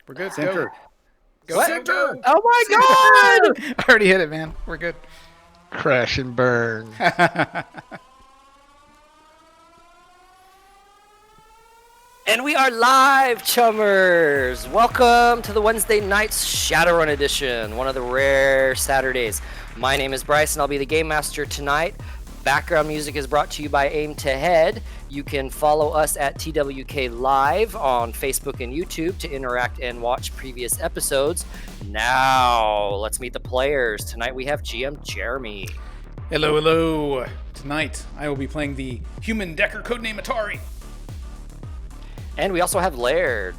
We're good. Center. Go. Center. Oh my god! I already hit it, man. We're good. Crash and burn. And we are live, Chummers! Welcome to the Wednesday night's Shadowrun edition, one of the rare Saturdays. My name is Bryce, and I'll be the Game Master tonight. Background music is brought to you by Aim to Head. You can follow us at TWKLive on Facebook and YouTube to interact and watch previous episodes. Now, let's meet the players. Tonight we have GM Jeremy. Hello. Tonight, I will be playing the human Decker codename Atari. And we also have Laird.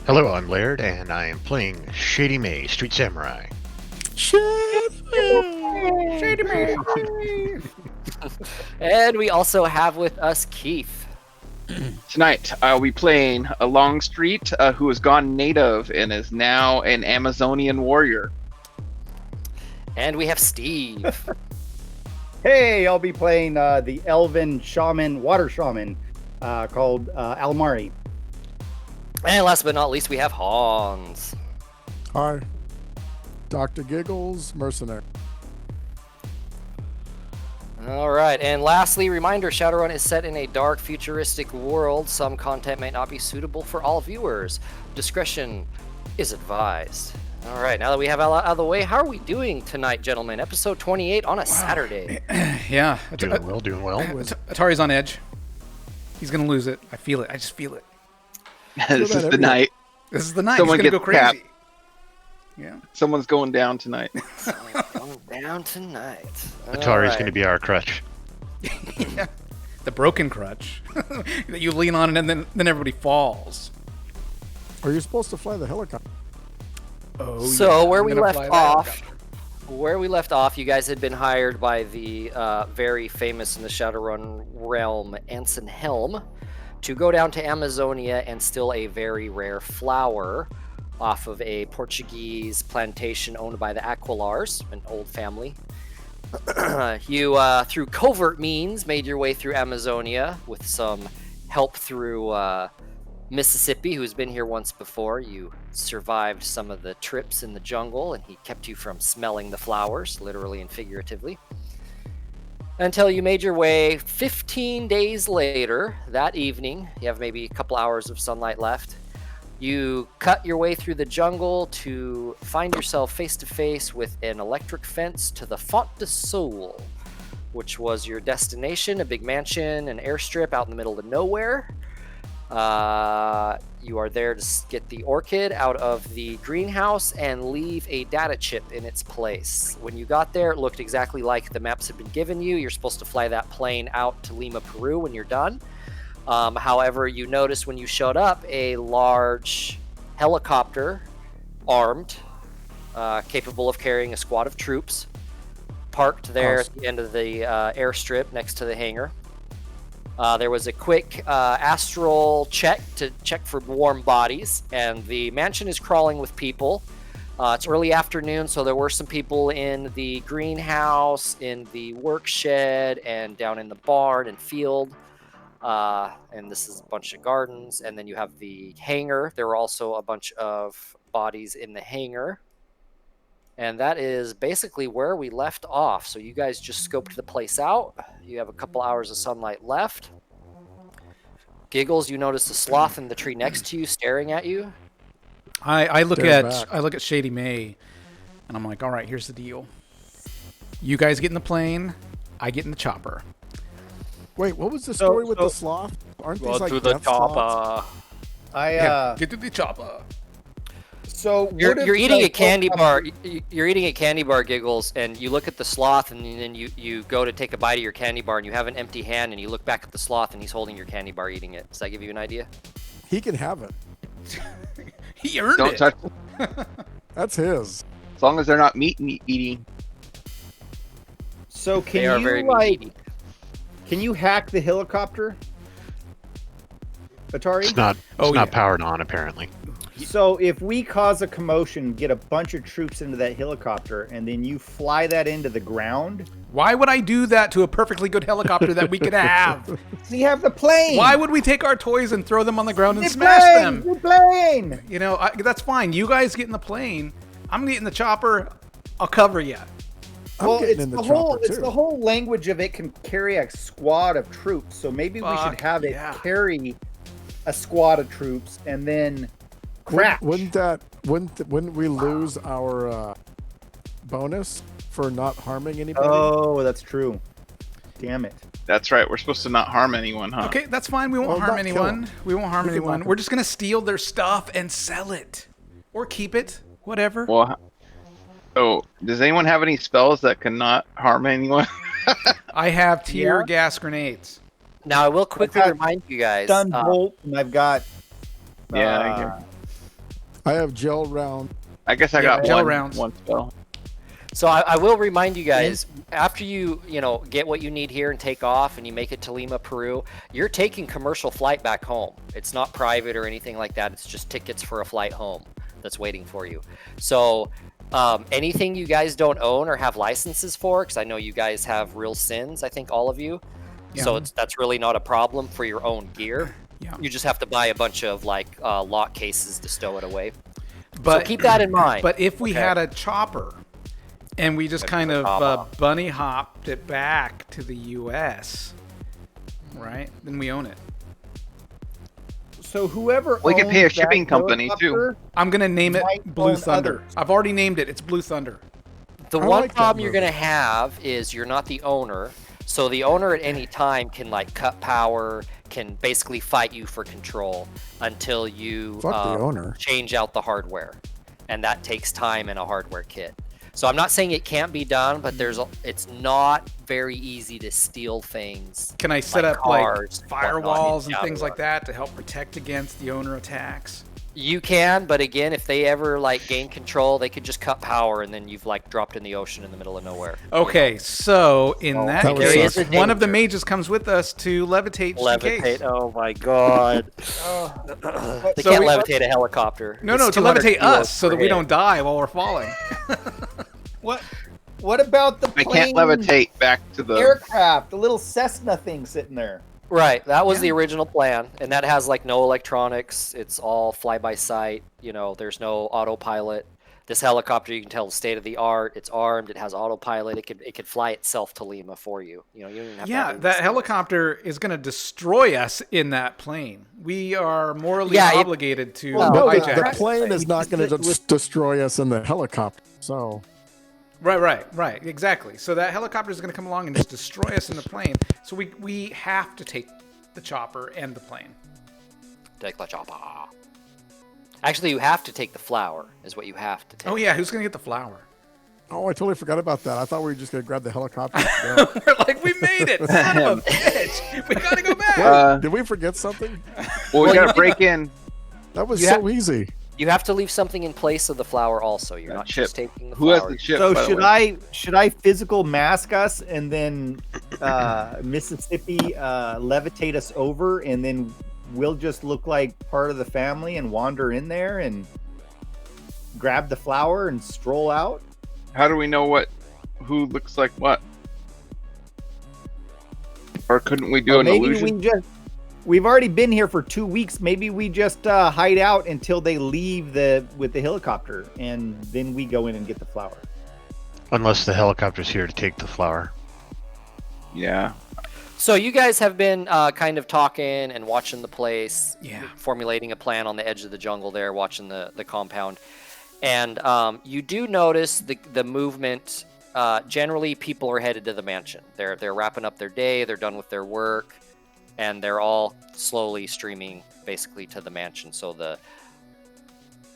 Hello, I'm Laird, and I am playing Shady May, Street Samurai. Shady May. And we also have with us Keith. Tonight, I'll be playing a Longstreet who has gone native and is now an Amazonian warrior. And we have Steve. Hey, I'll be playing the elven shaman, water shaman, called Almari. And last but not least, we have Hans. Hi, Dr. Giggles, mercenary. All right, and lastly, reminder, Shadowrun is set in a dark, futuristic world. Some content may not be suitable for all viewers. Discretion is advised. All right, now that we have all out of the way, how are we doing tonight, gentlemen? Episode 28 on a Saturday. Yeah. Doing well. Atari's on edge. He's going to lose it. I feel it. I just feel it. This is the night. This is the night. Someone He's going to go gets crazy. capped. Yeah. Someone's going down tonight. Going down tonight. Atari's going to be our crutch. Yeah. The broken crutch that you lean on and then everybody falls. Are you supposed to fly the helicopter? Oh, So yeah. where I'm we gonna left fly that off, helicopter. you guys had been hired by the very famous in the Shadowrun realm, Anson Helm, to go down to Amazonia and steal a very rare flower off of a Portuguese plantation owned by the Aquilars, an old family. You, through covert means, made your way through Amazonia with some help through Mississippi, who's been here once before. You survived some of the trips in the jungle, and he kept you from smelling the flowers, literally and figuratively. Until you made your way 15 days later, that evening, you have maybe a couple hours of sunlight left, you cut your way through the jungle to find yourself face to face with an electric fence to the Font de Soul, which was your destination, a big mansion, an airstrip out in the middle of nowhere. You are there to get the orchid out of the greenhouse and leave a data chip in its place. When you got there, it looked exactly like the maps had been given you. You're supposed to fly that plane out to Lima, Peru when you're done. However, you noticed when you showed up a large helicopter, armed, capable of carrying a squad of troops, parked there at the end of the airstrip next to the hangar. There was a quick astral check to check for warm bodies, and the mansion is crawling with people. It's early afternoon, so there were some people in the greenhouse, in the work shed, and down in the barn and field. And this is a bunch of gardens, and then you have the hangar. There were also a bunch of bodies in the hangar. And that is basically where we left off. So you guys just scoped the place out. You have a couple hours of sunlight left. Giggles, you notice the sloth in the tree next to you staring at you. I look Stares at back. Shady May, and I'm like, all right, here's the deal. You guys get in the plane. I get in the chopper. Wait, what was the story with the sloth? Aren't these like death sloths? Get to the chopper. So You're eating a candy bar. You're eating a candy bar, Giggles, and you look at the sloth, and then you go to take a bite of your candy bar, and you have an empty hand, and you look back at the sloth, and he's holding your candy bar, eating it. Does that give you an idea? He can have it. He earned Don't it. touch That's his. as long as they're not meat eating. So They are very meaty. can you hack the helicopter, Atari? It's not powered on, apparently. So if we cause a commotion, get a bunch of troops into that helicopter, and then you fly that into the ground. Why would I do that to a perfectly good helicopter that we could have? So you have the plane. Why would we take our toys and throw them on the ground and The smash plane, them? the plane. You know, that's fine. You guys get in the plane. I'm getting the chopper. I'll cover you. Well, getting in the chopper, it's too. the whole language of it can carry a squad of troops. So maybe we should have it carry a squad of troops and then crash. Wouldn't we lose our bonus for not harming anybody? Oh, that's true. Damn it. That's right. We're supposed to not harm anyone, huh? Okay, that's fine. We won't harm anyone. We won't harm anyone. We're just going to steal their stuff and sell it. Or keep it. Whatever. Well, so does anyone have any spells that cannot harm anyone? I have tear gas grenades. Now, I will quickly remind you guys. Stun bolt, and I've got... I have gel round. I guess I got gel one, rounds. one spell. So I will remind you guys, after you get what you need here and take off and you make it to Lima, Peru, you're taking commercial flight back home. It's not private or anything like that. It's just tickets for a flight home that's waiting for you. So anything you guys don't own or have licenses for, because I know you guys have real sins, I think all of you. Yeah. So that's really not a problem for your own gear. Yeah. You just have to buy a bunch of lock cases to stow it away. But so keep that in mind. But if we had a chopper and we just kind of bunny hopped it back to the U.S., right? Then we own it. So whoever we can pay a shipping company too. I'm gonna name it Blue Thunder. I've already named it. It's Blue Thunder. The one problem you're gonna have is you're not the owner. So the owner at any time can cut power, can basically fight you for control until you change out the hardware, and that takes time and a hardware kit. So I'm not saying it can't be done, but it's not very easy to steal things. Can I set up firewalls and things like that to help protect against the owner attacks? You can, but again, if they ever gain control, they could just cut power, and then you've dropped in the ocean in the middle of nowhere. Okay, so in that case, one of the mages comes with us to levitate. Levitate! Oh my god! They can't levitate a helicopter. No, to levitate us so that we don't die while we're falling. What about the plane? I can't levitate back to the aircraft, the little Cessna thing sitting there. Right, that was the original plan, and that has no electronics. It's all fly by sight. There's no autopilot. This helicopter, you can tell, is state of the art. It's armed. It has autopilot. It could fly itself to Lima for you. You don't even have to that helicopter is going to destroy us in that plane. We are morally obligated to hijack the plane is not going to destroy us in the helicopter. So. Right, exactly. So that helicopter is going to come along and just destroy us in the plane. So we have to take the chopper and the plane. Take the chopper. Actually, you have to take the flower, is what you have to take. Oh, yeah, who's going to get the flower? Oh, I totally forgot about that. I thought we were just going to grab the helicopter. We're like, we made it. Son of a bitch. We got to go back. Did we forget something? Well, we got to break in. That was so easy. You have to leave something in place of the flower also. You're not just taking the flower. Who has the ship? So should I physical mask us and then Mississippi levitate us over, and then we'll just look like part of the family and wander in there and grab the flower and stroll out? How do we know who looks like what? Or couldn't we do an illusion? We've already been here for 2 weeks. Maybe we just hide out until they leave with the helicopter, and then we go in and get the flower. Unless the helicopter's here to take the flower. Yeah. So you guys have been kind of talking and watching the place, formulating a plan on the edge of the jungle there, watching the compound. And you do notice the movement. Generally, people are headed to the mansion. They're wrapping up their day. They're done with their work. And they're all slowly streaming basically to the mansion. So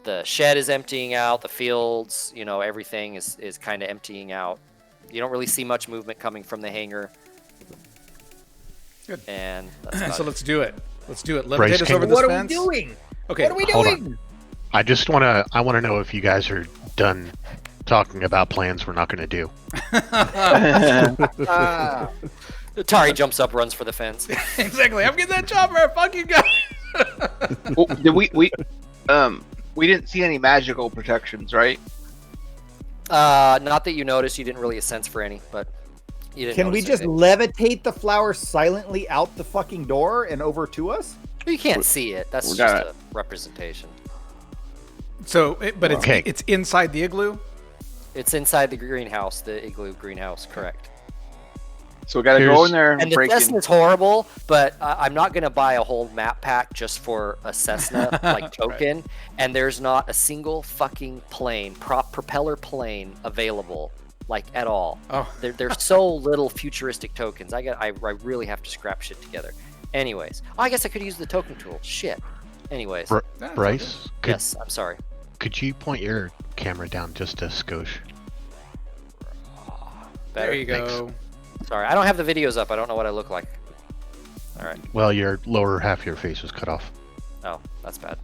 the shed is emptying out, the fields, everything is kind of emptying out. You don't really see much movement coming from the hangar. Good. And so let's do it. Levitate us over this fence. What are we doing? Okay. What are we doing? I want to know if you guys are done talking about plans we're not going to do. Tari jumps up, runs for the fence. Exactly. I'm getting that chopper. Fuck you guys. Well, did we We didn't see any magical protections, right? Not that you noticed. You didn't really sense for any, but you didn't. Can we just levitate the flower silently out the fucking door and over to us? You can't see it. That's We just got a representation. So, but Okay. it's inside the igloo. It's inside the greenhouse, the igloo greenhouse, correct. So we got to go in there and And the break in. Cessna's horrible, but I'm not going to buy a whole map pack just for a Cessna like token. And there's not a single fucking plane, propeller plane available, like at all. Oh. There's so little futuristic tokens. I really have to scrap shit together. Anyways, I guess I could use the token tool. Shit. Anyways, Bryce, yes, I'm sorry. could you point your camera down just a skosh? There you go. Thanks. Sorry, I don't have the videos up. I don't know what I look like. All right. Well, your lower half of your face was cut off. Oh, that's bad.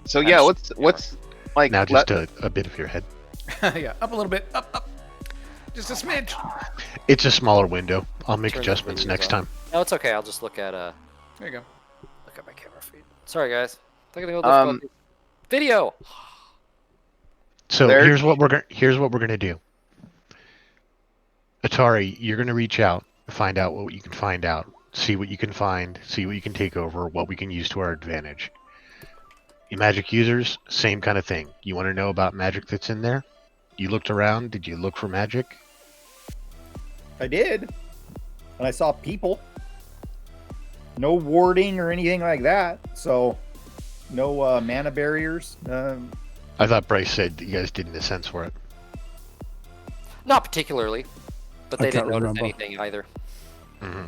So yeah, what's like Now just a bit of your head. Yeah, up a little bit. Up. Just a smidge. It's a smaller window. I'll make Turn the adjustments videos next off. time. No, it's okay. I'll just look at There you go. my camera feed. Sorry, guys. Technical difficulties. Video. So There- here's what we're gonna do. Atari, you're gonna reach out, find out what you can find out, see what you can find, see what you can take over, what we can use to our advantage. You magic users, same kind of thing. You want to know about magic that's in there? You looked around. Did you look for magic? I did. And I saw people. No warding or anything like that. So, no mana barriers. I thought Bryce said that you guys didn't have a sense for it. Not particularly, but I they didn't can't notice remember. anything either. hmm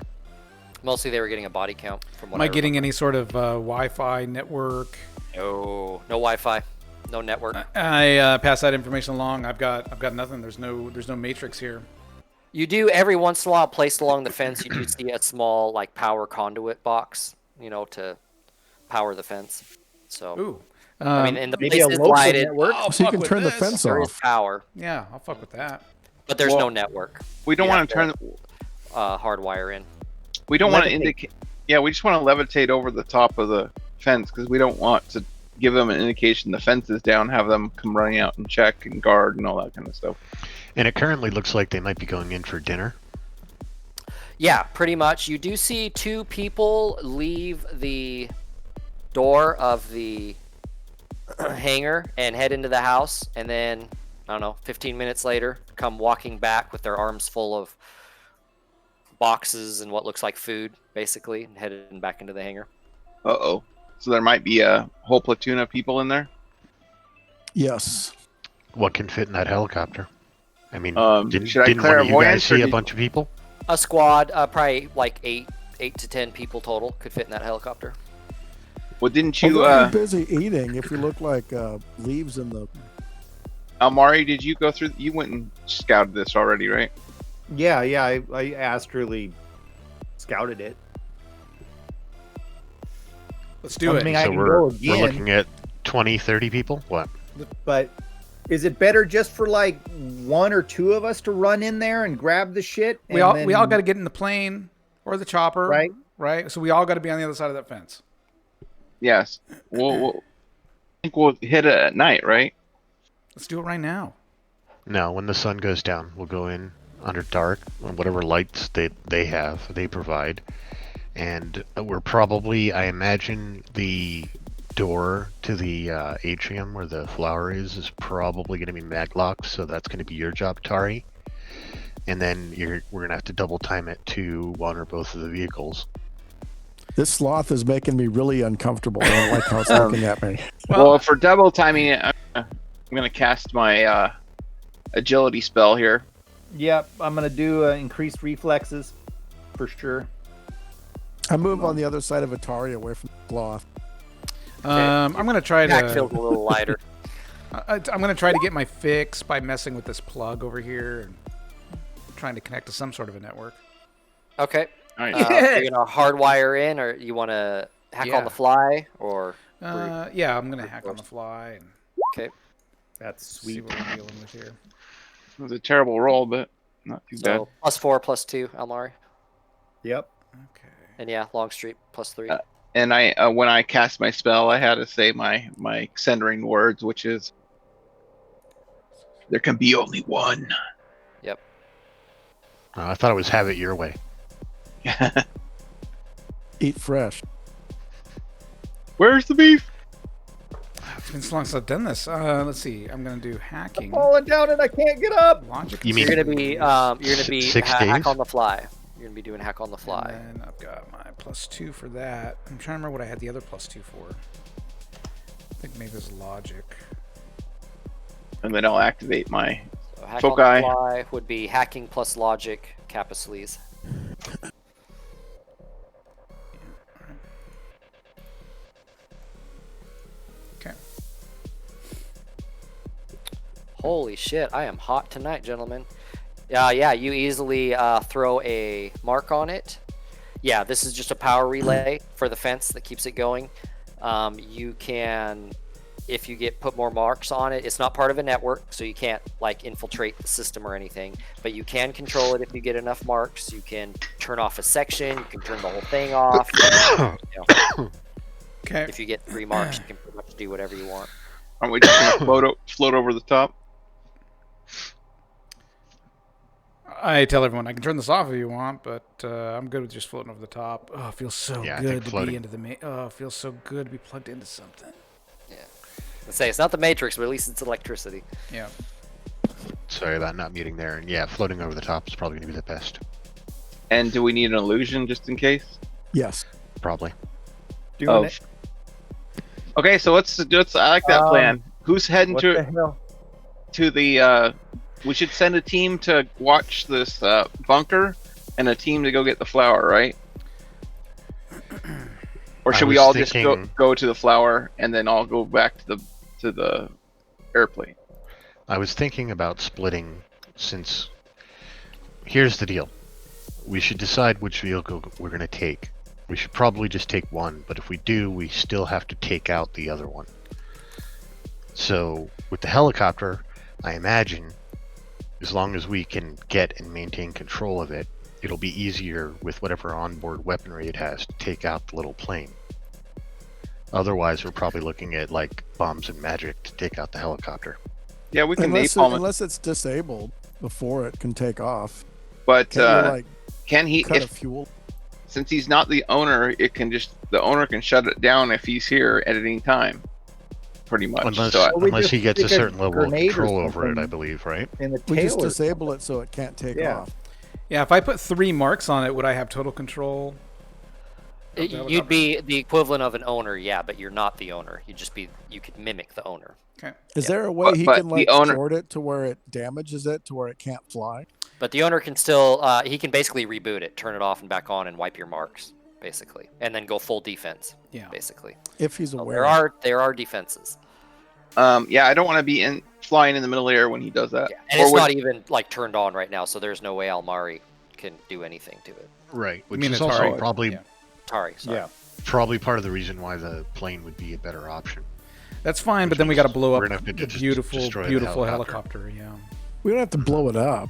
Mostly they were getting a body count from what Am I I getting remember. any sort of Wi-Fi network? No Wi-Fi, no network. I pass that information along. I've got nothing. There's no matrix here. You do every once in a while, placed along the fence, you do see a small like power conduit box, to power the fence. So Ooh. I mean, and the maybe place a is local lighted. network. I'll So you fuck can with turn the this. fence There is off. power, Yeah, I'll fuck with that. but there's Well, no network. we don't you want have to turn. Hardwire in. We don't want to Levitate. indicate. Yeah, we just want to levitate over the top of the fence because we don't want to give them an indication the fence is down. Have them come running out and check and guard and all that kind of stuff. And it currently looks like they might be going in for dinner. Yeah, pretty much. You do see two people leave the door of the hangar and head into the house, and then, I don't know, 15 minutes later, come walking back with their arms full of boxes and what looks like food, basically, and headed back into the hangar. Uh-oh. So there might be a whole platoon of people in there. Yes. What can fit in that helicopter? I mean, didn't should I one of you guys clairvoyance, or see a did- bunch of people? A squad, probably like 8 to 10 people total could fit in that helicopter. Well, didn't Although you, you're busy eating, if you look like leaves in the... Amari? Did you go through? You went and scouted this already, right? Yeah, I astrally scouted it. Let's do I it. mean, I So can we're go again. looking at 20, 30 people? What? But is it better just for like one or two of us to run in there and grab the shit? we all got to get in the plane or the chopper, Right. Right. So we all got to be on the other side of that fence. Yes. I think we'll hit it at night, right? Let's do it right now. No, when the sun goes down, we'll go in under dark, on whatever lights they provide. And we're probably, I imagine, the door to the atrium where the flower is probably going to be maglocked, so that's going to be your job, Tari. And then we're going to have to double time it to one or both of the vehicles. This sloth is making me really uncomfortable. I don't like how it's looking at me. Well, for double timing it, I'm gonna cast my agility spell here. Yep, I'm gonna do increased reflexes for sure. I move on the other side of Atari away from the sloth. I'm gonna try Back to. feels a little lighter. I'm gonna try to get my fix by messing with this plug over here and trying to connect to some sort of a network. Okay. All right. You're gonna hardwire in, or you want to hack Yeah. on the fly, or Yeah, I'm gonna hack on the fly and okay. That's see sweet. what we're dealing with here. It was a terrible roll, but not too bad. So +4, +2, Almari, Yep. Okay. and yeah, Longstreet +3. And I when I cast my spell, I had to say my centering words, which is there can be only one. Yep. I thought it was have it your way. Eat fresh. Where's the beef? It's been so long since I've done this. Let's see. I'm gonna do hacking. Falling down and I can't get up. Logic. You mean- You're gonna be 6 hack days? on the fly. You're gonna be doing hack on the fly. And then I've got my +2 for that. I'm trying to remember what I had the other +2 for. I think maybe it's logic. And then I'll activate my So hack Foci. on the fly would be hacking plus logic, Kappa Sleaze. Okay. Holy shit, I am hot tonight, gentlemen. Yeah, you easily throw a mark on it. Yeah, this is just a power relay for the fence that keeps it going. You can, if you put more marks on it, it's not part of a network, so you can't like infiltrate the system or anything. But you can control it if you get enough marks. You can turn off a section. You can turn the whole thing off. You know, Okay. if you get 3 marks, you can pretty much do whatever you want. Aren't we just gonna float over the top? I tell everyone I can turn this off if you want, but I'm good with just floating over the top. Oh, it feels so Yeah, I good think to floating. be into the oh, it feels so good to be plugged into something. Let's say it's not the Matrix, but at least it's electricity. Yeah. Sorry about not muting there. And yeah, floating over the top is probably going to be the best. And do we need an illusion just in case? Yes. Probably. Doing it. Okay, so let's I like that plan. Who's heading What to the hell? the we should send a team to watch this bunker and a team to go get the flower, right? Or should I we was all thinking- just go to the flower and then all go back to the airplane? I was thinking about splitting since here's the deal. We should decide which vehicle we're going to take. We should probably just take one, but if we do, we still have to take out the other one. So with the helicopter, I imagine as long as we can get and maintain control of it, it'll be easier with whatever onboard weaponry it has to take out the little plane. Otherwise, we're probably looking at like bombs and magic to take out the helicopter. Yeah, we can Unless, napalm it, unless it's disabled before it can take off. but Can you like can he? cut a If fuel? since he's not the owner, the owner can shut it down if he's here at any time. Pretty much. Unless, So Well, we unless he just gets a stick a certain level of grenade or control over it, something. I believe, right? In the We just tail or disable it so it can't take Yeah. off. Yeah, if I put 3 marks on it, would I have total control? of the You'd helicopter? be the equivalent of an owner, yeah, but you're not the owner. You could mimic the owner. Okay. Is there a way he But can the like owner- short it to where it damages it to where it can't fly? But the owner can still, he can basically reboot it, turn it off and back on, and wipe your marks, basically, and then go full defense, Yeah. basically. If he's So aware. there are defenses, yeah, I don't want to be flying in the middle of the air when he does that. yeah. And Or it's would- not even like turned on right now, so there's no way Almari can do anything to it. Right. Which mean is Atari? also probably Yeah. Tari, sorry. Yeah. probably part of the reason why the plane would be a better option. That's fine, but Which then we got to means blow up we're gonna have to the just beautiful, destroy the beautiful helicopter. helicopter. Yeah. We don't have to blow it up.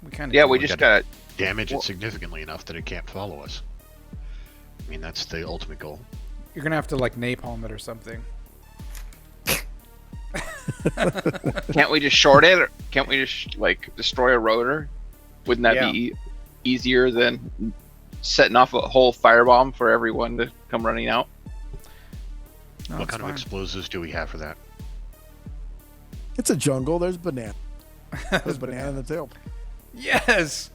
We kind of. Yeah, we We just gotta- got Damage Well- it significantly enough that it can't follow us. I mean, that's the ultimate goal. You're gonna have to like napalm it or something. Can't we just short it? Or can't we just like destroy a rotor? Wouldn't that be easier than setting off a whole firebomb for everyone to come running out? No, What it's kind of fine. explosives do we have for that? It's a jungle. There's banana. There's banana in the tail. Yes.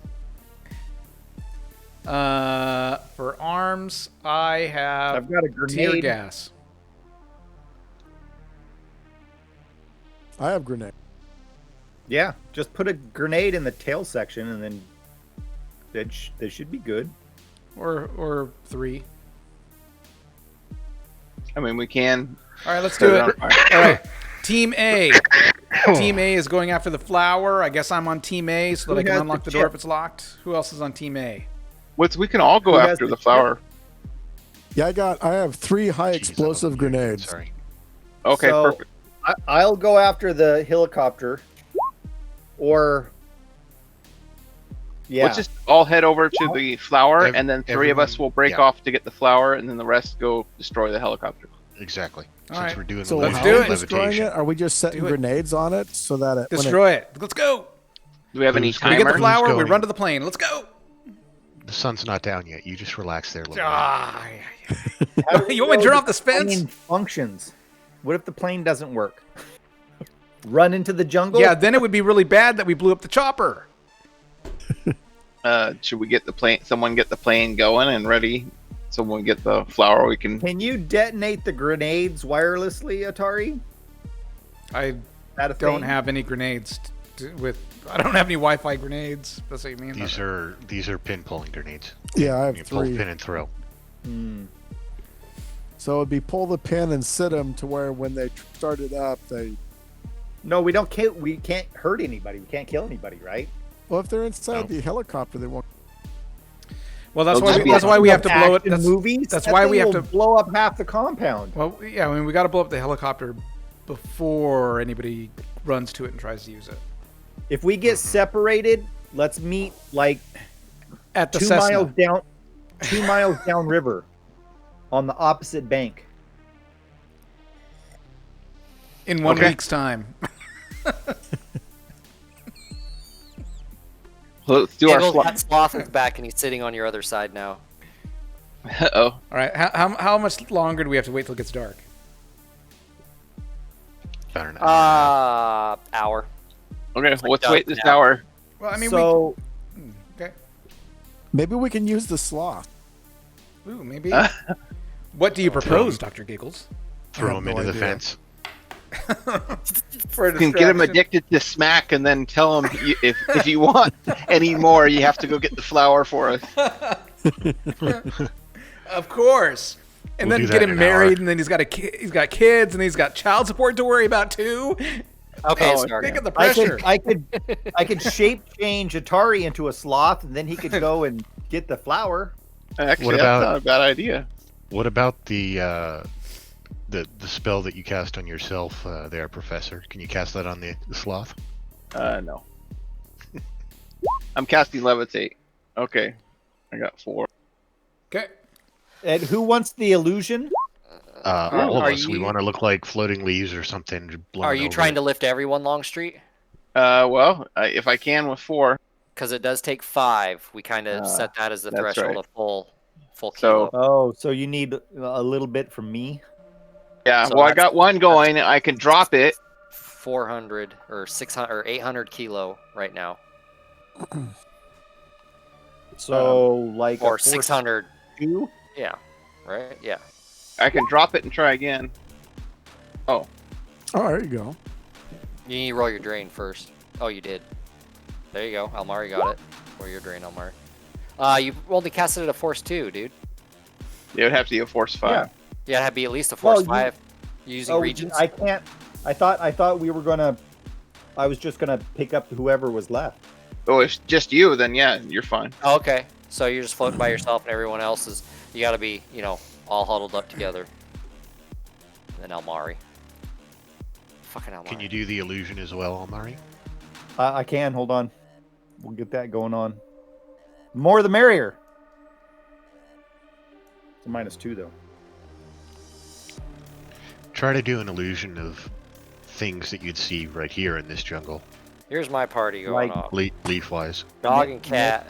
For arms, I have I've got a tear grenade. gas. I have grenade. Yeah, just put a grenade in the tail section, and then that should be good. Or 3. I mean, we can. All right, let's set do on it. fire. All right, Team A. Team A is going after the flower. I guess I'm on Team A so that Who I can has unlock the the door chip? if it's locked. Who else is on Team A? We can all go Who has after the the chip? flower. Yeah, I have 3 high Jeez, explosive I'm muted, grenades. Sorry. Okay, So, perfect. I'll go after the helicopter, or Yeah. Let's just all head over to the flower, Ev- and then three of us everyone- will break yeah. off to get the flower, and then the rest go destroy the helicopter. Exactly. All Since right. we're doing So Let's how do are it. we destroying levitation. it? Are we just setting Do it. grenades on it so that it Destroy it. Let's go. Do we have any Who's gonna We get the timer? fly- flower. We going? run to the plane. Let's go. The sun's not down yet. You just relax there a little bit. Ah, How do we you want me to know turn off the the fence? plane functions? What if the plane doesn't work? Run into the jungle? Yeah, then it would be really bad that we blew up the chopper. Should we get the plane? Someone get the plane going and ready. Someone get the flower. We can. Can you detonate the grenades wirelessly, Atari? I Is that a don't thing? have any grenades I don't have any Wi-Fi grenades. That's what you mean. These are pin pulling grenades. Yeah, I have You pull 3. pin and throw. Hmm. So it'd be pull the pin and sit them to where when they start it up, they. No, we don't kill. We can't hurt anybody. We can't kill anybody, right? Well, if they're inside No. the helicopter, they won't. Well, that's They'll why just be that's why we have to blow it. Action That's, movies. that's That why thing we have will to. blow up half the compound. Well, yeah, I mean, we got to blow up the helicopter before anybody runs to it and tries to use it. If we get separated, let's meet like At the 2 Cessna. miles down, 2 miles downriver, on the opposite bank. In 1 Okay. week's time. Let's do our Giggles slot. got sloth is back, and he's sitting on your other side now. Oh, All right. How much longer do we have to wait till it gets dark? About an hour. Hour. okay. like Let's dusk wait this now. hour. Well, I mean, So okay. Maybe we can use the sloth. Ooh, maybe. What do you propose, Dr. Giggles? Throw have them no into the idea. fence. For a You can get him distraction. addicted to smack, and then tell him if you want any more, you have to go get the flower for us. Of course. And We'll then do get that in him an hour. married, and then he's got kids, and he's got child support to worry about too. Okay, Oh, sorry. Think of the I pressure. could shape change Atari into a sloth, and then he could go and get the flower. Actually, What that's about- not a bad idea. What about the spell that you cast on yourself there, Professor? Can you cast that on the sloth? No. I'm casting levitate. Okay, I got 4. Okay. And who wants the illusion? All of are us. We you- want to look like floating leaves or something. Are you trying to lift everyone Longstreet? Well, if I can with 4. Because it does take 5. We kind of set that as the that's threshold right. of full So- kilo. Oh, so you need a little bit from me. Yeah, So well, I that's- got one going. I can drop it. 400 or 600 or 800 kilo right now, So like or a 600. 4-2? Yeah, right. Yeah. I can drop it and try again. Oh, there you go. You need to roll your drain first. Oh, you did. There you go. Almari got it. Roll your drain, Almari. You only casted it a force 2, dude. It would have to be a force 5. Yeah. Yeah, it'd be at least a force Well, 5 using Oh, regions. I can't. I thought we were gonna. I was just gonna pick up whoever was left. Oh, it's just you, then yeah, you're fine. Oh, okay. So you're just floating by yourself, and everyone else is. You got to be, all huddled up together. And then Almari. Fucking Almari. Can you do the illusion as well, Almari? I can. Hold on. We'll get that going on. More the merrier. It's a -2 though. Try to do an illusion of things that you'd see right here in this jungle, Here's my party going Like- off. leaf-wise. Dog and cat.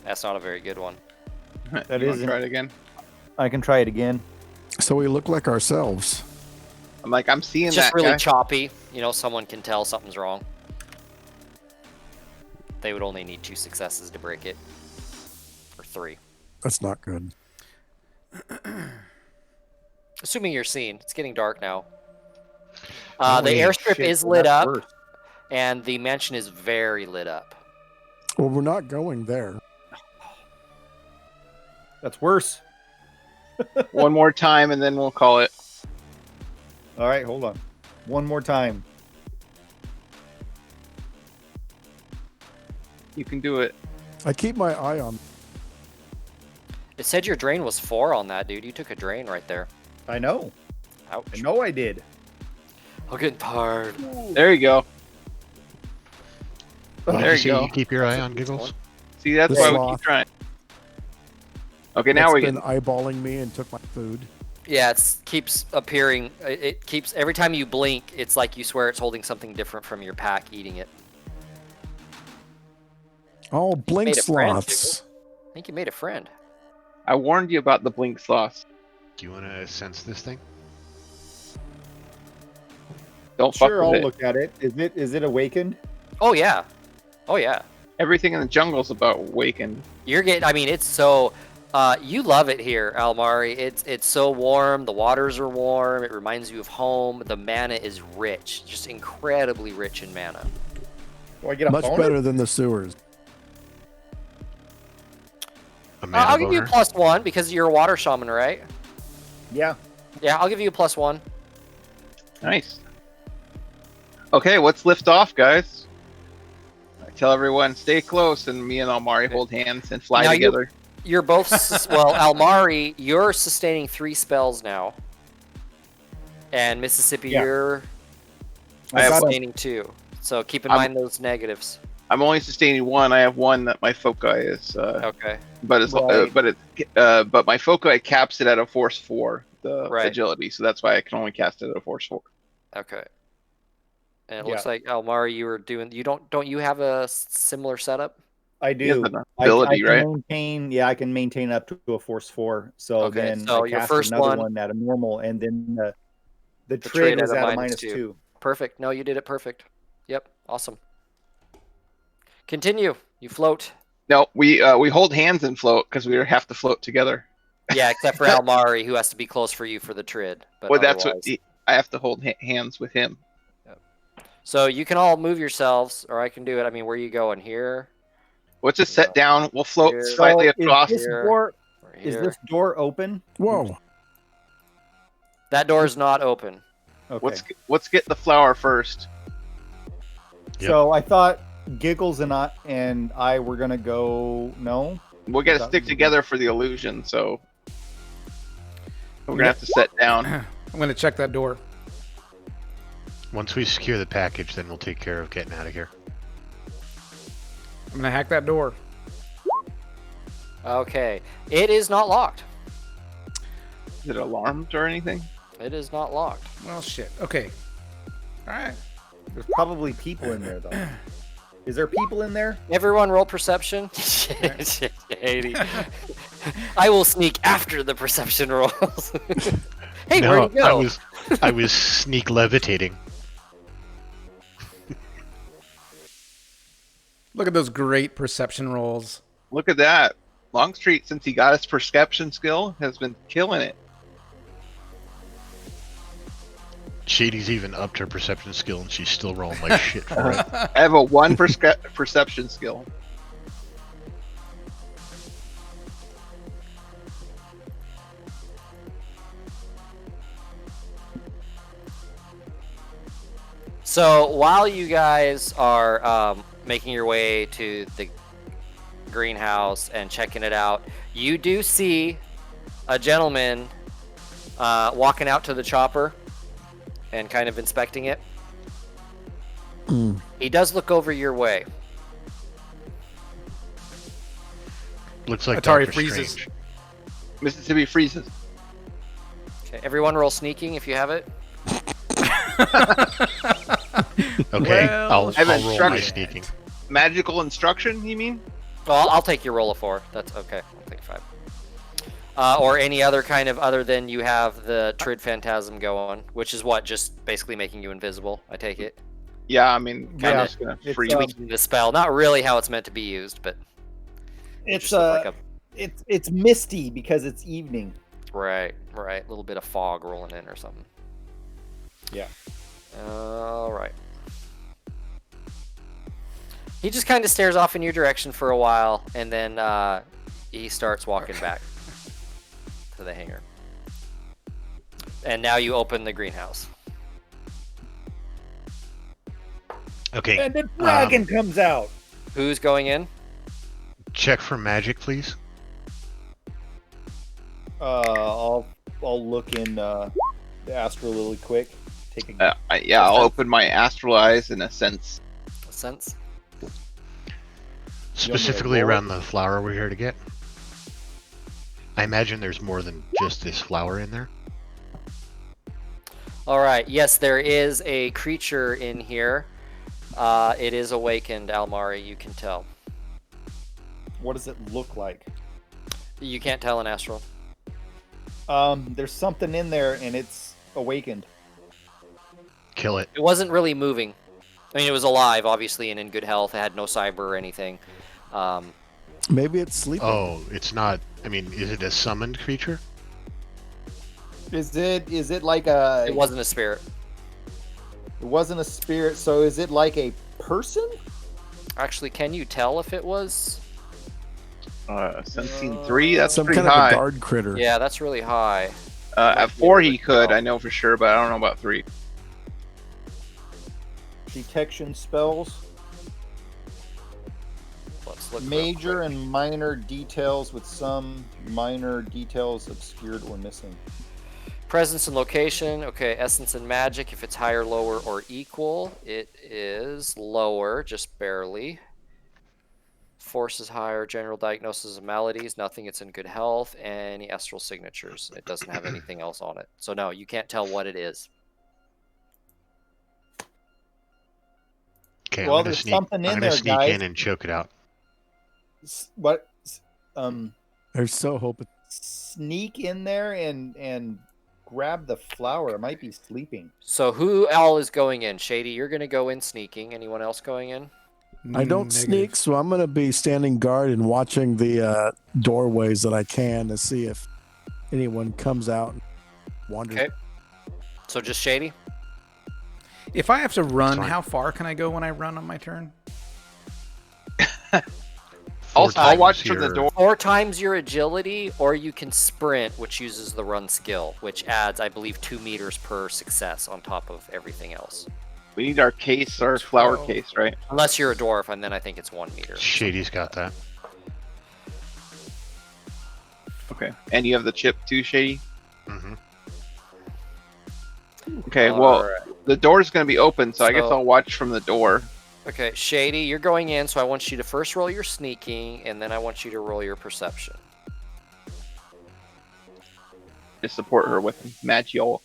That's not a very good one. That You wanna isn't- try it again. I can try it again. So we look like ourselves. I'm seeing It's just that really guy. choppy. Someone can tell something's wrong. They would only need 2 successes to break it. Or 3. That's not good. Assuming you're seeing. It's getting dark now. The Holy airstrip shit, is well, lit that's up, worse. and the mansion is very lit up. Well, we're not going there. That's worse. One more time, and then we'll call it. All right, hold on. One more time. You can do it. I keep my eye on. It said your drain was 4 on that, dude. You took a drain right there. I know. Ouch. I know I did. I'm getting tired. There you go. What did There you you say go. you keep your eye on, Giggles? See, that's The why we sloth. keep trying. Okay, now It's we're been getting. eyeballing me and took my food. Yeah, it keeps appearing. It keeps every time you blink, it's like you swear it's holding something different from your pack, eating it. Oh, blink made a friend, sloths. I think you made a friend. I warned you about the blink sloths. Do you want to sense this thing? Don't fuck Sure, with I'll it. look at it. Is it awakened? Oh yeah, oh yeah. Everything in the jungle's about waking. You're getting. I mean, it's so. You love it here, Almari. It's so warm. The waters are warm. It reminds you of home. The mana is rich, just incredibly rich in mana. Do I get a Much boner? better than the sewers. A mana I'll give you a boner? +1 because you're a water shaman, right? Yeah. Yeah, I'll give you a +1. Nice. Okay, let's lift off, guys. I tell everyone stay close, and me and Almari hold hands and fly Now together. You're both well, Almari. You're sustaining 3 spells now, and Mississippi, Yeah. you're I have- sustaining 2. So keep in mind those negatives. I'm only sustaining 1. I have 1 that my foci is, Okay. but it's Right. but my foci caps it at a force 4, the Right. agility. So that's why I can only cast it at a force 4. Okay. And it Yeah. looks like Almari, you were doing. You don't you have a similar setup? I He has do. an ability, I can right? maintain. Yeah, I can maintain up to a force 4. So Okay, then so I your cast first another one- at a normal, and then the The trid trid was at a at a -2. -2. Perfect. No, you did it perfect. Yep. Awesome. Continue. You float. No, we hold hands and float because we have to float together. Yeah, except for Almari, who has to be close for you for the trid. But Well, that's what otherwise- I have to hold hands with him. So you can all move yourselves, or I can do it. I mean, where are you going? Here? Let's just sit down. We'll float Here. slightly So across. is this Here. door? Or Is here? this door open? Whoa. That door is not open. Okay. Let's get the flower first. Yep. So I thought Giggles and I were gonna go. No. We'll get to stick together for the illusion, so we're gonna have to sit down. I'm gonna check that door. Once we secure the package, then we'll take care of getting out of here. I'm gonna hack that door. Okay. It is not locked. Is it alarmed or anything? It is not locked. Well, shit. Okay. All right. There's probably people in there though. Is there people in there? Everyone roll perception. Shady. I will sneak after the perception rolls. Hey, No, where'd you go? I was sneak levitating. Look at those great perception rolls. Look at that. Longstreet, since he got his perception skill, has been killing it. Shady's even upped her perception skill, and she's still rolling like shit for it. I have a 1 perception skill. So while you guys are making your way to the greenhouse and checking it out, you do see a gentleman walking out to the chopper and kind of inspecting it. He does look over your way. Looks like Atari Dr. freezes. Strange. Mississippi freezes. Okay, everyone roll sneaking if you have it. Okay, Well, I'll I've roll my instructed- sneaking. Magical instruction, you mean? Well, I'll take your roll of 4. That's okay. I'll take 5. Or any other kind of other than you have the Trid Phantasm going, which is what, just basically making you invisible, I take it. Yeah, I mean, Yeah, I'm just gonna it's, freeze. Tweaking the spell. Not really how it's meant to be used, but It's just look like it's misty because it's evening. right. A little bit of fog rolling in or something. Yeah. All right. He just kind of stares off in your direction for a while, and then he starts walking back to the hangar. And now you open the greenhouse. Okay, And the dragon comes out. Who's going in? check for magic, please. I'll look in the astral really quick. Take a I'll open my astral eyes in a sense. A sense. Specifically roll around the flower we're here to get. I imagine there's more than just this flower in there. All right. Yes, there is a creature in here. It is awakened, Almari. You can tell. What does it look like? You can't tell an astral. There's something in there and it's awakened. Kill it. It wasn't really moving. I mean, it was alive, obviously, and in good health. It had no cyber or anything. Maybe it's sleeping. Oh, it's not. I mean, is it a summoned creature? Is it like a? It wasn't a spirit. It wasn't a spirit. So is it like a person? Actually, can you tell if it was? Sensing 3. That's Some pretty kind high. of a guard critter. Yeah, that's really high. At 4 he could. I know for sure, but I don't know about 3. Detection spells. Let's look. Major and minor details, with some minor details obscured or missing. Presence and location. Okay, essence and magic. If it's higher, lower, or equal, it is lower, just barely. Force is higher. General diagnosis of maladies. Nothing. It's in good health. Any astral signatures. It doesn't have anything else on it. So no, you can't tell what it is. Okay, Well, I'm gonna there's sneak, something in I'm gonna there, sneak guys. in and choke it out. What? They're so hoping. Sneak in there and grab the flower. It might be sleeping. So who all is going in? Shady, you're going to go in sneaking. Anyone else going in? I don't Negative. sneak, so I'm going to be standing guard and watching the doorways that I can to see if anyone comes out and wanders. Okay. So just Shady? If I have to run, Sorry. how far can I go when I run on my turn? I'll watch from the door. 4 times your agility, or you can sprint, which uses the run skill, which adds, I believe, 2 meters per success on top of everything else. We need our case, our flower 12. case, right? Unless you're a dwarf, and then I think it's 1 meter. Shady's got that. Okay. And you have the chip too, Shady? Mm-hmm. Okay, well, Alright. the door's going to be open, so I guess So- I'll watch from the door. Okay, Shady, you're going in, so I want you to first roll your sneaking, and then I want you to roll your perception. To support her with magic.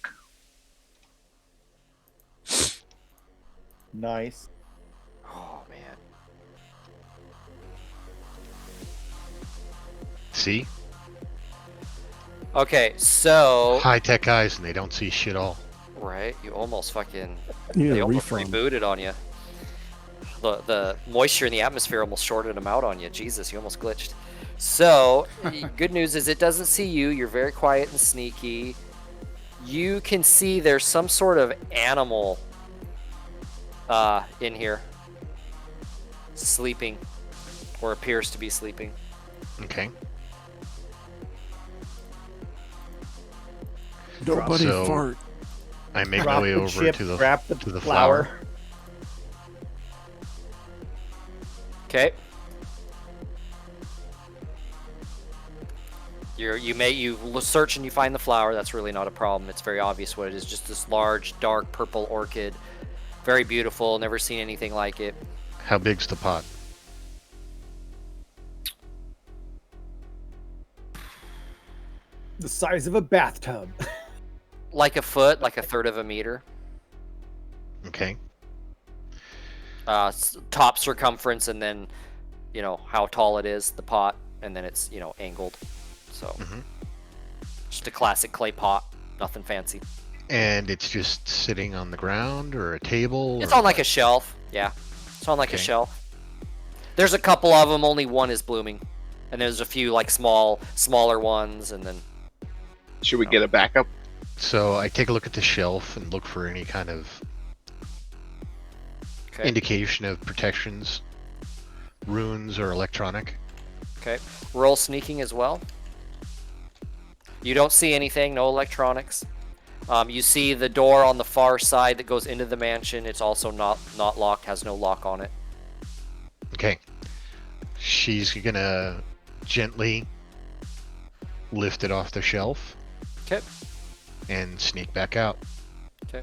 Nice. Oh, man. See? Okay, so... High-tech eyes and they don't see shit all. Right, you almost fucking... You need They a almost refund. rebooted on you. The moisture in the atmosphere almost shorted them out on you. Jesus, you almost glitched. So, good news is it doesn't see you. You're very quiet and sneaky. You can see there's some sort of animal in here. Sleeping. Or appears to be sleeping. Okay. Nobody So- fart. I make my Drop way the over chip, to the grab the to the flower. flower. Okay. You search and you find the flower. That's really not a problem. It's very obvious what it is. Just this large, dark purple orchid. Very beautiful. Never seen anything like it. How big's the pot? The size of a bathtub. Like a foot, like a third of a meter. Okay. Top circumference, and then, how tall it is, the pot, and then it's, angled. So, Mhm. just a classic clay pot. Nothing fancy. And it's just sitting on the ground or a table? It's or on like what? a shelf. Yeah. It's on like a Okay. shelf. There's a couple of them. Only one is blooming. And there's a few like smaller ones, and then Should we get a backup? So I take a look at the shelf and look for any kind of okay. indication of protections, runes or electronic. Okay. Roll sneaking as well. You don't see anything, no electronics. You see the door on the far side that goes into the mansion. It's also not locked, has no lock on it. Okay. She's gonna gently lift it off the shelf, Okay. and sneak back out. Okay.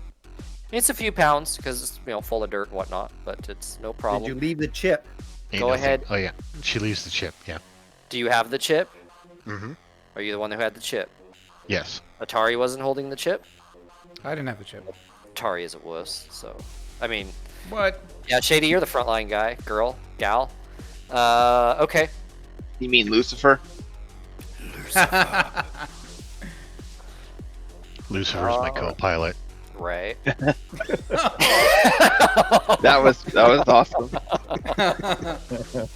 It's a few pounds because it's full of dirt and whatnot, but it's no problem. Did you leave the chip? Ain't Go nothing. ahead. Oh yeah, she leaves the chip. Yeah. Do you have the chip? Mm-hmm. Are you the one who had the chip? Yes. Atari wasn't holding the chip? I didn't have the chip. Atari is a wuss, so... I mean... What? Yeah, Shady, you're the frontline guy. Girl. Gal. Okay. You mean Lucifer? Lucifer's my co-pilot. Right. That was awesome.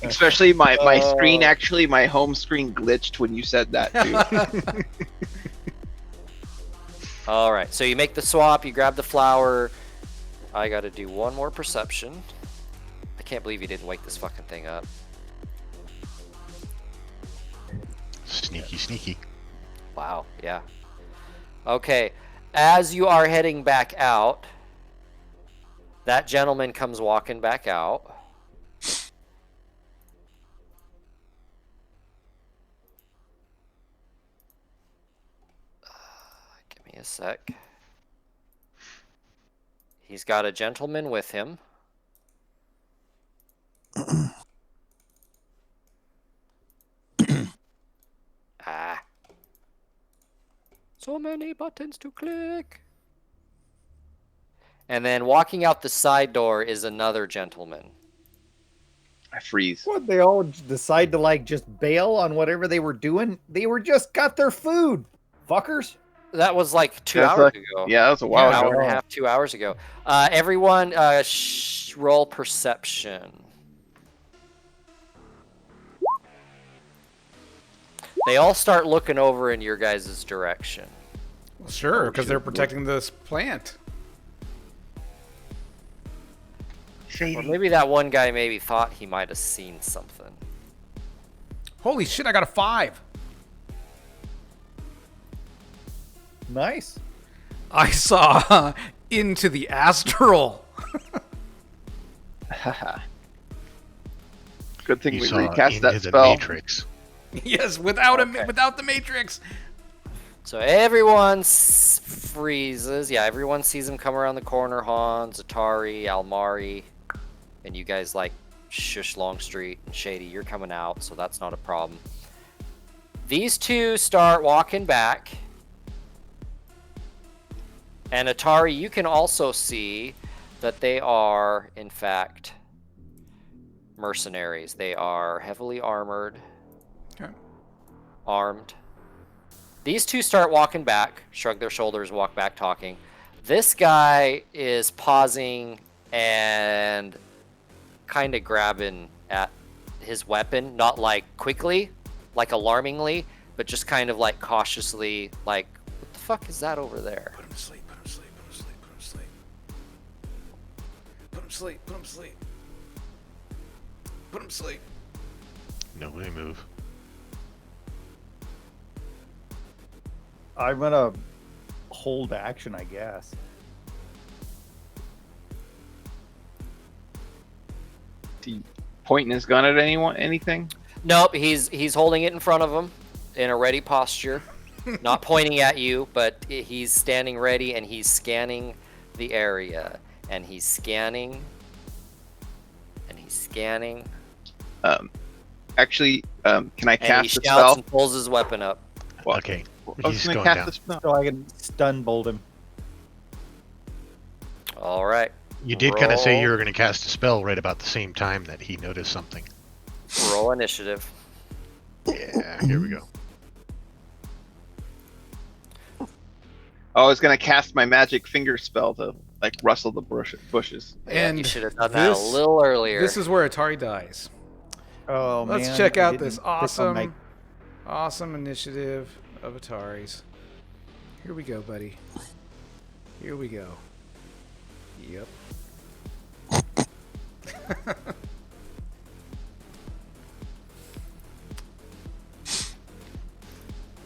Especially my screen, actually, my home screen glitched when you said that, too. All right, so you make the swap, you grab the flour. I got to do one more perception. I can't believe you didn't wake this fucking thing up. Sneaky, sneaky. Wow, yeah. Okay, as you are heading back out, that gentleman comes walking back out. Give me a sec. He's got a gentleman with him. Ah. So many buttons to click. And then walking out the side door is another gentleman. I freeze. What, they all decide to like just bail on whatever they were doing? They were just got their food, fuckers. That was like 2 That's hours like- ago. Yeah, that was a while An ago. hour and a half, 2 hours ago. Everyone, roll perception. They all start looking over in your guys' direction. Well, sure, because they're protecting this plant. Or maybe that one guy maybe thought he might have seen something. Holy shit, I got a 5. Nice. I saw into the astral. Good thing You we saw recast into that the spell. Matrix. Yes, without the matrix. So everyone freezes. Yeah, everyone sees him come around the corner. Hans, Atari, Almari, and you guys like shush Longstreet and Shady. You're coming out, so that's not a problem. These two start walking back. And Atari, you can also see that they are, in fact, mercenaries. They are heavily armored, Okay. armed. These two start walking back, shrug their shoulders, walk back talking. This guy is pausing and kind of grabbing at his weapon, not like quickly, like alarmingly, but just kind of like cautiously, like, what the fuck is that over there? Put him to sleep, put him to sleep, put him to sleep, put him to sleep. Put him to sleep, put him to sleep. Put him to sleep. Nobody move. I'm gonna hold action, I guess. Pointing his gun at anything? Nope, he's holding it in front of him in a ready posture, not pointing at you, but he's standing ready and he's scanning the area, and he's scanning, and he's scanning. Actually, can I And he cast a shouts spell? and pulls his weapon up. Well, Okay, I was he's gonna going cast down. a spell. So I can stun bolt him. All right. You did kind of say Roll. you were going to cast a spell right about the same time that he noticed something. Roll initiative. Yeah, here we go. I was gonna cast my magic finger spell to like rustle the bushes. And you should have done that a this- little earlier. This is where Atari dies. Oh Let's man, check I out didn't this click on my- awesome initiative of Atari's. Here we go, buddy. Here we go. Yep.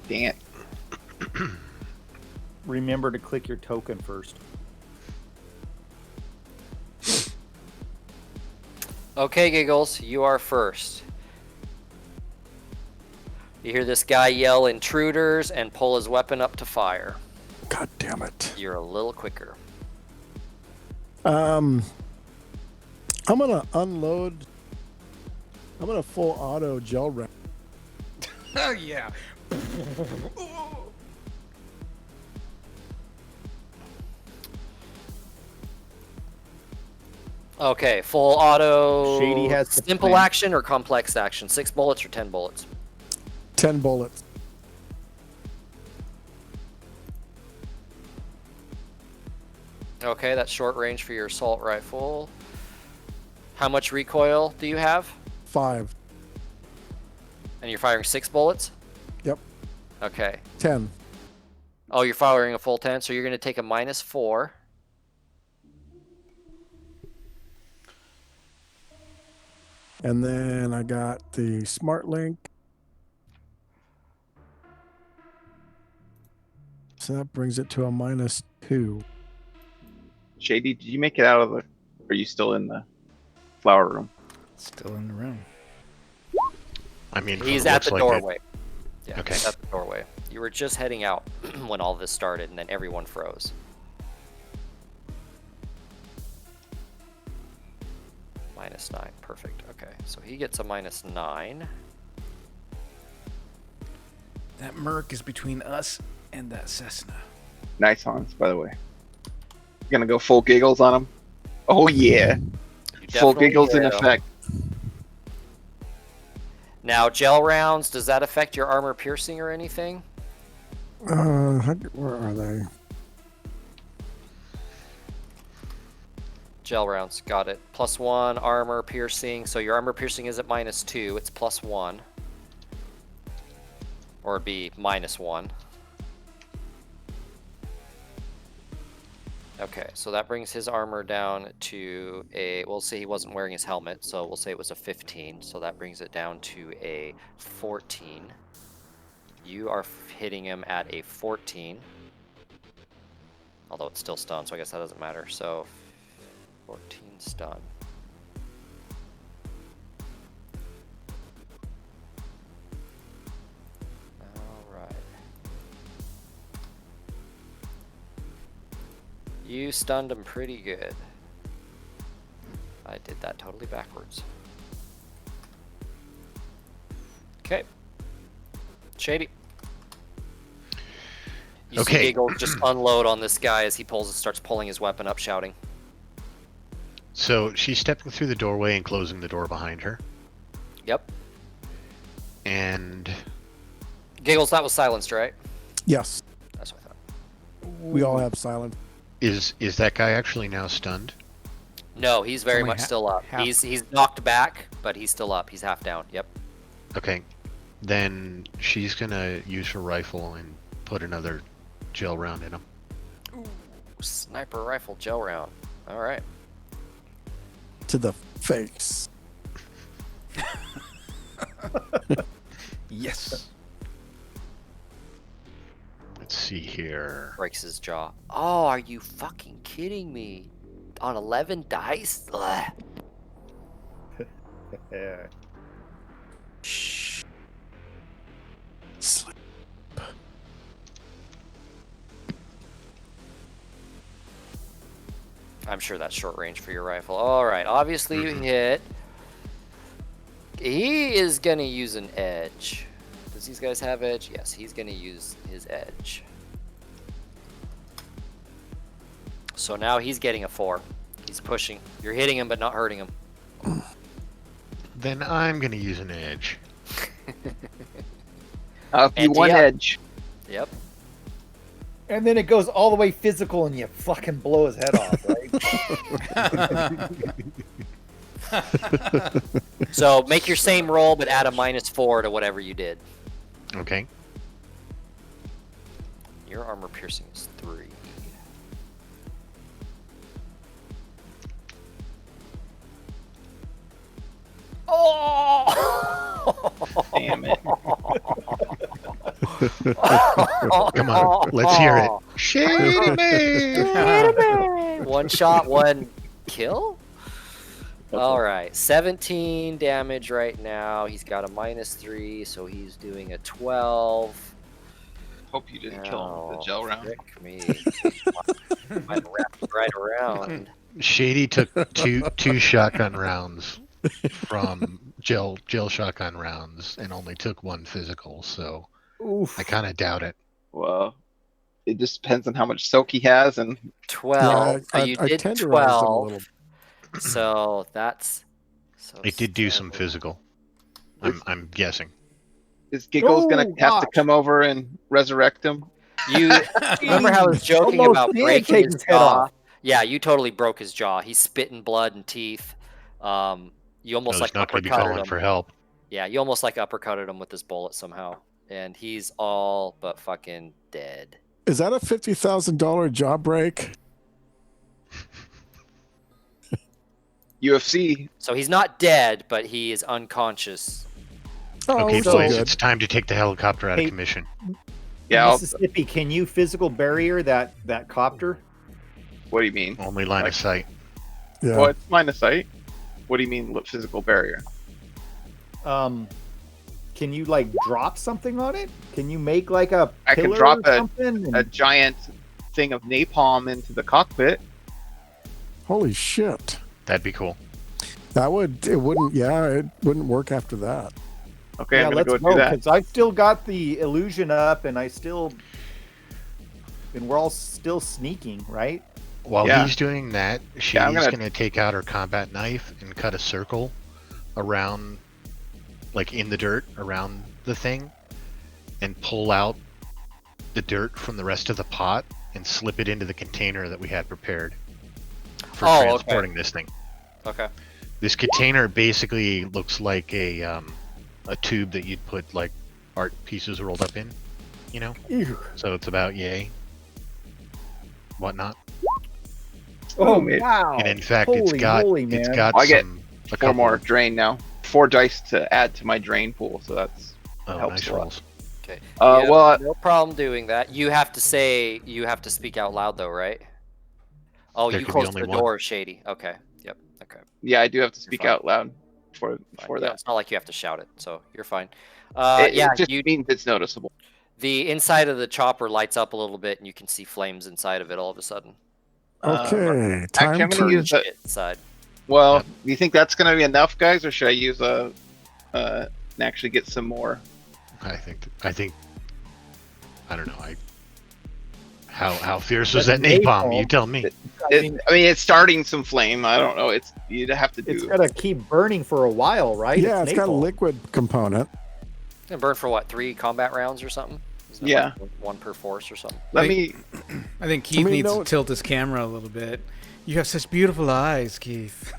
Dang it. Remember to click your token first. Okay, Giggles, you are first. You hear this guy yell intruders and pull his weapon up to fire. God damn it. You're a little quicker. I'm gonna unload. I'm gonna full auto gel round. Oh, yeah. Okay, full auto. Shady has the simple plan. action or complex action? 6 bullets or 10 bullets? 10 bullets. Okay, that's short range for your assault rifle. How much recoil do you have? 5. And you're firing 6 bullets? Yep. Okay. 10. Oh, you're firing a full 10, so you're going to take a -4. And then I got the smart link. So that brings it to a -2. Shady, did you make it out of the? Are you still in the flower room? Still in the room. I mean, He's it at looks the like doorway. Yeah, Okay. he's at the doorway. You were just heading out when all this started, and then everyone froze. -9, perfect. Okay, so he gets a -9. That Merc is between us and that Cessna. Nice Hans, by the way. You gonna go full giggles on him? Oh yeah, You full definitely giggles in hit him. effect. Now, gel rounds, does that affect your armor piercing or anything? Where are they? Gel rounds, got it. +1 armor piercing. So your armor piercing is at -2. It's +1. Or it'd be -1. Okay, so that brings his armor down to a, we'll say he wasn't wearing his helmet, so we'll say it was a 15. So that brings it down to a 14. You are hitting him at a 14. Although it's still stunned, so I guess that doesn't matter. So 14 stun. Alright. You stunned him pretty good. I did that totally backwards. Okay. Shady. You see Okay. Giggle just unload on this guy as he starts pulling his weapon up, shouting. So she's stepping through the doorway and closing the door behind her. Yep. And Giggles, that was silenced, right? Yes. That's what I thought. We all have silence. is that guy actually now stunned? No, he's very only much still up. half. He's knocked back, but he's still up. He's half down. Yep. Okay. Then she's gonna use her rifle and put another gel round in him. Sniper rifle gel round. All right. To the face. Yes. Let's see here. Breaks his jaw. Oh, are you fucking kidding me? On 11 dice? Ugh. Yeah. Shh. Sleep. I'm sure that's short range for your rifle. All right. Obviously, you hit. He is going to use an edge. Does these guys have edge? Yes, he's going to use his edge. So now he's getting a 4. He's pushing. You're hitting him, but not hurting him. Then I'm gonna use an edge. I'll be one NTF. edge. Yep. And then it goes all the way physical, and you fucking blow his head off, right? So make your same roll, but add a -4 to whatever you did. Okay. Your armor piercing is 3. Oh! Damn it. Come on, let's hear it. Shady man. One shot, one kill? All right, 17 damage right now. He's got a -3, so he's doing a 12. Hope you didn't kill him with the gel round. Frick me. Might wrap right around. Shady took two shotgun rounds from gel shotgun rounds and only took one physical, so Oof. I kind of doubt it. Well, it just depends on how much soak he has, and 12. Yeah, So you did tenderized him a 12. little. So that's. So It did do some 7. physical. I'm guessing. is Giggles gonna have to gosh. come over and resurrect him? You remember how I was joking Almost about did breaking take his his head jaw? off. Yeah, you totally broke his jaw. He's spitting blood and teeth. You I almost was like not going to be uppercutted calling him. for help. Yeah, you almost like uppercutted him with this bullet somehow, and he's all but fucking dead. Is that a $50,000 job break? UFC. So he's not dead, but he is unconscious. Oh, Okay, we're still boys, good. it's time to take the helicopter out Hey, of commission. Yeah. Mississippi, can you physical barrier that copter? What do you mean? Only line of sight. Yeah. Well, it's line of sight. What do you mean physical barrier? Can you like drop something on it? Can you make like a I can pillar drop or something? A giant thing of napalm into the cockpit. Holy shit. That'd be cool. It wouldn't work after that. Okay, yeah, I'm gonna let's go go do that. because I've still got the illusion up, and we're all still sneaking, right? While Yeah. he's doing that, I'm she's gonna- going to take out her combat knife and cut a circle around, like in the dirt around the thing, and pull out the dirt from the rest of the pot and slip it into the container that we had prepared for Oh, okay. transporting this thing. Okay. This container basically looks like a tube that you'd put like art pieces rolled up in, you know? Ew. So it's about yay, whatnot. Oh man. wow! And in fact, Holy it's got moly, man. I get a 4 couple more drain now. 4 dice to add to my drain pool, so that's Oh, helps nice a lot. rolls. Okay. Uh, well, no problem doing that. You have to speak out loud though, right? Oh, There you could be closed only the one. door, Shady. Okay. Yep. Okay. yeah, I do have to speak fine. out loud for Fine. Yeah, that. it's not like you have to shout it, so you're fine. It Yeah, just means it's noticeable. the inside of the chopper lights up a little bit, and you can see flames inside of it all of a sudden. Okay, time actually, I'm gonna to use the- Shit inside. Well, Yep. do you think that's gonna be enough, guys, or should I use and actually get some more? I think I don't know. How fierce was that That napalm? napalm. You tell me. I mean, It's starting some flame. I don't know. You'd have to it's do. gotta keep burning for a while, right? yeah, it's got a napalm. liquid component. Gonna burn for what? 3 combat rounds or something? Isn't it Yeah. like 1 per force or something. Let me. I think Keith needs no- to tilt his camera a little bit. You have such beautiful eyes, Keith.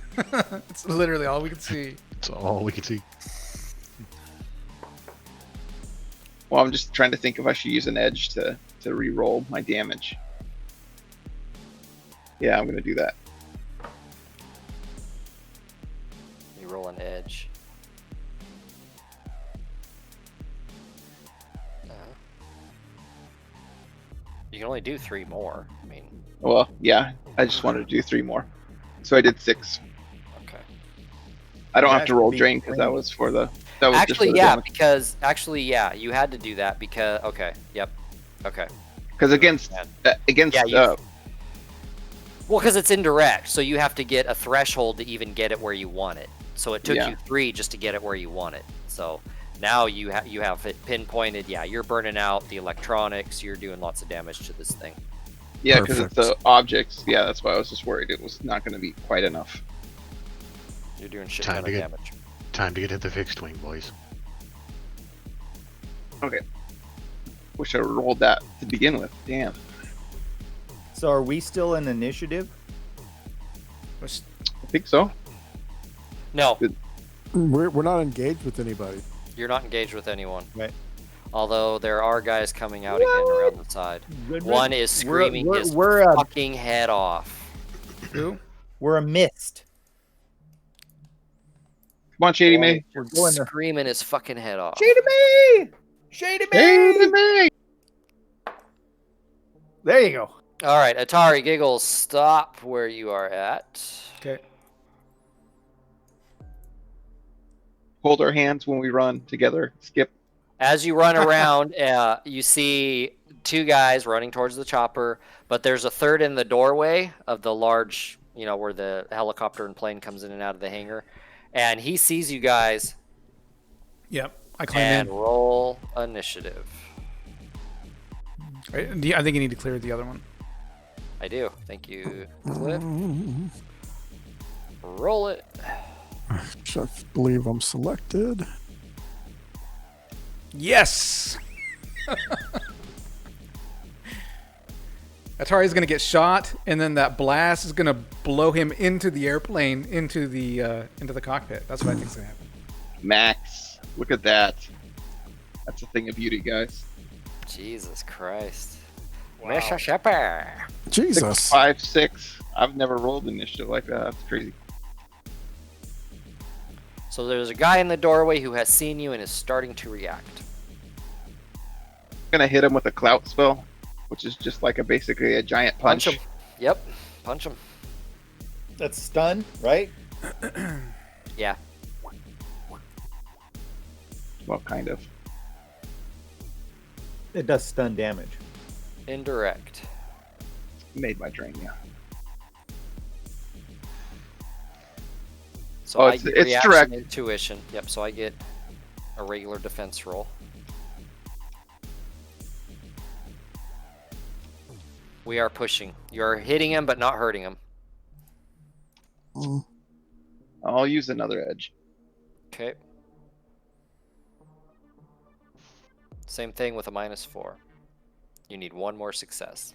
It's literally all we can see. That's all we can see. Well, I'm just trying to think if I should use an edge to re-roll my damage. Yeah, I'm gonna do that. You roll an edge. You can only do 3 more. I mean, Well, yeah, I just wanted to do 3 more, so I did 6. okay. I don't That have to roll should be drain because that drain. was for the. That was just for Actually, the yeah, damage. because you had to do that because okay, yep, okay. Because against Yeah, you- Well, because it's indirect, so you have to get a threshold to even get it where you want it. So it took Yeah. you 3 just to get it where you want it. So now you have it pinpointed. Yeah, you're burning out the electronics. You're doing lots of damage to this thing. yeah, because it's Perfect. the objects. Yeah, that's why I was just worried it was not going to be quite enough. You're doing shit Time ton to of get- damage. Time to get to the fixed wing, boys. Wish I rolled that to begin with. Damn. So are we still in initiative? I think so. No, We're not engaged with anybody. you're not engaged with anyone. Right. Although there are guys coming out again around the side. One is screaming his we're fucking head off. Who? a mist. Come on, Shady May. We're going there. Screaming his fucking head off. Shady me! Shady Shady me! May. There you go. All right, Atari Giggles, stop where you are at. Okay. hold our hands when we run together. Skip. As you run around, you see 2 guys running towards the chopper, but there's a third in the doorway of the large, where the helicopter and plane comes in and out of the hangar. And he sees you guys. Yep. I climb And in. roll initiative. I think you need to clear the other one. I do. Thank you, Cliff. Roll it. I believe I'm selected. Yes! Atari's going to get shot, and then that blast is going to blow him into the airplane, into the cockpit. That's what I think's going to happen. Max, look at that. That's a thing of beauty, guys. Jesus Christ. Wow. Mr. Shepard. Jesus. 5, 6. I've never rolled initiative like that. That's crazy. So there's a guy in the doorway who has seen you and is starting to react. I'm gonna hit him with a clout spell, which is just like basically a giant punch. Punch him. Yep. Punch him. That's stun, right? Yeah. Well, kind of. It does stun damage. Indirect. Made my drain, yeah. So Oh, I it's get reaction direct. intuition. Yep, so I get a regular defense roll. We are pushing. You're hitting him, but not hurting him. I'll use another edge. Okay. Same thing with a -4. You need 1 more success.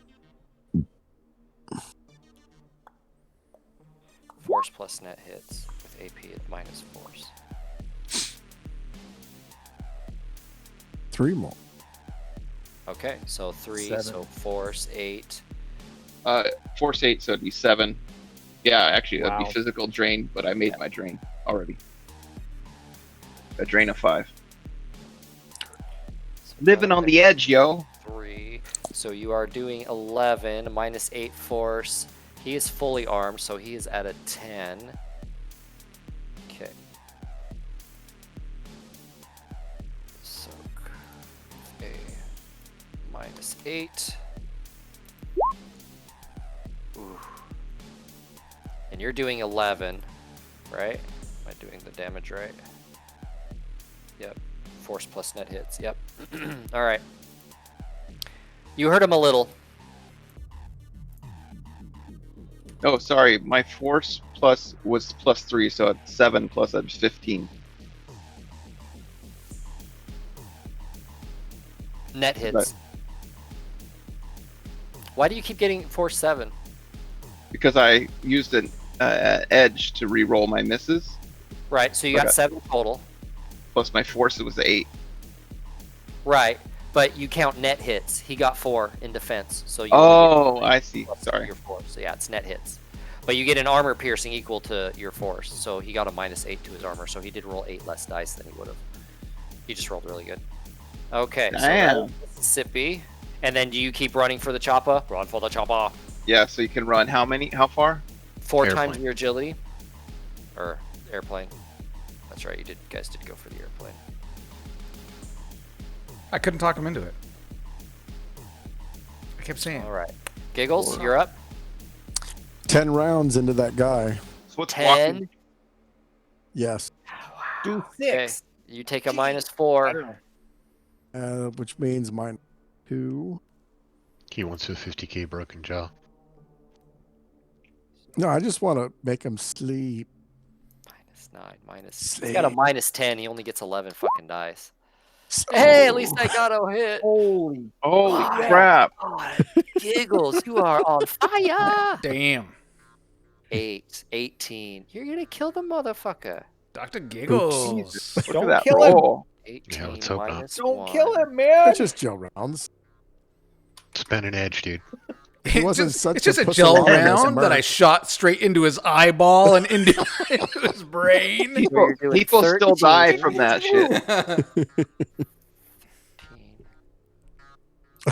Force plus net hits with AP at -4s. 3 more. Okay, so 3, 7. so force 8. Force 8, so it'd be 7. Yeah, actually, that'd Wow. be physical drain, but I made my drain already. A drain of 5. So Living on the edge, yo. 3. So you are doing 11, -8 force. He is fully armed, so he is at a 10. Okay. Soak a -8. Ooh. And you're doing 11, right? Am I doing the damage right? Yep. Force plus net hits. Yep. All right. You hurt him a little. Oh, sorry. My force plus was +3, so it's 7 plus that's 15. Net hits. Right. Why do you keep getting force 7? Because I used an edge to re-roll my misses, Right, so you got Okay. 7 total. plus my force it was 8. Right, but you count net hits. He got 4 in defense, so you Oh, only get I see. plus Sorry. your force. So yeah, it's net hits. But you get an armor piercing equal to your force, so he got a -8 to his armor, so he did roll 8 less dice than he would have. He just rolled really good. Okay, so that Damn. was Mississippi. And then do you keep running for the chopper? Run for the chopper. Yeah, so you can run how many? How far? 4 times Airplane. your agility. Or airplane. That's right, you guys did go for the airplane. I couldn't talk him into it. I kept saying. All right. Giggles, you're up. 10 rounds into that guy. So what's 10. walking? Yes. Do Okay. 6. You take a -4. Which means -2. He wants a 50k broken jaw. No, I just want to make him sleep. -9, minus. He's Sleep. got a -10. He only gets 11 fucking dice. Hey, at least I got a hit. Holy. Holy Oh, crap! God. Giggles, you are on fire. Damn. 8, 18. You're gonna kill the motherfucker. Dr. Giggles. Look Don't at that kill him. roll. 18 let's hope not. minus Don't 1. kill him, man. It's just Joe rounds. Spend an edge, dude. It's wasn't just, such it's just a a puss gel along as a round that I merc. shot straight into his eyeball and into his brain. You're doing People still 13. die from that shit. 15.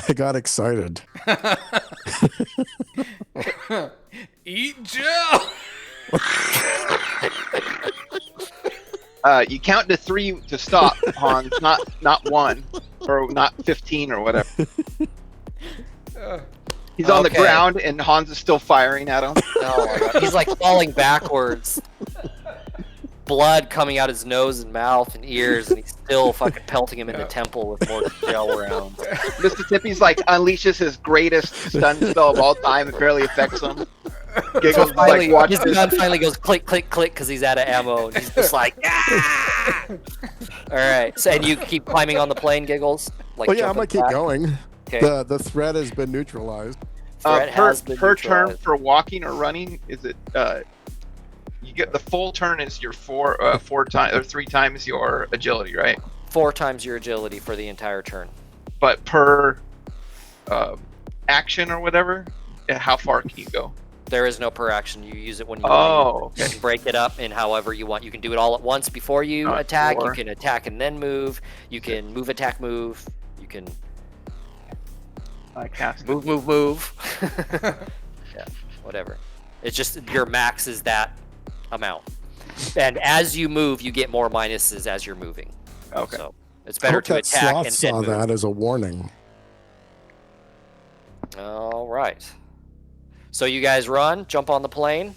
I got excited. Eat Joe. You count to 3 to stop, Hans. Not 1 or not 15 or whatever. He's on the ground and Hans is still firing at him. Oh my God. He's like falling backwards. Blood coming out his nose and mouth and ears, and he's still fucking pelting him in the temple with more shell rounds. Mississippi's like unleashes his greatest stun spell of all time. It barely affects him. Giggles Finally, like his gun finally goes click, click, click because he's out of ammo. And he's just like, ah! All right. So, and you keep climbing on the plane, Giggles? Like, Well, yeah, I'm gonna keep going. Okay. The threat has been neutralized. Threat has been per turn neutralized. for walking or running, is it? You get the full turn is your 4 times or 3 times your agility, right? 4 times your agility for the entire turn. But per action or whatever, how far can you go? There is no per action. You use it when you want. Oh, okay. You can break it up in however you want. You can do it all at once before you attack. Sure. You can attack and then move. You can move, attack, move. You can I cast move. Yeah, whatever. It's just your max is that amount. And as you move, you get more minuses as you're moving. Okay. So it's I better hope to that attack sloth and then saw move. that as a warning. All right. So you guys run, jump on the plane.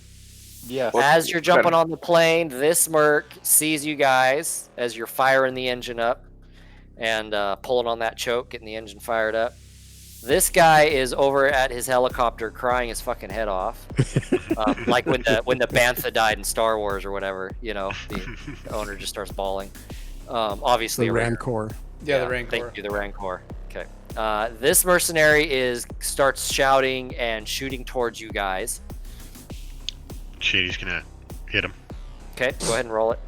Yeah. As you're jumping on the plane, this merc sees you guys as you're firing the engine up and pulling on that choke, getting the engine fired up. This guy is over at his helicopter crying his fucking head off. Like when the Bantha died in Star Wars or whatever, you know, the owner just starts bawling. Obviously, The a Rancor. Rancor. Yeah, the Rancor. Thank you, the Rancor. Okay. This mercenary starts shouting and shooting towards you guys. Shady's gonna hit him. Okay, go ahead and roll it.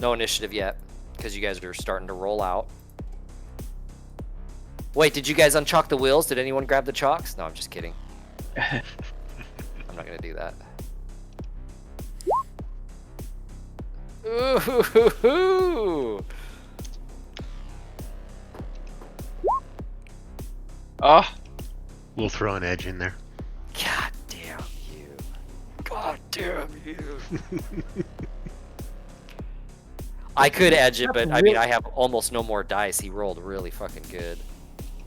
No initiative yet, because you guys are starting to roll out. Wait, did you guys unchalk the wheels? Did anyone grab the chalks? No, I'm just kidding. I'm not gonna do that. Ooh. Oh, We'll throw an edge in there. God damn you. God damn you. I could edge it, but I mean, I have almost no more dice. He rolled really fucking good.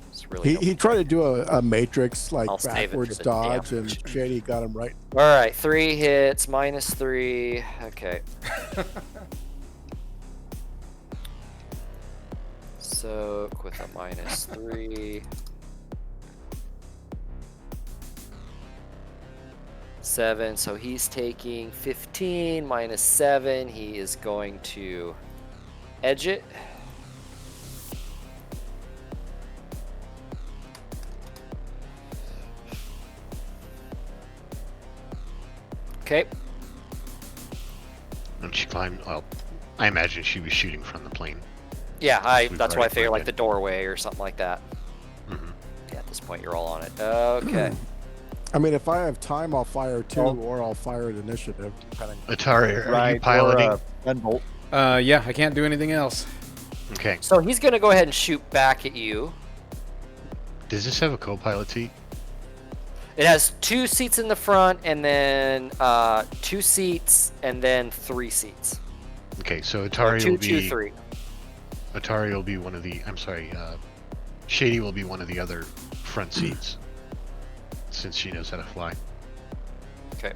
It's really He tried to do a matrix like I'll save it for backwards the dodge, damage. and Shady got him right. All right, 3 hits, -3. Okay. Soak with a -3. 7, so he's taking 15 -7. He is going to edge it. Okay. And she climbed. Well, I imagine she was shooting from the plane. Yeah, We've that's why I already figured like climbed the doorway or something like that. Mm-hmm. Yeah, at this point you're all on it. Okay. I mean, if I have time, I'll fire 2, or I'll fire an initiative, depending. Atari, are Right, you piloting? Or, gunbolt. Yeah, I can't do anything else. Okay. So he's gonna go ahead and shoot back at you. Does this have a co-pilot seat? It has 2 seats in the front, and then 2 seats, and then 3 seats. Okay, so Or Atari 2, will 2, be 3. Atari will be one of the. I'm sorry. Shady will be one of the other front seats, since she knows how to fly. Okay.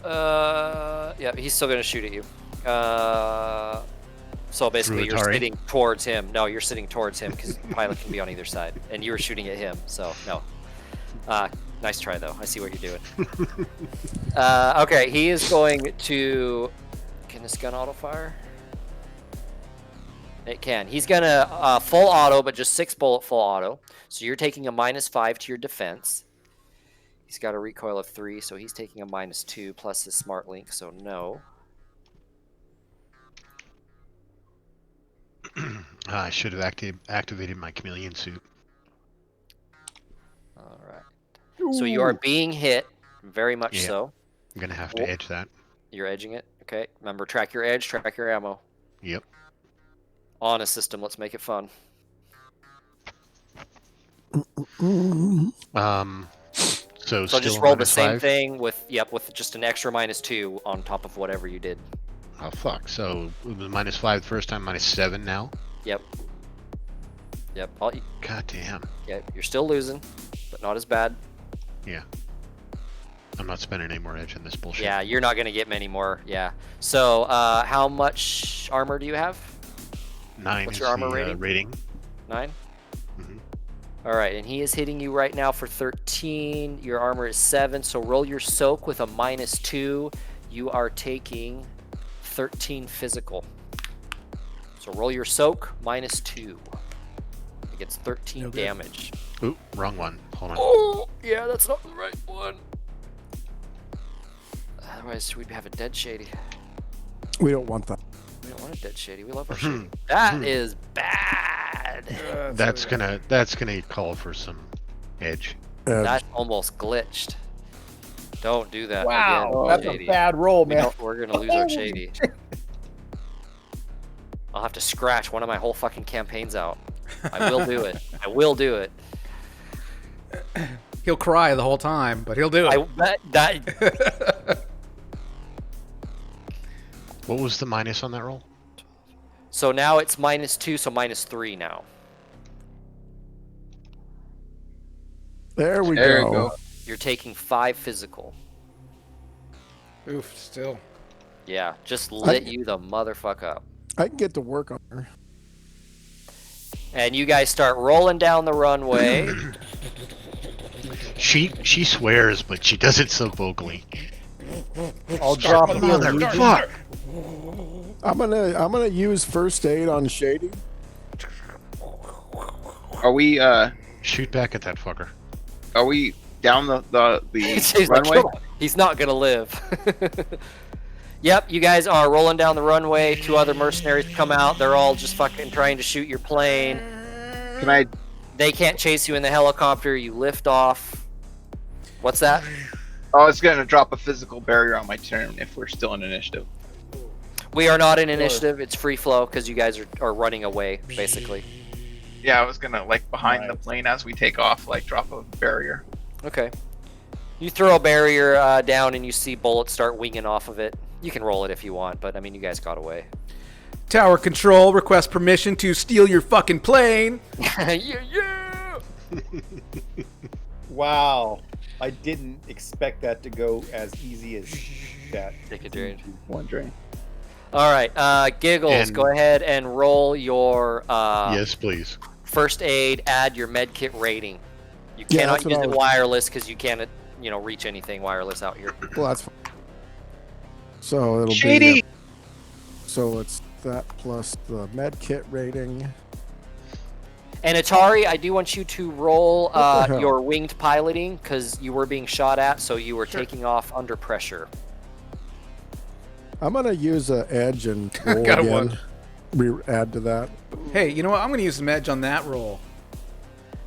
Yeah, he's still gonna shoot at you. So basically, Through you're Atari? sitting towards him. No, you're sitting towards him because the pilot can be on either side, and you were shooting at him. So no. Nice try though. I see what you're doing. Okay, he is going to. Can this gun auto fire? It can. He's gonna full auto, but just 6 bullet full auto. So you're taking a -5 to your defense. He's got a recoil of 3, so he's taking a -2 plus his smart link. So no. I should have activated my chameleon suit. All right. So you are being hit, very much Yeah. so. I'm gonna have to edge that. You're edging it. Okay. Remember, track your edge, track your ammo. Yep. On a system. Let's make it fun. So So still just roll the -5? same thing with with just an extra -2 on top of whatever you did. Oh fuck! So it was -5 the first time, -7 now. Yep. God damn. Yeah, you're still losing, but not as bad. Yeah. I'm not spending any more edge on this bullshit. Yeah, you're not gonna get many more. Yeah. So, how much armor do you have? 9 What's is your armor the rating. 9. Mhm. All right, and he is hitting you right now for 13. Your armor is 7. So roll your soak with a -2. You are taking 13 physical. So roll your soak -2. It gets 13 damage. Ooh, wrong one. Hold on. Oh, yeah, that's not the right one. Otherwise, we'd have a dead Shady. We don't want that. We don't want a dead Shady. We love our Shady. That is bad. That's gonna call for some edge. That almost glitched. Don't do that. Wow, again, that's Shady. a bad roll, man. We're gonna lose our Shady. I'll have to scratch one of my whole fucking campaigns out. I will do it. I will do it. He'll cry the whole time, but he'll do it. What was the minus on that roll? So now it's -2, so -3 now. There we There go. you go. You're taking 5 physical. Oof, still. Yeah, just lit you the motherfuck up. I can get to work on her. And you guys start rolling down the runway. She swears, but she does it so vocally. I'll drop the Motherfuck! I'm gonna use first aid on Shady. Are we Shoot back at that fucker. are we down the He's like, runway? "Come on." He's not gonna live. Yep, you guys are rolling down the runway. 2 other mercenaries come out. They're all just fucking trying to shoot your plane. Can I? They can't chase you in the helicopter. You lift off. What's that? Oh, it's gonna drop a physical barrier on my turn if we're still in initiative. We are not in initiative. It's free flow because you guys are running away, basically. Yeah, I was gonna like behind the plane as we take off, like drop a barrier. Okay. You throw a barrier down and you see bullets start winging off of it. You can roll it if you want, but I mean, you guys got away. Tower control, request permission to steal your fucking plane. Yeah. Wow. I didn't expect that to go as easy as that. Take a drain. One drain. All right, Giggles, And- go ahead and roll your Yes, please. first aid. Add your med kit rating. You Yeah, cannot that's what use I it was- wireless because you can't, reach anything wireless out here. Well, that's fine. So it'll Shady! be. So it's that plus the med kit rating. And Atari, I do want you to roll What the hell? your winged piloting because you were being shot at, so you were taking off under pressure. I'm gonna use an edge and roll Got a again. Add to that. Hey, you know what? I'm going to use some edge on that roll.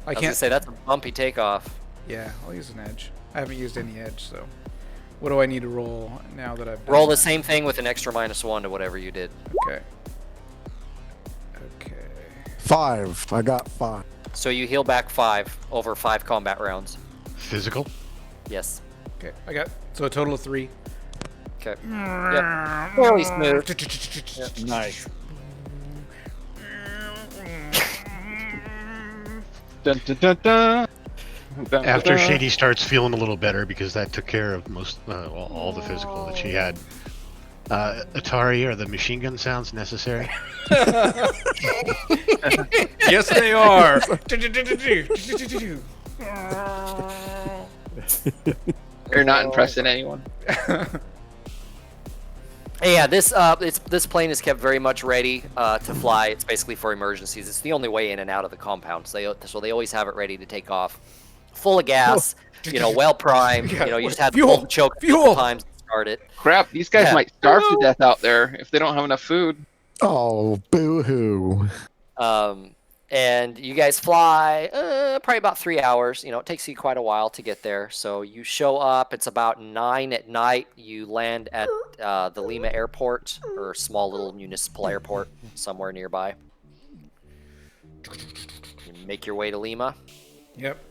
I I was gonna can't say that's a bumpy takeoff. Yeah, I'll use an edge. I haven't used any edge, so. What do I need to roll now that I've done Roll the that? same thing with an extra -1 to whatever you did. Okay. Okay. 5. I got 5. So you heal back 5 over 5 combat rounds. Physical? Yes. Okay. I got so a total of 3. Okay. Yep. Fairly smooth. Nice. Dun, dun, dun, dun. Dun, After dun. Shady starts feeling a little better because that took care of most all the physical that she had. Atari, are the machine gun sounds necessary? Yes, they are. You're not impressing anyone. Hey, yeah, this plane is kept very much ready to fly. It's basically for emergencies. It's the only way in and out of the compound, so they always have it ready to take off, full of gas. Well primed. You just have to pull the choke a couple times to start it. Crap, these guys Yeah. might starve to death out there if they don't have enough food. Oh, boo-hoo. And you guys fly probably about 3 hours. It takes you quite a while to get there. So you show up. It's about 9 at night. You land at the Lima airport, or a small little municipal airport somewhere nearby. You make your way to Lima. Yep.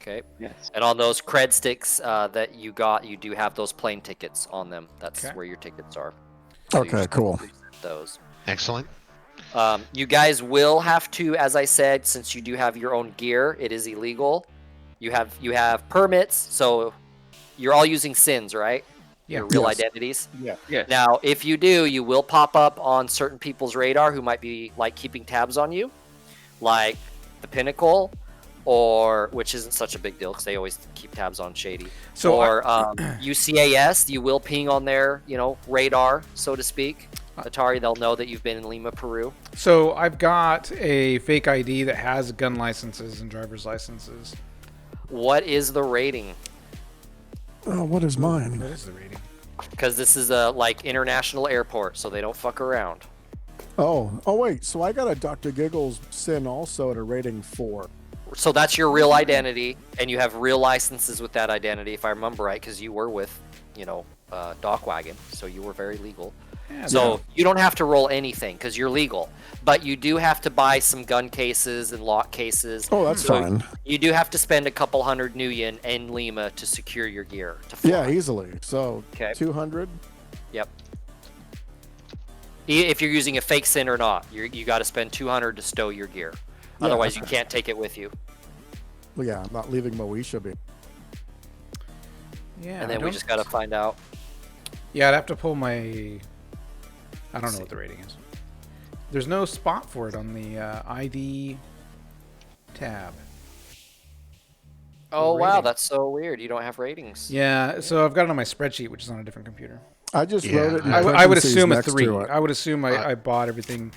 Okay. Yes. And on those cred sticks that you got, you do have those plane tickets on them. That's Okay. where your tickets are. So Okay, you're cool. supposed to present those. Excellent. You guys will have to, as I said, since you do have your own gear, it is illegal. You have permits, so you're all using SINs, right? Yeah. Your real Yes. identities. Yeah. Yeah. Now, if you do, you will pop up on certain people's radar who might be like keeping tabs on you, like the Pinnacle, or which isn't such a big deal because they always keep tabs on Shady. So or UCAS, you will ping on their radar, so to speak. Atari, they'll know that you've been in Lima, Peru. So I've got a fake ID that has gun licenses and driver's licenses. What is the rating? Oh, what is mine? What is the rating? Because this is a international airport, so they don't fuck around. Oh, wait. So I got a Dr. Giggles SIN also at a rating 4. So that's your real identity, and you have real licenses with that identity, if I remember right, because you were with, Dockwagon, so you were very legal. Yeah, So you don't have to roll anything because you're legal, but you do have to buy some gun cases and lock cases. Oh, that's So fine. You do have to spend a couple hundred new yen in Lima to secure your gear to fly. Yeah, easily. So Okay. 200. Yep. If you're using a fake SIN or not, you got to spend 200 to stow your gear. Yeah, Otherwise, you okay. can't take it with you. Well, yeah, I'm not leaving Moesha. Yeah. And then we just got to find out. Yeah, I'd have to pull my. I don't know what the rating is. There's no spot for it on the ID tab. Oh, wow, rating. that's so weird. You don't have ratings. Yeah, so I've got it on my spreadsheet, which is on a different computer. I just Yeah, wrote it. In I would parentheses assume a next to 3. it. I would assume I bought everything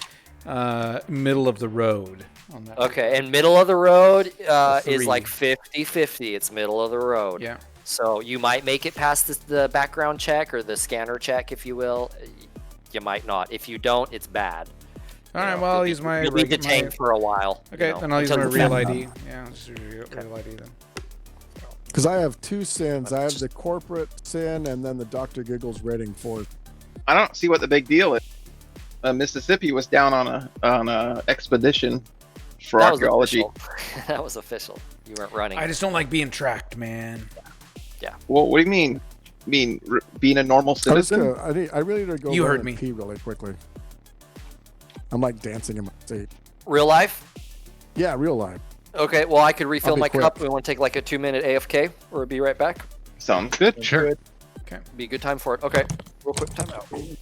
middle of the road on that. Okay, and middle of the road is Three. like 50-50. It's middle of the road. Yeah. So you might make it past the background check or the scanner check, if you will. You might not. If you don't, it's bad. All right, well, I'll use my. You'll be detained for a while. Okay, then I'll use until my you real find- ID. Yeah, I'll just use real ID then. Because I have 2 SINs. I have the corporate SIN and then the Dr. Giggles rating 4. I don't see what the big deal is. Mississippi was down on a expedition for That was archaeology. official. That was official. You weren't running. I just don't like being tracked, man. Well, what do you mean? Being a normal citizen? I really need to go You run heard and me. pee really quickly. I'm like dancing in my seat. Real life? Yeah, real life. Okay, well, I could refill be my quick. cup. We want to take like a 2-minute AFK or be right back. Sounds good. Sure. Be a good time for it. Okay, real quick timeout.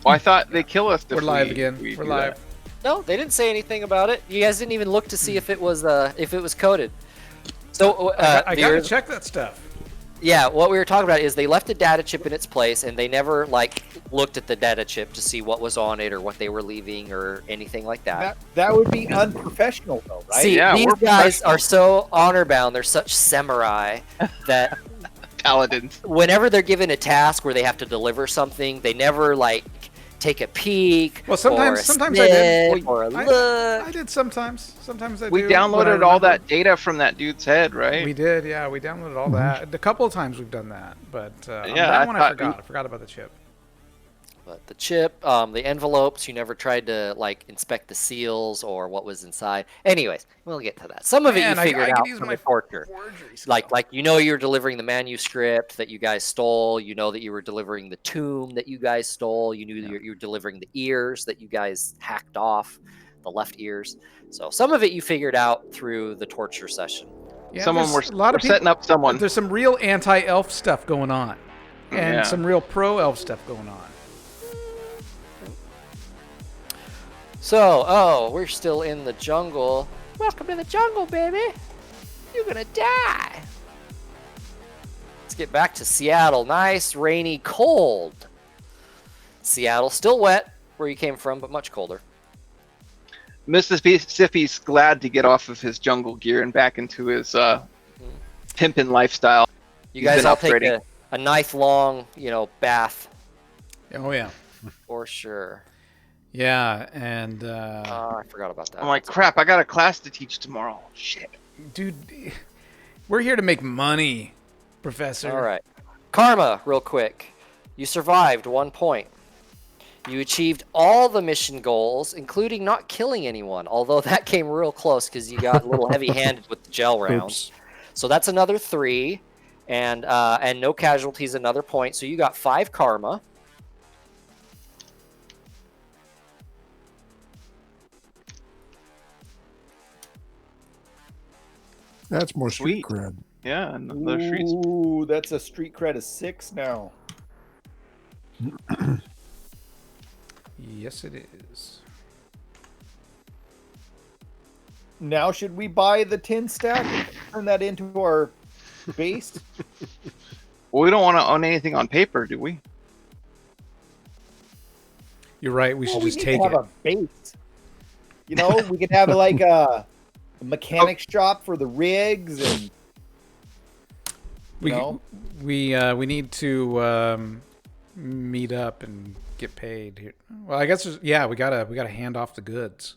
Well, I thought they kill us. We're live again. We're live. No, they didn't say anything about it. You guys didn't even look to see if it was coded. So I gotta check that stuff. Yeah, what we were talking about is they left a data chip in its place, and they never like looked at the data chip to see what was on it or what they were leaving or anything like that. That would be unprofessional, though, right? See, Yeah, these we're guys are so honor bound. They're such samurai that Paladins. whenever they're given a task where they have to deliver something, they never like take a peek. Well, sometimes or a I did. sniff or a look. I did sometimes. Sometimes I We do. but I downloaded all remember- that data from that dude's head, right? We did, yeah. We downloaded all that. A couple of times we've done that, but on Yeah, that I one thought I forgot. I forgot about the chip. But the chip, the envelopes, you never tried to like inspect the seals or what was inside. Anyways, we'll get to that. Some of it Man, you I figured could out use from my the torture. forgery skill. Like you're delivering the manuscript that you guys stole. You know that you were delivering the tomb that you guys stole. You knew you were delivering the ears that you guys hacked off, the left ears. So some of it you figured out through the torture session. Yeah, Someone there's we're a lot of people, setting up someone. There's some real anti-elf stuff going on, and Yeah. some real pro-elf stuff going on. So, we're still in the jungle. Welcome to the jungle, baby. You're gonna die. Let's get back to Seattle. Nice, rainy, cold. Seattle, still wet where you came from, but much colder. Mississippi's glad to get off of his jungle gear and back into his pimpin' lifestyle. You He's guys been all take upgrading. a knife-long, bath Oh yeah, for sure. yeah, and I forgot about that. I'm like, crap, I got a class to teach tomorrow. Shit. dude, we're here to make money, Professor. All right. Karma, real quick. You survived 1 point. You achieved all the mission goals, including not killing anyone, although that came real close because you got a little heavy-handed with the gel rounds. Oops. So that's another 3, and no casualties, another point. So you got 5 karma. That's more street Sweet. cred. Yeah, another streets. Ooh, that's a street cred of 6 now. Yes, it is. Now, should we buy the 10 stack and turn that into our base? Well, we don't want to own anything on paper, do we? You're right. We should We just need take to have it. a base. You know, we could have like a mechanic shop for the rigs, and We know? we need to meet up and get paid here. Well, I guess we gotta hand off the goods.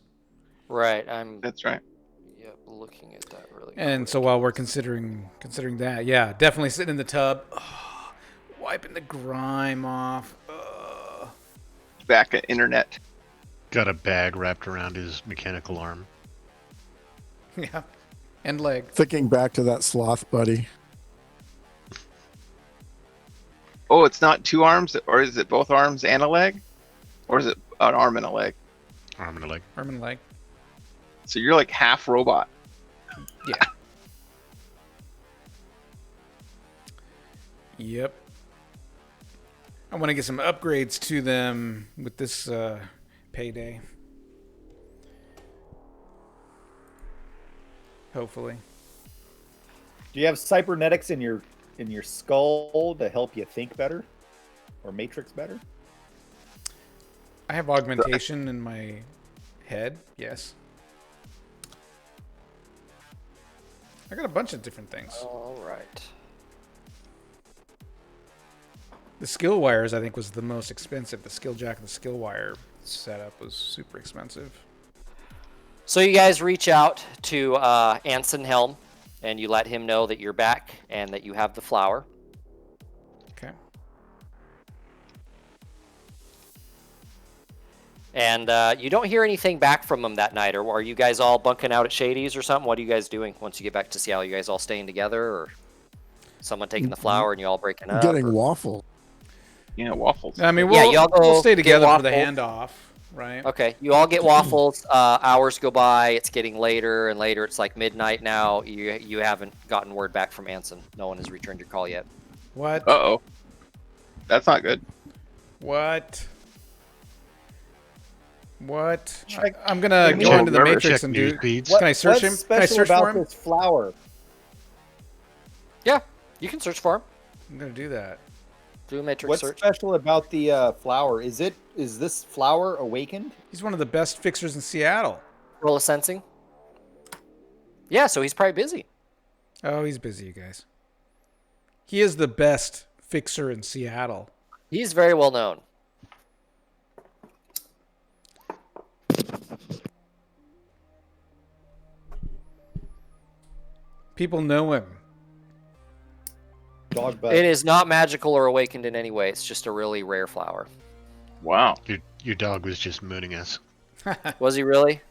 Right. I'm That's right. looking at that really And quick. so while we're considering that, yeah, definitely sitting in the tub, wiping the grime off. Back at internet. Got a bag wrapped around his mechanical arm. Yeah, and leg. Thinking back to that sloth buddy. Oh, it's not 2 arms, or is it both arms and a leg? Or is it an arm and a leg? Arm and a leg. Arm and leg. So you're like half robot. Yeah. Yep. I want to get some upgrades to them with this payday. Hopefully. do you have cybernetics in your skull to help you think better, or matrix better? I have augmentation in my head, yes. I got a bunch of different things. All right. The skill wires, I think, was the most expensive. The skill jack and the skill wire setup was super expensive. So you guys reach out to Anson Helm, and you let him know that you're back and that you have the flower. Okay. And you don't hear anything back from him that night, or are you guys all bunking out at Shady's or something? What are you guys doing once you get back to Seattle? You guys all staying together, or someone taking the flower and you all breaking up? Getting or- waffle. Yeah, waffles. I mean, Yeah, we'll, y'all go we'll stay get together for the waffles. handoff, right? Okay, you all get waffles. Hours go by. It's getting later and later. It's like midnight now. You haven't gotten word back from Anson. No one has returned your call yet. What? Uh-oh. That's not good. What? What? Check- I'm gonna Check go into the news Matrix and do. feeds. Can I search him? What's Can I special search for about him? this flower? Yeah, you can search for him. I'm gonna do that. Do a matrix What's search. special about the flower? Is this flower awakened? He's one of the best fixers in Seattle. Roll a sensing. Yeah, so he's probably busy. Oh, he's busy, you guys. He is the best fixer in Seattle. He's very well known. People know him. Dog butt. It is not magical or awakened in any way. It's just a really rare flower. Wow. Your dog was just mooning us. Was he really?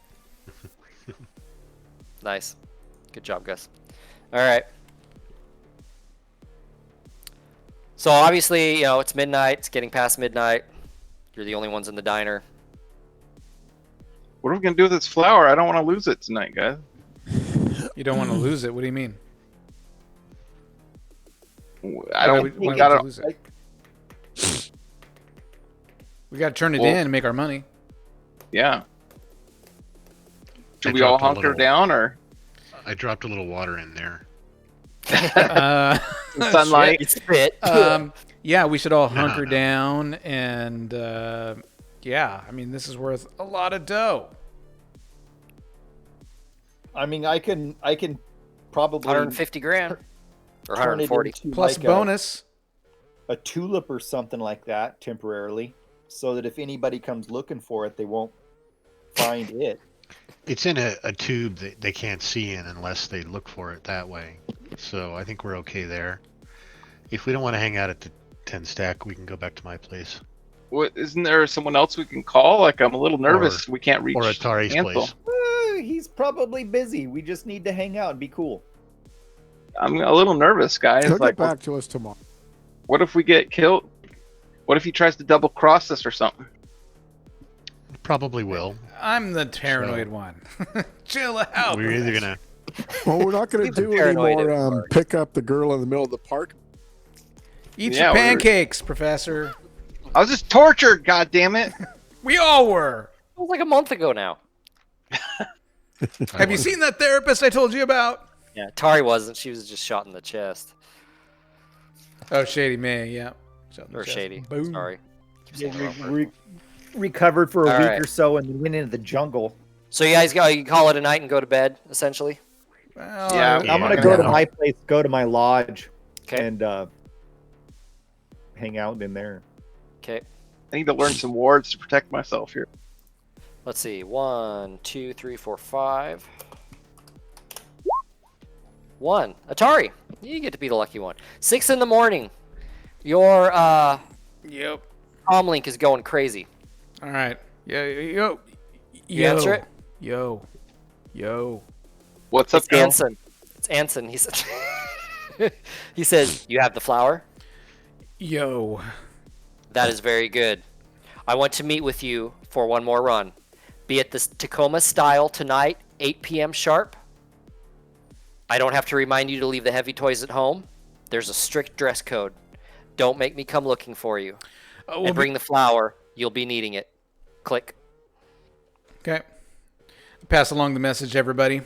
Nice. Good job, Gus. All right. So obviously, you know, it's midnight. It's getting past midnight. You're the only ones in the diner. What are we gonna do with this flower? I don't want to lose it tonight, guys. You don't want to lose it. What do you mean? I don't. Why We would gotta. you lose it? We gotta turn it Well- in and make our money. Yeah. Should I we all dropped a hunker little- down or I dropped a little water in there. Uh, sunlight? It's fit. yeah, we should all No, hunker no. down and yeah, I mean this is worth a lot of dough. I mean, I can probably 150 grand. Or turn it 140. into Plus like bonus. a tulip or something like that temporarily, so that if anybody comes looking for it, they won't find it. It's in a tube that they can't see in unless they look for it that way. So I think we're okay there. If we don't want to hang out at the 10 stack, we can go back to my place. What, isn't there someone else we can call? Like, I'm a little nervous. We can't reach Or Atari's Ansel. place. He's probably busy. We just need to hang out and be cool. I'm a little nervous, guys. He'll Like, get back to us tomorrow. what if we get killed? What if he tries to double cross us or something? Probably will. I'm the paranoid one. Chill out. We're either gonna Well, we're not going to He's a do any paranoid more at work. pick up the girl in the middle of the park. Eat Yeah, your we're- pancakes, Professor. I was just tortured, God damn it! We all were. It was like a month ago now. Have you seen that therapist I told you about? Yeah, Tari wasn't. She was just shot in the chest. Oh, Shady May, yeah. Shot in the Or chest. Shady. Boom. Sorry. Recovered for a All week right. or so and then went into the jungle. So you guys you call it a night and go to bed, essentially? Well, Yeah, I- I'm gonna Yeah. go to Yeah. my place, go to my lodge, Okay. and hang out in there. Okay. I need to learn some wards to protect myself here. Let's see. 1, 2, 3, 4, 5. 1. Atari. You get to be the lucky one. 6 in the morning. Your Yep. comlink is going crazy. All right. Yo. You answer it? Yo. What's up, It's girl? Anson. It's Anson. He said. He says, "You have the flower." Yo. That is very good. I want to meet with you for one more run. Be at this Tacoma style tonight, 8 p.m. sharp. I don't have to remind you to leave the heavy toys at home. There's a strict dress code. Don't make me come looking for you. And bring the flower. You'll be needing it. Click. Okay. Pass along the message, everybody.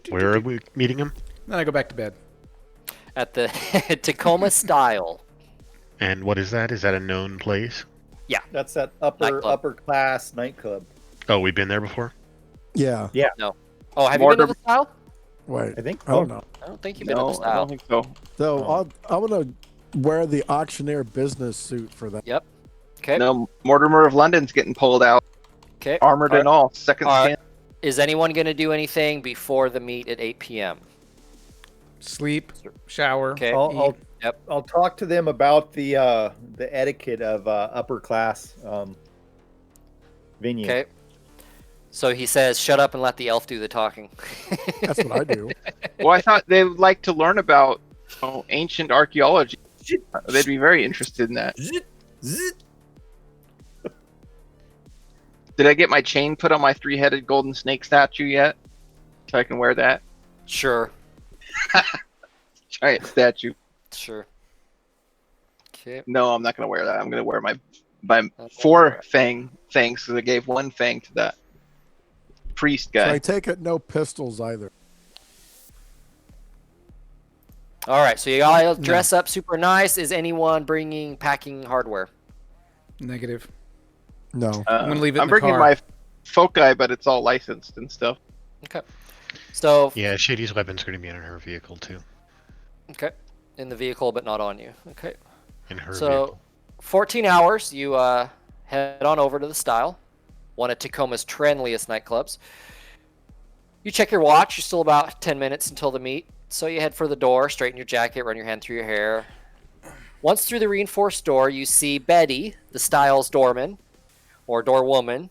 Where are we meeting him? Then I go back to bed. At the Tacoma style. And what is that? Is that a known place? That's that upper class nightclub. Oh, we've been there before? Yeah. Oh, have you been to the style? Wait. I think I don't know. I don't think you've been to No, the I don't style. think so. So I'm going to wear the auctioneer business suit for that. Yep. Okay. No, Mortimer of London's getting pulled out, Okay. armored and all. Second All right. stand. Is anyone going to do anything before the meet at 8 p.m.? Sleep, shower. Okay. I'll Yep. I'll talk to them about the etiquette of upper class venue. Okay. So he says, "Shut up and let the elf do the talking." That's what I do. Well, I thought they would like to learn about ancient archaeology. They'd be very interested in that. Did I get my chain put on my 3-headed golden snake statue yet? So I can wear that Sure. giant statue. Sure. Okay. No, I'm not gonna wear that. I'm gonna wear my by 4 fangs because I gave 1 fang to that priest So guy. I take it no pistols either. All right, so you all dress up super nice. Is anyone bringing packing hardware? Negative. No. I'm gonna leave it in I'm the bringing car. my foci, but it's all licensed and stuff. Okay. So Yeah, Shady's weapon's going to be in her vehicle too. okay, in the vehicle, but not on you. Okay. In her So, vehicle. 14 hours. You head on over to the Style, one of Tacoma's trendiest nightclubs. You check your watch. You're still about 10 minutes until the meet. So you head for the door, straighten your jacket, run your hand through your hair. Once through the reinforced door, you see Betty, the Style's doorman, or doorwoman,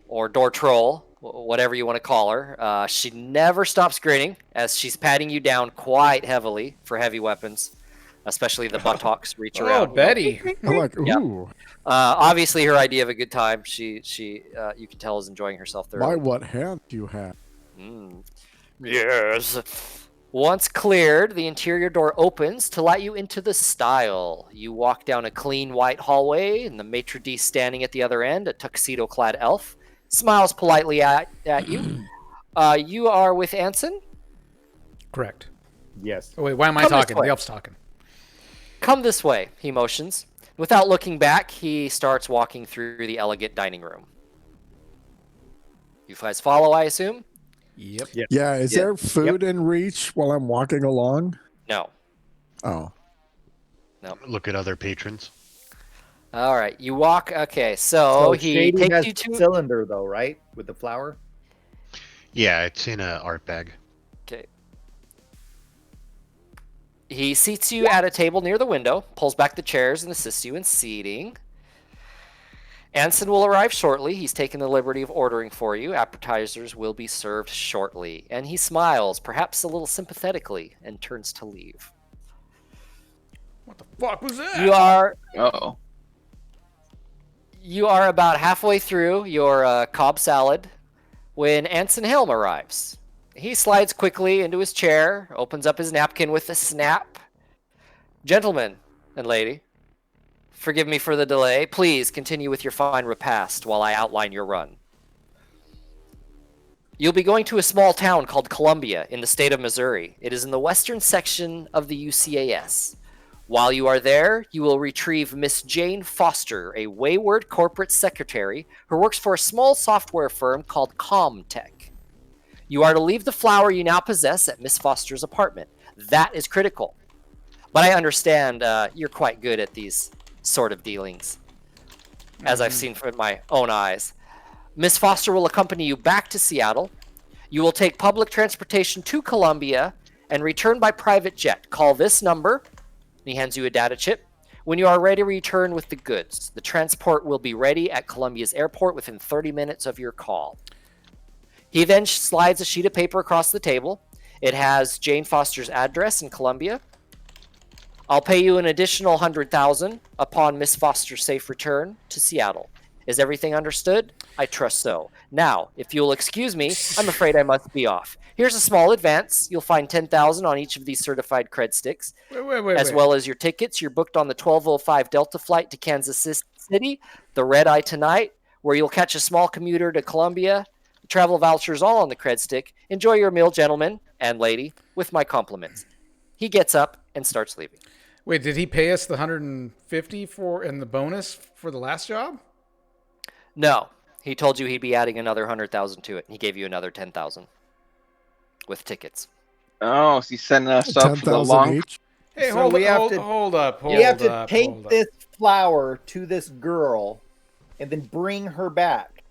or door troll, whatever you want to call her. She never stops grinning as she's patting you down quite heavily for heavy weapons, especially the buttocks reach around. Oh, you know. Betty. I'm like, Yeah. ooh, Obviously, her idea of a good time, she you can tell is enjoying herself my thoroughly. what hand do you have? Yes. Once cleared, the interior door opens to let you into the Style. You walk down a clean white hallway, and the maitre d' standing at the other end, a tuxedo-clad elf, smiles politely at you. You are with Anson? Correct. Yes. Oh, wait, why am I Come this talking? way. The elf's talking. Come this way, he motions. Without looking back, he starts walking through the elegant dining room. You guys follow, I assume? Yep. Yeah, is there food in reach while I'm walking along? No. Oh, Look at other patrons. All right, you walk. Okay, so he Shady takes has you to. cylinder though, right? With the flour. Yeah, it's in a art bag. Okay. He seats you at a table near the window, pulls back the chairs, and assists you in seating. Anson will arrive shortly. He's taken the liberty of ordering for you. Appetizers will be served shortly. And he smiles, perhaps a little sympathetically, and turns to leave. What the fuck was that? You are about halfway through your Cobb salad when Anson Helm arrives. He slides quickly into his chair, opens up his napkin with a snap. Gentlemen and lady, forgive me for the delay. Please continue with your fine repast while I outline your run. You'll be going to a small town called Columbia in the state of Missouri. It is in the western section of the UCAS. While you are there, you will retrieve Miss Jane Foster, a wayward corporate secretary who works for a small software firm called Comtech. You are to leave the flower you now possess at Miss Foster's apartment. That is critical. But I understand you're quite good at these sort of dealings, as I've seen with my own eyes. Miss Foster will accompany you back to Seattle. You will take public transportation to Columbia and return by private jet. Call this number. He hands you a data chip. When you are ready, return with the goods. The transport will be ready at Columbia's airport within 30 minutes of your call. He then slides a sheet of paper across the table. It has Jane Foster's address in Columbia. I'll pay you an additional $100,000 upon Miss Foster's safe return to Seattle. Is everything understood? I trust so. Now, if you'll excuse me, I'm afraid I must be off. Here's a small advance. You'll find $10,000 on each of these certified cred sticks, as well as your tickets. You're booked on the 1205 Delta flight to Kansas City, the red eye tonight, where you'll catch a small commuter to Columbia. The travel vouchers all on the cred stick. Enjoy your meal, gentlemen and lady, with my compliments. He gets up and starts leaving. Wait, did he pay us the 150 for and the bonus for the last job? No, he told you he'd be adding another 100,000 to it. He gave you another 10,000 with tickets. Oh, so he's sending us up for the 10,000 long. each. Hey, So hold we have to- up. We have to take this flower to this girl and then bring her back.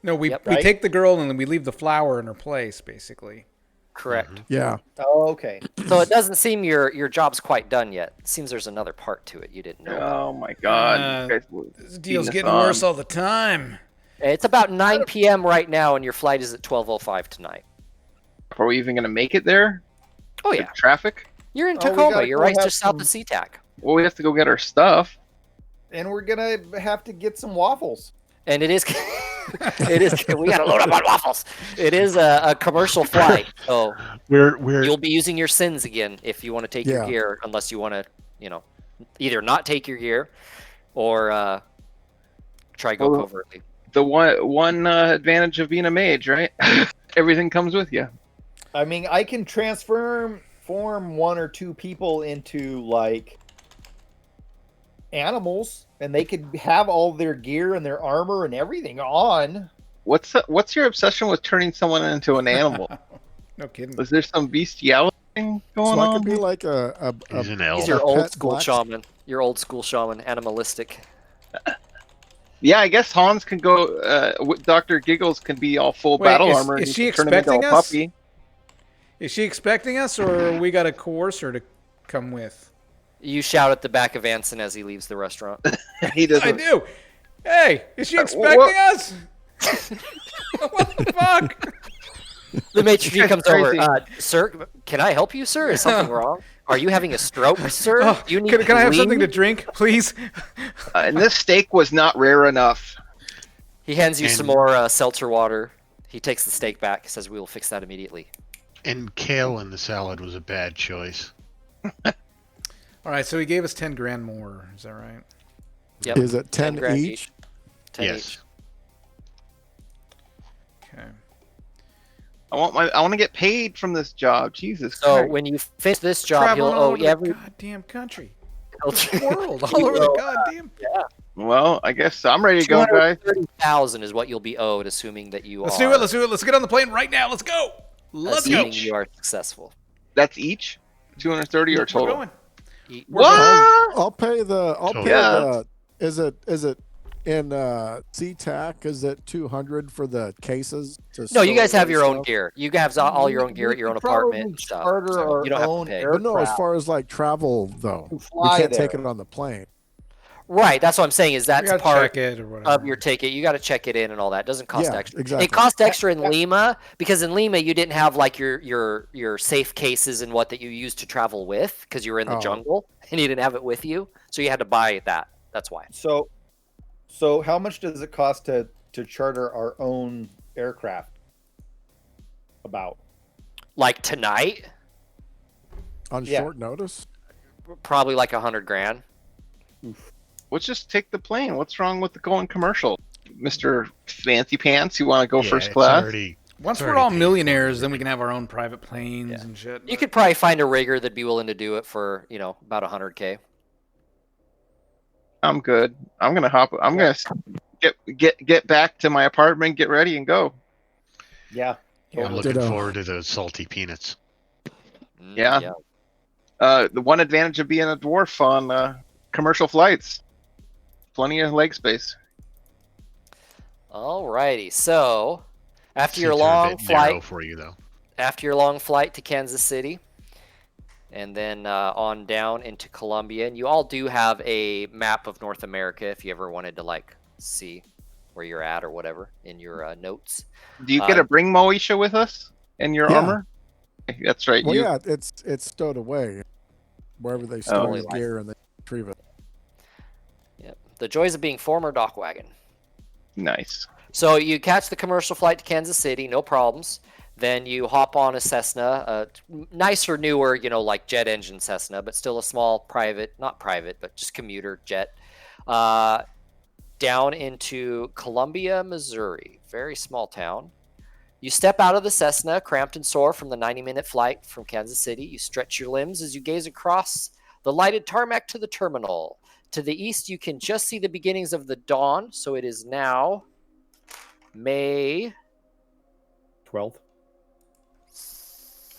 No, we Yep. we Right? take the girl and then we leave the flower in her place, basically. Correct. Yeah. Oh, okay. So it doesn't seem your job's quite done yet. It seems there's another part to it you didn't know about. Oh my god. Uh, you guys were This deal's beating us getting on. worse all the time. It's about 9 p.m. right now, and your flight is at 12:05 tonight. Are we even gonna make it there? Oh With yeah, traffic? you're in Oh, we Tacoma. gotta You're go right have just south of some- SeaTac. Well, we have to go get our stuff. And we're gonna have to get some waffles. And it is, it is. We gotta load up on waffles. It is a commercial flight, so We're you'll be using your sins again if you want to take your Yeah. gear, unless you want to, either not take your gear or try go Well, covertly. The one advantage of being a mage, right? Everything comes with you. I mean, I can form 1 or 2 people into like animals, and they could have all their gear and their armor and everything on. What's your obsession with turning someone into an animal? No kidding. Was there some bestiality thing going So I on? could be like a He's an He's elf. your old pet school black- shaman. Your old school shaman, animalistic. Yeah, I guess Hans can go. Dr. Giggles can be all full Wait, battle is- armor. is and she you can turn him into expecting a us? puppy. Is she expecting us, or we got to coerce her to come with? You shout at the back of Anson as he leaves the restaurant. He doesn't. I do. Hey, is she what- expecting us? What the fuck? The maitre d' That's comes crazy. over. Sir, can I help you, sir? Is something wrong? Are you having a stroke, sir? Oh, You need can I have to something to leave? drink, please? And this steak was not rare enough. He hands you And- some more seltzer water. He takes the steak back. Says, "We will fix that immediately." And kale in the salad was a bad choice. All right, so he gave us 10 grand more. Is that right? Yep. Is it 10 grand each? 10 yes. each. Okay. I want to get paid from this job. Jesus So Christ. when you finish this job, Traveling he'll all owe over every the goddamn country, world, all over the goddamn. Well, I guess I'm ready to go, guys. 230,000 is what you'll be owed, assuming that you Let's are. do it. Let's do it. Let's get on the plane right now. Let's go. Let's go. assuming you are successful. That's each 230 or We're total. going. We're What? I'll pay the. I'll So- pay Yeah. the. Is it in SeaTac? Is it 200 for the cases? To No, you store guys have your own stuff? gear. You have all your own gear at your own We could probably apartment and stuff. charter So our you don't have to own pay. But no, as aircraft far as like travel though, to we fly can't there. take it on the plane. Right, that's what I'm saying. Is You that's gotta part check it or whatever. of your ticket. You got to check it in and all that. It doesn't cost Yeah, extra. exactly. It cost extra in Lima because in Lima you didn't have like your safe cases and what that you used to travel with because you were in the Oh. jungle and you didn't have it with you, so you had to buy that. That's why. So how much does it cost to charter our own aircraft? About Like tonight, On Yeah. short notice? probably like $100 grand. Let's just take the plane. What's wrong with the going commercial? Mr. Fancy Pants, you want to go Yeah, first it's class? already- Once it's we're already all paid for. millionaires, then we can have our own private planes Yeah. and shit. You could probably find a rigger that'd be willing to do it for about $100K. I'm good. I'm gonna hop. I'm gonna get back to my apartment, get ready, and go. yeah. Yeah. I'm looking Ditto. forward to those salty peanuts. Yeah. The one advantage of being a dwarf on commercial flights, plenty of leg space. Alrighty. So after your Seats are a long bit narrow flight, for you though. after your long flight to Kansas City, and then on down into Colombia, and you all do have a map of North America if you ever wanted to like see where you're at or whatever in your notes. Do you get to bring Moesha with us in your Yeah. armor? That's right. Well, you, yeah, it's stowed away wherever they store Oh. his gear and they retrieve it. Yep. The joys of being former dock wagon. Nice. So you catch the commercial flight to Kansas City, no problems. Then you hop on a Cessna, a nicer, newer, like jet engine Cessna, but still a small private, not private, but just commuter jet, down into Columbia, Missouri. Very small town. You step out of the Cessna, cramped and sore from the 90-minute flight from Kansas City. You stretch your limbs as you gaze across the lighted tarmac to the terminal. To the east, you can just see the beginnings of the dawn. So it is now May 12th.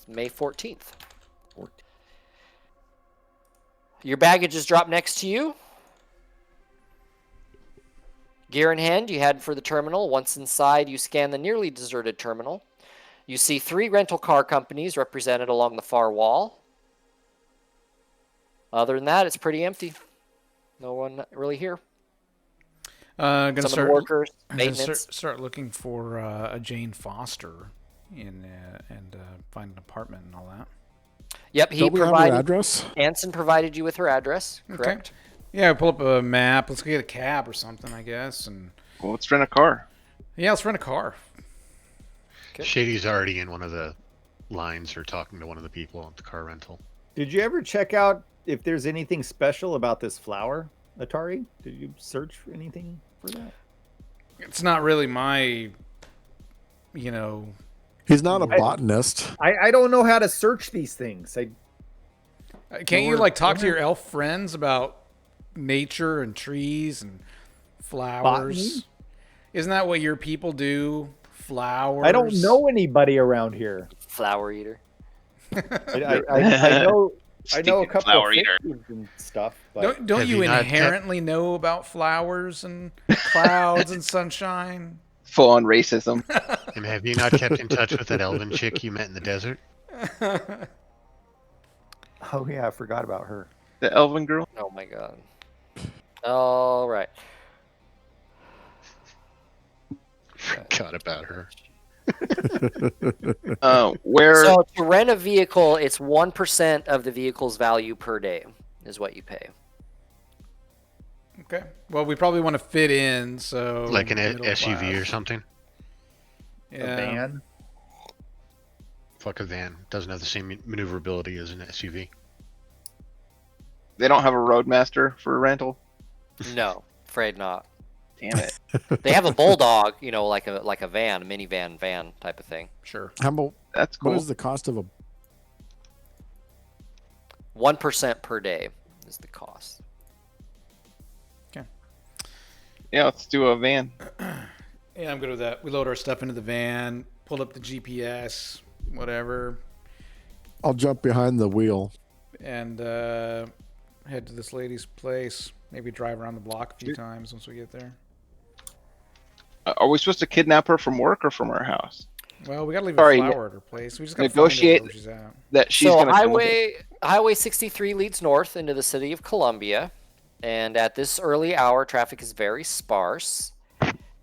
14th. Your baggage is dropped next to you. Gear in hand, you head for the terminal. Once inside, you scan the nearly deserted terminal. You see 3 rental car companies represented along the far wall. Other than that, it's pretty empty. No one really here. Gonna Some of start the workers, I'm gonna maintenance. start looking for a Jane Foster and find an apartment and all that. Yep, he Don't we have her provided. address? Anson provided you with her address. Correct. Okay. Yeah, pull up a map. Let's get a cab or something, I guess. And Well, let's rent a car. yeah, let's rent a car. Okay. Shady's already in one of the lines or talking to one of the people at the car rental. Did you ever check out if there's anything special about this flower? Atari? Did you search for anything for that? It's not really my, you know. He's not a botanist. I don't know how to search these things. Can't you like talk to your elf friends about nature and trees and flowers? Botany? Isn't that what your people do? Flowers. I don't know anybody around here. Flower eater. I know a Stinking couple flower of eater. things and stuff. But Don't Have you you not inherently know about flowers and clouds and sunshine? Full on racism. And have you not kept in touch with that elven chick you met in the desert? oh yeah, I forgot about her. The elven girl. Oh my god. All right. Forgot about her. Where So to rent a vehicle, it's 1% of the vehicle's value per day is what you pay. Okay. Well, we probably want to fit in, so Like an middle SUV class. or something? A Yeah. van. Fuck a van. Doesn't have the same maneuverability as an SUV. they don't have a roadmaster for rental. No, afraid not. Damn it. They have a bulldog, you know, like a van, a minivan van type of thing. Sure. How about That's what cool. is the cost of a? 1% per day is the cost. Yeah, let's do a van. Yeah, I'm good with that. We load our stuff into the van, pull up the GPS, whatever, I'll jump behind the wheel. and head to this lady's place. Maybe drive around the block a few times once we get there. Are we supposed to kidnap her from work or from her house? Well, we gotta leave Sorry, a flower at her place. We just gotta negotiate- find her where she's at. That she's So gonna come with Highway 63 leads north into the city of Columbia, and at this early hour, traffic is very sparse.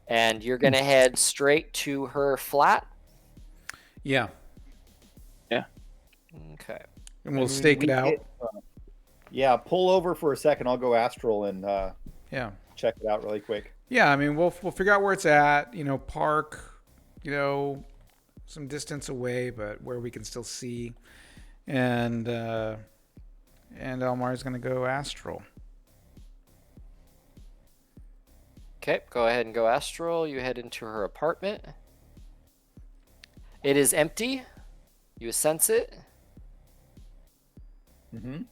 And you're gonna head straight to her flat. Yeah, Okay. and we'll And stake it we out. get, yeah, pull over for a second. I'll go astral and Yeah. check it out really quick. Yeah, I mean, we'll figure out where it's at. You know, park. You know, some distance away, but where we can still see. And Elmar's gonna go astral. Okay, go ahead and go astral. You head into her apartment. It is empty. You sense it. Mm-hmm.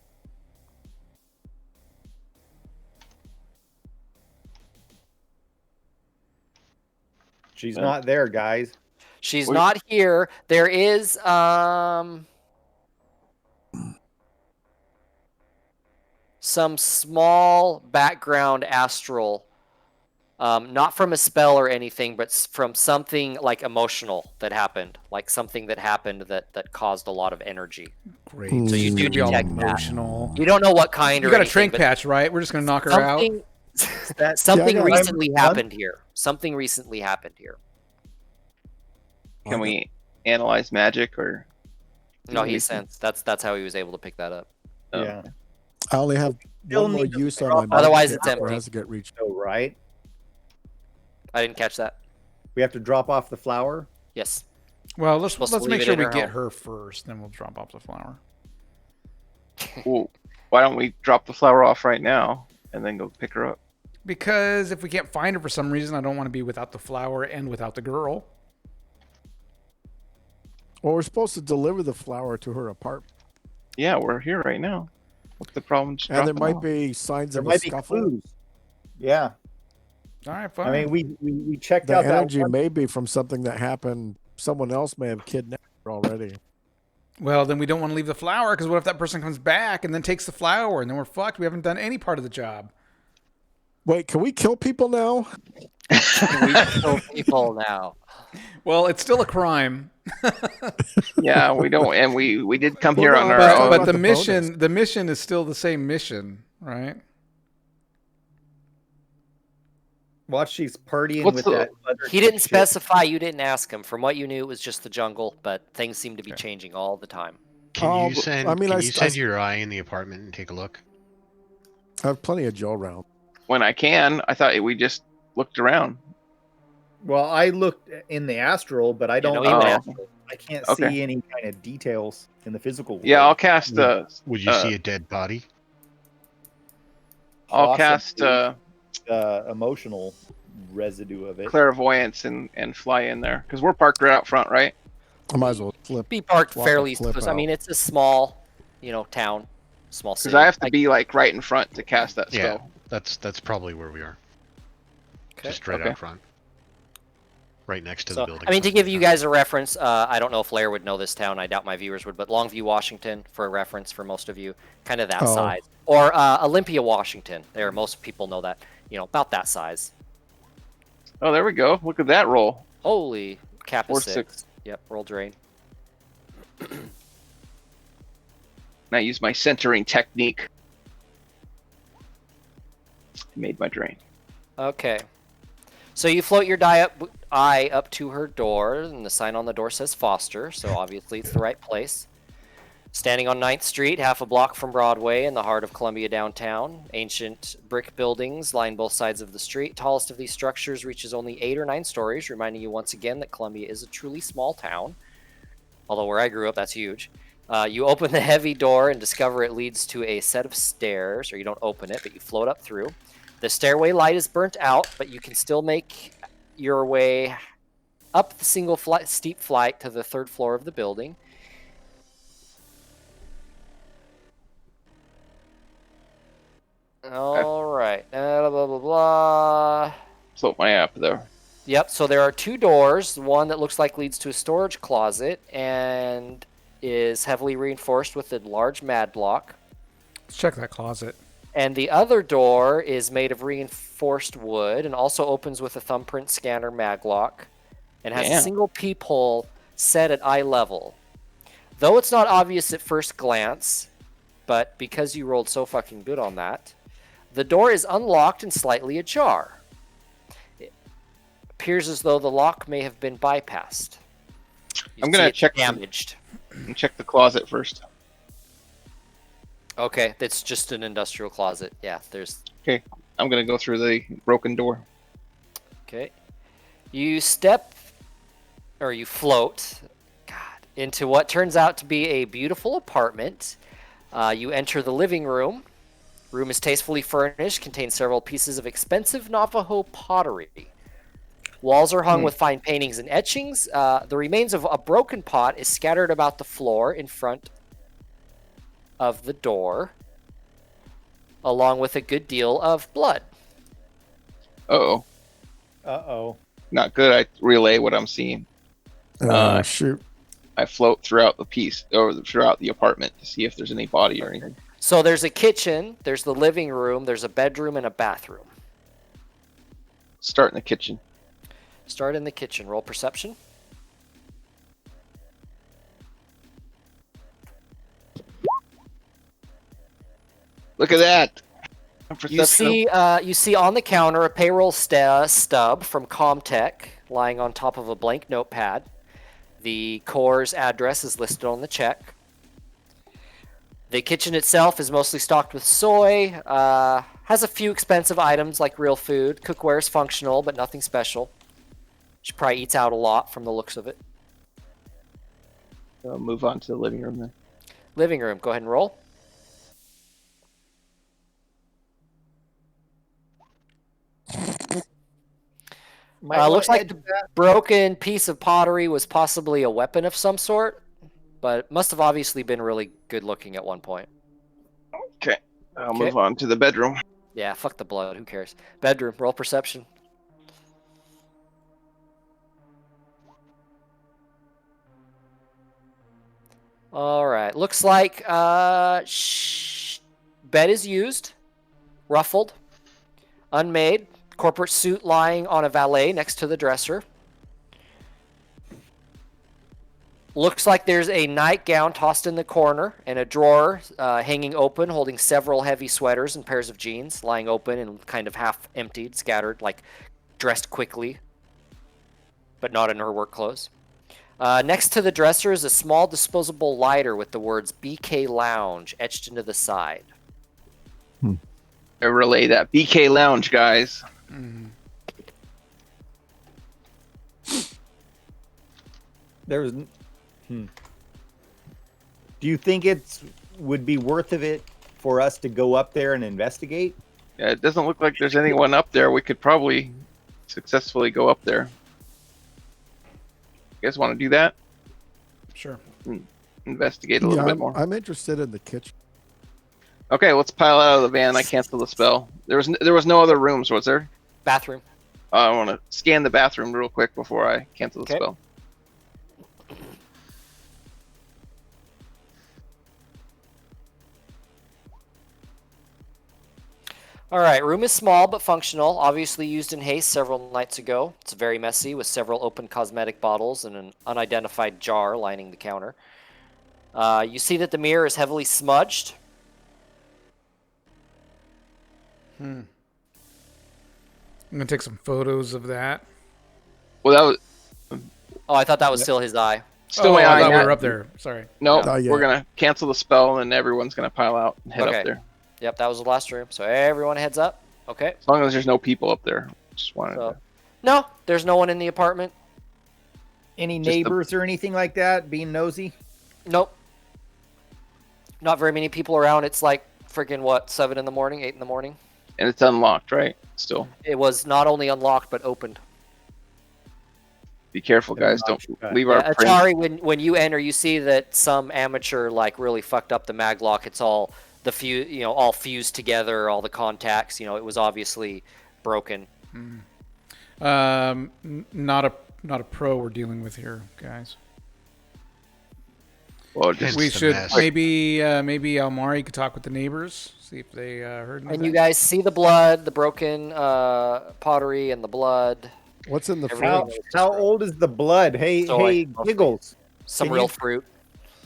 She's not there, guys. She's not here. There is some small background astral, not from a spell or anything, but from something like emotional that happened, like something that happened that caused a lot of energy. Great. So you do It's gonna be all detect that. emotional. You don't know what kind You or got a anything, trank but patch, right? We're just gonna knock her out. something, That- something Yeah, I got- recently happened here. Something recently happened here. Can we analyze magic or? No, we- he sensed. That's how he was able to pick that up. Oh. Yeah. I only have Still one more need to use figure on out- my. Otherwise magic it's before it empty. has to get reached. So, right? I didn't catch that. We have to drop off the flower. Yes. Well, let's Supposed to make leave it sure in we her get home. her first, then we'll drop off the flower. Well, why don't we drop the flower off right now and then go pick her up? Because if we can't find her for some reason, I don't want to be without the flower and without the girl. Well, we're supposed to deliver the flower to her apartment, Yeah, we're here right now. What's the problem? Just and there dropping might off? be signs There of a might be scuffle. clues. Yeah. All right, fine. I mean, we checked The out that energy one. may be from something that happened. Someone else may have kidnapped her already. Well, then we don't want to leave the flower because what if that person comes back and then takes the flower and then we're fucked? We haven't done any part of the job. Wait, can we kill people now? We kill people now. Well, it's still a crime. Yeah, we don't, and we did come here Well, on no, our But, own. but about the the mission is still the same mission, right? Watch, she's partying What's with the- that. other He didn't chick. specify. You didn't ask him. From what you knew, it was just the jungle, but things seem to be changing all the time. Can Oh, you send? I mean, can I you s- send your eye in the apartment and take a look? I have plenty of Joe around. When I can, I thought we just looked around. Well, I looked in the astral, but I don't. You know, Oh. even after- I can't Okay. see any kind of details in the physical world. Yeah, I'll cast the. Would you see a dead body? I'll cast emotional residue of it. clairvoyance and fly in there because we're parked right out front, right? I might as well flip. Be parked Flop a fairly clip close. I out. mean, it's a small, town, small city. Because I have to be like right in front to cast that Yeah, spell. that's probably where we are. Okay. Just right Okay. out front. Right next to So, the building. I mean, to give you guys a reference, I don't know if Lair would know this town. I doubt my viewers would, but Longview, Washington, for a reference for most of you, kind of that Oh. size. Or Olympia, Washington. There, most people know that. About that size. Oh, there we go. Look at that roll. Holy cap is 4-6. 6. Yep, roll drain. And I use my centering technique. Made my drain. Okay. So you float your eye up to her door, and the sign on the door says Foster, so obviously it's the right place. Standing on 9th Street, half a block from Broadway, in the heart of Columbia downtown. Ancient brick buildings line both sides of the street. Tallest of these structures reaches only 8 or 9 stories, reminding you once again that Columbia is a truly small town. Although where I grew up, that's huge. You open the heavy door and discover it leads to a set of stairs, or you don't open it, but you float up through. The stairway light is burnt out, but you can still make your way up the steep flight to the 3rd floor of the building. All right. Blah, blah, blah. Float my app there. Yep, so there are 2 doors. One that looks like leads to a storage closet and is heavily reinforced with a large mad block. Let's check that closet. And the other door is made of reinforced wood and also opens with a thumbprint scanner maglock and has a single peephole set at eye level. Though it's not obvious at first glance, but because you rolled so fucking good on that, the door is unlocked and slightly ajar. It appears as though the lock may have been bypassed. I'm gonna check damaged. Check the closet first. Okay, it's just an industrial closet. Yeah, there's... Okay, I'm gonna go through the broken door. Okay. You float, into what turns out to be a beautiful apartment. You enter the living room. Room is tastefully furnished, contains several pieces of expensive Navajo pottery. Walls are hung with fine paintings and etchings. The remains of a broken pot is scattered about the floor in front of the door, along with a good deal of blood. Uh-oh. Uh-oh. Not good. I relay what I'm seeing. Shoot. I float throughout the piece, or throughout the apartment to see if there's any body or anything. So there's a kitchen, there's the living room, there's a bedroom and a bathroom. Start in the kitchen. Start in the kitchen. Roll perception. Look at that. You see on the counter a payroll stub from Comtech lying on top of a blank notepad. The Core's address is listed on the check. The kitchen itself is mostly stocked with soy, has a few expensive items like real food. Cookware is functional, but nothing special. She probably eats out a lot from the looks of it. I'll move on to the living room then. Living room, go ahead and roll. Looks like the broken piece of pottery was possibly a weapon of some sort, but it must have obviously been really good looking at one point. Okay, I'll move on to the bedroom. Yeah, fuck the blood, who cares? Bedroom, roll perception. Alright, looks like bed is used, ruffled, unmade. Corporate suit lying on a valet next to the dresser. Looks like there's a nightgown tossed in the corner and a drawer hanging open holding several heavy sweaters and pairs of jeans lying open and kind of half emptied, scattered, like dressed quickly, but not in her work clothes. Next to the dresser is a small disposable lighter with the words BK Lounge etched into the side. I relay that. BK Lounge, guys. There's. Do you think it would be worth of it for us to go up there and investigate? Yeah, it doesn't look like there's anyone up there. We could probably successfully go up there. You guys want to do that? Sure. Investigate a little bit more. I'm interested in the kitchen. Okay, let's pile out of the van. I cancel the spell. There was no other rooms, was there? Bathroom. I want to scan the bathroom real quick before I cancel the spell. All right, room is small but functional. Obviously used in haste several nights ago. It's very messy with several open cosmetic bottles and an unidentified jar lining the counter. You see that the mirror is heavily smudged. I'm gonna take some photos of that. Well, that was Oh, I thought that was still his eye. still Oh, my I eye. thought we Matt. were up there. Sorry. No, Not yet. we're gonna cancel the spell, and everyone's gonna pile out and head Okay. up there. Yep, that was the last room. So everyone heads up. Okay. As long as there's no people up there. Just wanted So, to. no, there's no one in the apartment. Any Just the- neighbors or anything like that being nosy? Nope. Not very many people around. It's like freaking what, 7 in the morning, 8 in the morning. And it's unlocked, right? Still. It was not only unlocked but opened. Be careful, guys. Don't Right. leave Yeah, our print. Atari, when you enter, you see that some amateur like really fucked up the mag lock. It's all all fused together, all the contacts. It was obviously broken. Not a pro we're dealing with here, guys. Well, just, We It's a should mess. maybe Almari could talk with the neighbors, see if they heard anything. And you guys see the blood, the broken pottery, and the blood. What's in the Everything fridge? is How destroyed. old is the blood? Hey, Soy, hey, mostly. Giggles. Some Can real you- fruit.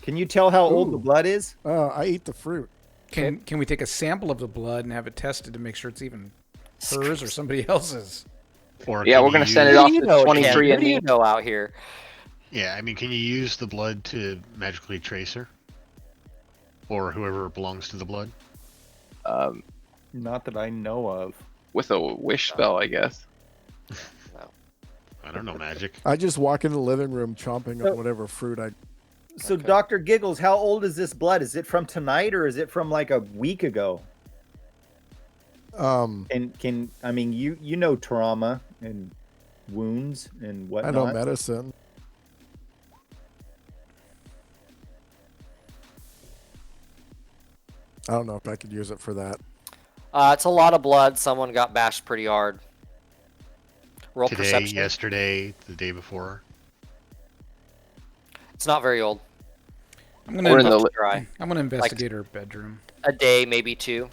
Can you tell how old the Ooh. blood is? I eat the fruit. Can we take a sample of the blood and have it tested to make sure it's even hers or somebody else's? Or yeah, can we're you gonna send it use- off Who do to you know, Ken? 23 Who and do you me. know out here? Yeah, I mean, can you use the blood to magically trace her? Or whoever belongs to the blood? Not that I know of. With a wish spell, I guess. I don't know magic. I just walk in the living room chomping So- up whatever fruit I. So, Dr. Giggles, how old is this blood? Is it from tonight or is it from like a week ago? And I mean you know trauma and wounds and I whatnot. know medicine. I don't know if I could use it for that. It's a lot of blood. Someone got bashed pretty hard. Roll Today, perception. yesterday, the day before. It's not very old. I'm We're in gonna the Dry. I'm gonna investigate her bedroom. A day, maybe 2.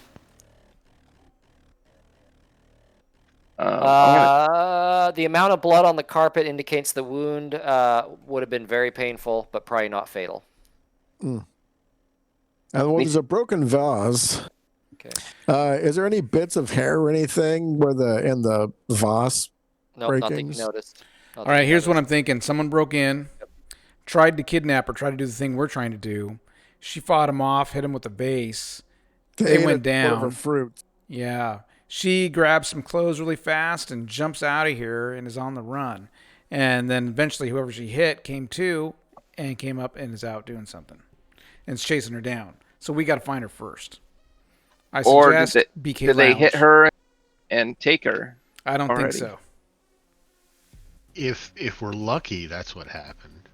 I'm gonna, The amount of blood on the carpet indicates the wound would have been very painful, but probably not fatal. And well, there's a broken vase. Okay. Is there any bits of hair or anything where in the vase? No, nothing Breakings. you noticed. All right, here's what I'm thinking. Someone broke in, tried to kidnap her, tried to do the thing we're trying to do. She fought him off, hit him with a vase. They ate went one of her down. fruit. Yeah. She grabs some clothes really fast and jumps out of here and is on the run. And then eventually whoever she hit came to and came up and is out doing something. And is chasing her down. So we got to find her first. I or suggest did BK they Lounge. hit her and take her? I don't already? think so. If we're lucky, that's what happened.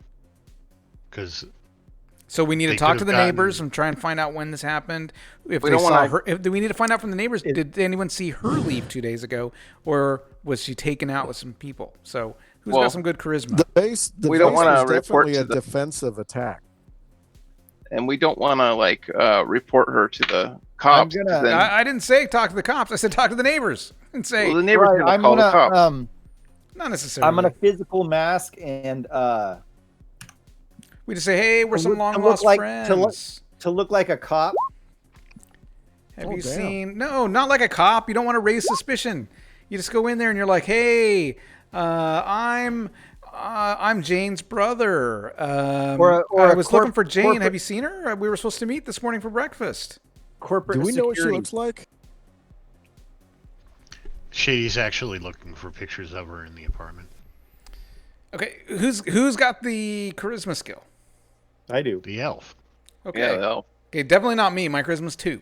Because So we need to They talk could to the have neighbors gotten- and try and find out when this happened. If We they don't saw wanna- her, if we need to find out from the neighbors, did anyone see her leave 2 days ago, or was she taken out with some people? So who's Well, got some good charisma? The We don't vase wanna was report definitely to a the- defensive attack. And we don't want to report her to the cops. 'cause gonna- then, I didn't say talk to the cops. I said talk to the neighbors and say well, the neighbors Right, gonna I'm call the gonna cops. not necessarily. I'm gonna physical mask and We just say, hey, we're To some look- long to look lost like- friends. to look- to look like a cop. Have Oh, you damn. seen? No, not like a cop. You don't want to raise suspicion. You just go in there and you're like, hey, I'm Jane's brother. Or I a was looking for corporate- Jane. Have you seen her? We were supposed to meet this morning for breakfast. Corporate Do we know what she security. looks like? Shady's actually looking for pictures of her in the apartment. Okay, who's got the charisma skill? I do. The elf. Okay. Yeah, well, Okay, definitely not me. My charisma's 2.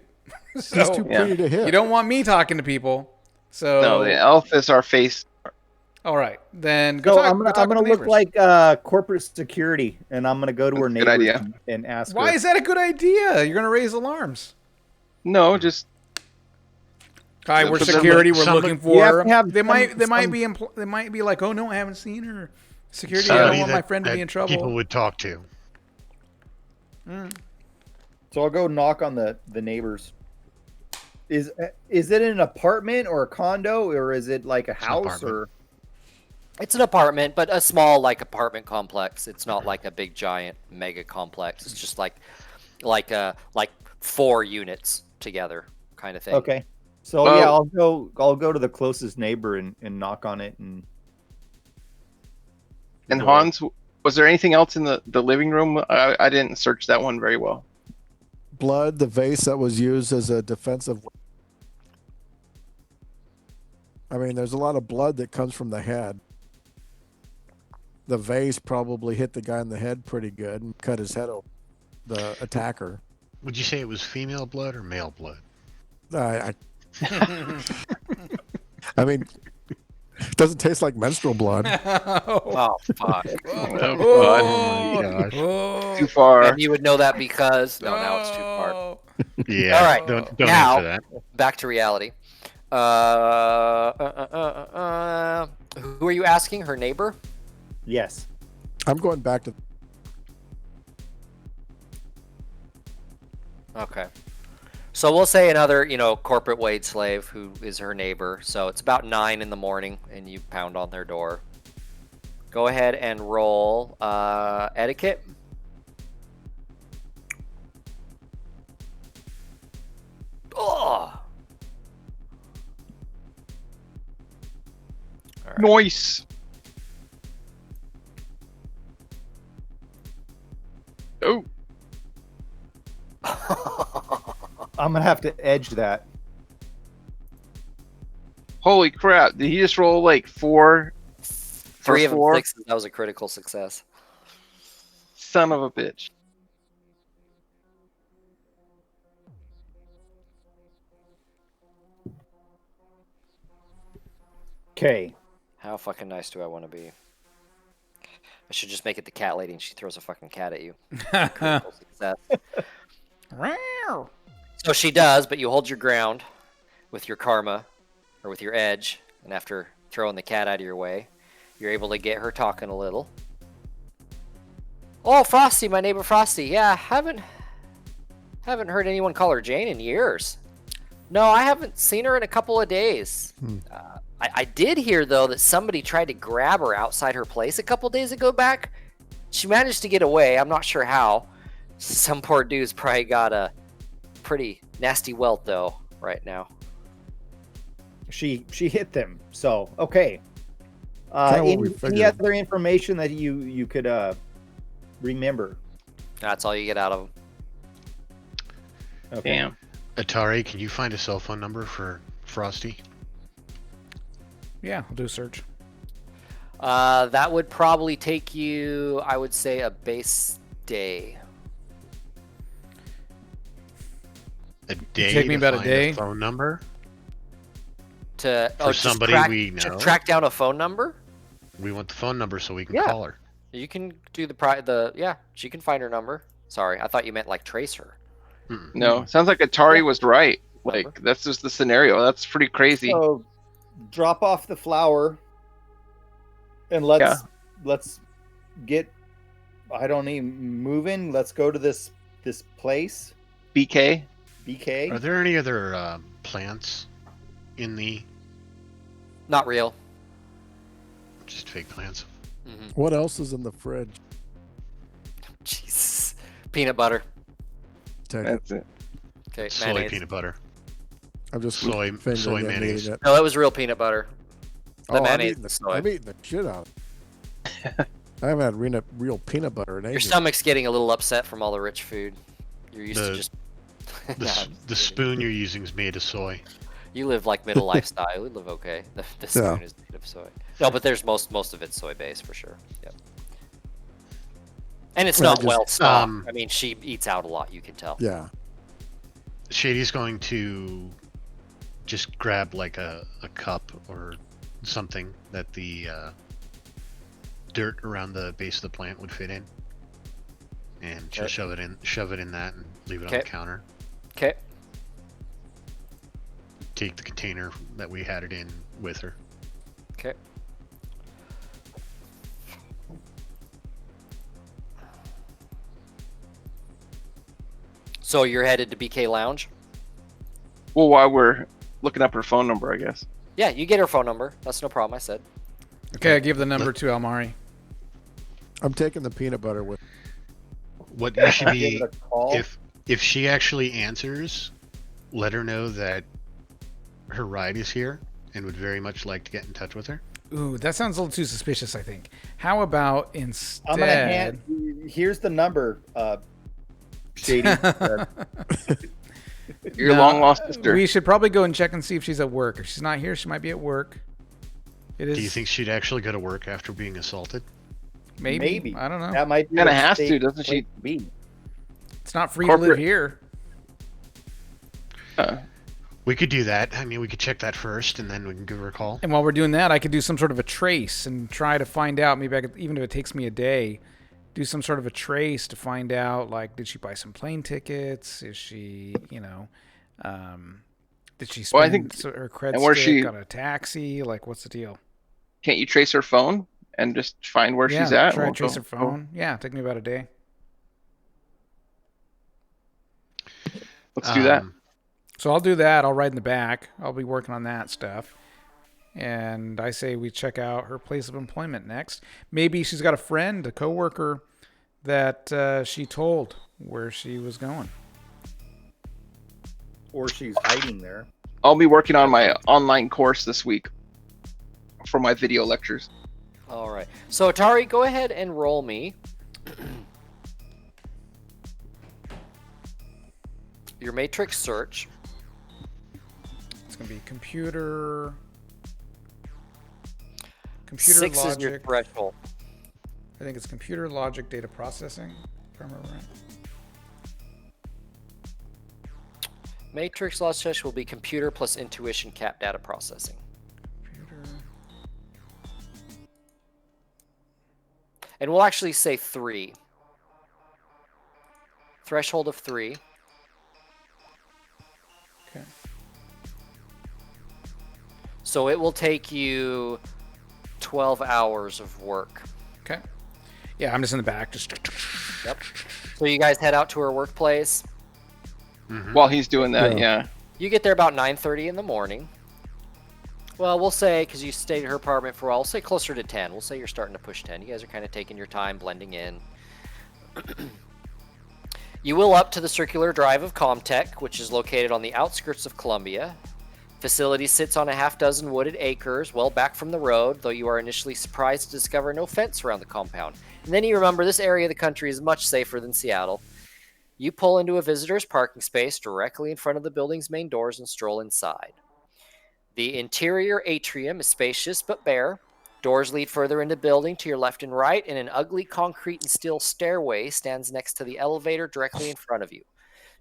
He's So too pretty to hit. you don't want me talking to people. So No, the elf is our face. all right, then go So talk. I'm go gonna talk I'm gonna to the look neighbors. like corporate security, and I'm gonna go to her That's a good neighbors idea. and ask Why her. is that a good idea? You're gonna raise alarms. No, just Hi, we're But security. We're somebody- looking You have for to her. have They might. some- They might some- be. They might be like, oh no, I haven't seen her. Security. I somebody don't want my that- friend to be that in trouble. People would talk to. So I'll go knock on the neighbors. Is it an apartment or a condo, or is it like a an house apartment. or? It's an apartment, but a small like apartment complex. It's not like a big giant mega complex. It's just like 4 units together kind of thing. Okay. So Well- yeah, I'll go to the closest neighbor and knock on it and Hans, was there anything else in the living room? I didn't search that one very well. Blood, the vase that was used as a defensive. I mean, there's a lot of blood that comes from the head. The vase probably hit the guy in the head pretty good and cut his head open. The attacker. Would you say it was female blood or male blood? I mean, it doesn't taste like menstrual blood. Oh fuck! Oh my gosh. Oh. Too far. And you would know that because now it's too far. Oh. Yeah. All right. Don't Now- answer that. Back to reality. Who are you asking? Her neighbor? yes. I'm going back to. Okay. So we'll say another, corporate wage slave who is her neighbor. So it's about 9 in the morning, and you pound on their door. Go ahead and roll etiquette. Oh. Noise. Oh, I'm gonna have to edge that. holy crap! Did he just roll like 4? 3 of them four? 6. That was a critical success. Son of a bitch. Okay. How fucking nice do I want to be? I should just make it the cat lady and she throws a fucking cat at you. Critical success. Meow. So she does, but you hold your ground with your karma or with your edge, and after throwing the cat out of your way, you're able to get her talking a little. Oh, Frosty, my neighbor Frosty. Yeah, haven't heard anyone call her Jane in years. No, I haven't seen her in a couple of days. I did hear though that somebody tried to grab her outside her place a couple days ago back. She managed to get away. I'm not sure how. Some poor dude's probably got a pretty nasty welt though right now. She hit them. So okay. Kinda what we Any figured. other information that you could remember? That's all you get out of him. Okay. Damn. Atari, can you find a cell phone number for Frosty? Yeah, I'll do a search. That would probably take you, I would say, a base day. A day. take me to about a find day? phone number To for just somebody we to know. track down a phone number. We want the phone number so we can Yeah. call her. You can do yeah, she can find her number. Sorry, I thought you meant like trace her. Mm. No, sounds like Atari was right. Like that's just the scenario. That's pretty crazy. So drop off the flower and let's get I don't even moving. Let's go to this place. BK. BK. Are there any other plants in the Not real. just fake plants? Hmm What else is in the fridge? Jesus. Peanut butter. Take it. That's it. Okay, Soy mayonnaise. peanut butter. I'm just Soy- fingering soy it and mayonnaise. eating it. No, that was real peanut butter. The I'm mayonnaise eating, is the, soy. I'm eating the shit out of it. I haven't had real peanut butter in Your ages. stomach's getting a little upset from all the rich food. You're used to The- just. The, Nah, s- I'm just the kidding. spoon you're using is made of soy. You live like middle lifestyle. You live okay. The spoon is made of soy. No, but there's most of it's soy based for sure. Yep. And it's Well, not just, well stocked. um, I mean, she eats out a lot. You can tell. Yeah. Shady's going to just grab like a cup or something that the dirt around the base of the plant would fit in, and she'll shove it in that and leave it on the counter. Okay. Take the container that we had it in with her. Okay. So you're headed to BK Lounge? Well, while we're looking up her phone number, I guess. Yeah, you get her phone number. That's no problem, I said. Okay, I give the number to Almari. I'm taking the peanut butter with. What you should be, Give it a call. if she actually answers, let her know that her ride is here and would very much like to get in touch with her. Ooh, that sounds a little too suspicious, I think. How about instead... I'm gonna hand. Here's the number, Shady. Your long lost sister. We should probably go and check and see if she's at work. If she's not here, she might be at work. It is. Do you think she'd actually go to work after being assaulted? Maybe. I don't know. That might be. Kinda a has to, safe doesn't she? place to be. It's not free to live Corporate- here. We could do that. I mean, we could check that first, and then we can give her a call. And while we're doing that, I could do some sort of a trace and try to find out. Maybe I could, even if it takes me a day, do some sort of a trace to find out, like, did she buy some plane tickets? Is she, did she spend Well, I think- her cred and where stick she- on a taxi? Like, what's the deal? Can't you trace her phone and just find where she's at? Try to We'll trace go- her phone. Yeah, take me about a day. Let's do that. So I'll do that. I'll ride in the back. I'll be working on that stuff. And I say we check out her place of employment next. Maybe she's got a friend, a coworker that she told where she was going. Or she's hiding there. I'll be working on my online course this week for my video lectures. All right. So, Atari, go ahead and roll me your matrix search. It's going to be computer 6 logic. is your threshold. I think it's computer logic data processing, if I remember right. Matrix logic will be computer plus intuition cap data processing. Computer. And we'll actually say 3. Threshold of 3. Okay. So it will take you 12 hours of work. Okay. Yeah, I'm just in the back. Just. Yep. So you guys head out to her workplace. While he's doing that, yeah. You get there about 9:30 in the morning. Well, we'll say, because you stayed at her apartment for a while, we'll say closer to 10. We'll say you're starting to push 10. You guys are kind of taking your time, blending in. You will up to the circular drive of Comtech, which is located on the outskirts of Columbia. Facility sits on a half-dozen wooded acres, well back from the road, though you are initially surprised to discover no fence around the compound. And then you remember this area of the country is much safer than Seattle. You pull into a visitor's parking space directly in front of the building's main doors and stroll inside. The interior atrium is spacious but bare. Doors lead further into the building to your left and right, and an ugly concrete and steel stairway stands next to the elevator directly in front of you.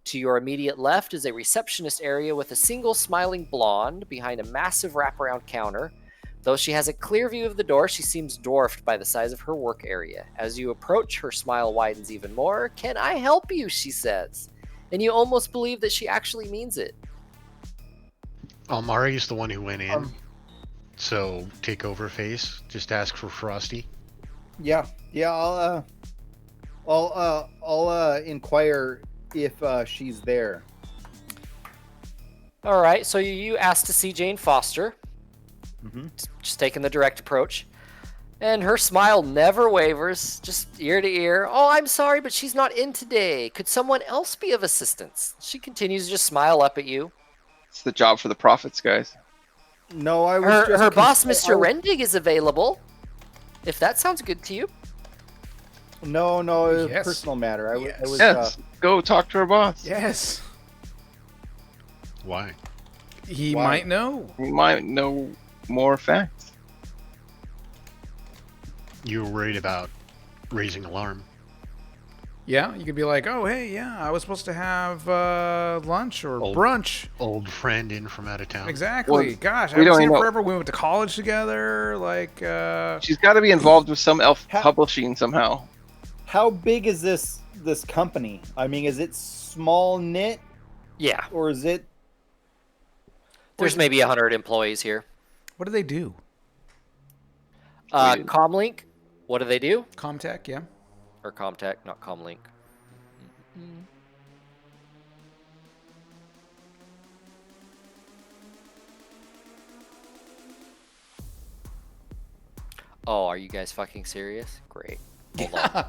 To your immediate left is a receptionist area with a single smiling blonde behind a massive wraparound counter. Though she has a clear view of the door, she seems dwarfed by the size of her work area. As you approach, her smile widens even more. "Can I help you?" she says. And you almost believe that she actually means it. Almari is the one who went in. So take over face. Just ask for Frosty. Yeah. I'll inquire if she's there. All right, so you asked to see Jane Foster. Just taking the direct approach. And her smile never wavers, just ear to ear. "Oh, I'm sorry, but she's not in today. Could someone else be of assistance?" She continues to just smile up at you. It's the job for the prophets, guys. No, I was Her just boss, I Mr. was- Rendig, is available. If that sounds good to you. No, it was Yes. a personal matter. I was. Yes, go talk to our boss. Yes. Why? He Why? might know. We might know more facts. You were worried about raising alarm. Yeah, you could be like, oh, hey, yeah, I was supposed to have lunch or brunch. Old friend in from out of town. Exactly. Well, Gosh, I we haven't don't seen her know. forever. We went to college together. Like, She's got to be involved with some elf publishing somehow. How big is this company? I mean, is it small knit Yeah, or is it? there's maybe 100 employees here. what do they do? Comlink, what do they do? Comtech, yeah. Or Comtech, not Comlink. Oh, are you guys fucking serious? Great. Hold on.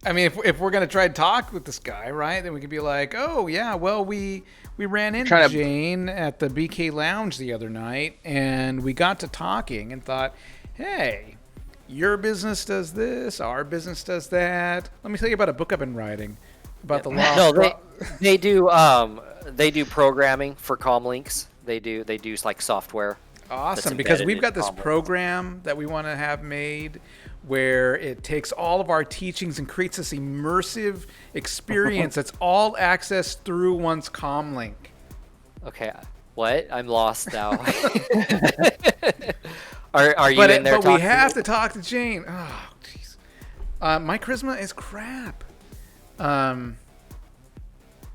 I mean, if we're gonna try to talk with this guy, right, then we could be like, oh yeah, well we ran into Jane at the BK Lounge the other night, and we got to talking and thought, hey, your business does this, our business does that. Let me tell you about a book I've been writing about the law. No, they do programming for comlinks. They do like software. Awesome, because we've got this program that we want to have made where it takes all of our teachings and creates this immersive experience that's all accessed through one's comlink. Okay, what? I'm lost now. Are you in there? But we have to talk to Jane. Oh, jeez. My charisma is crap.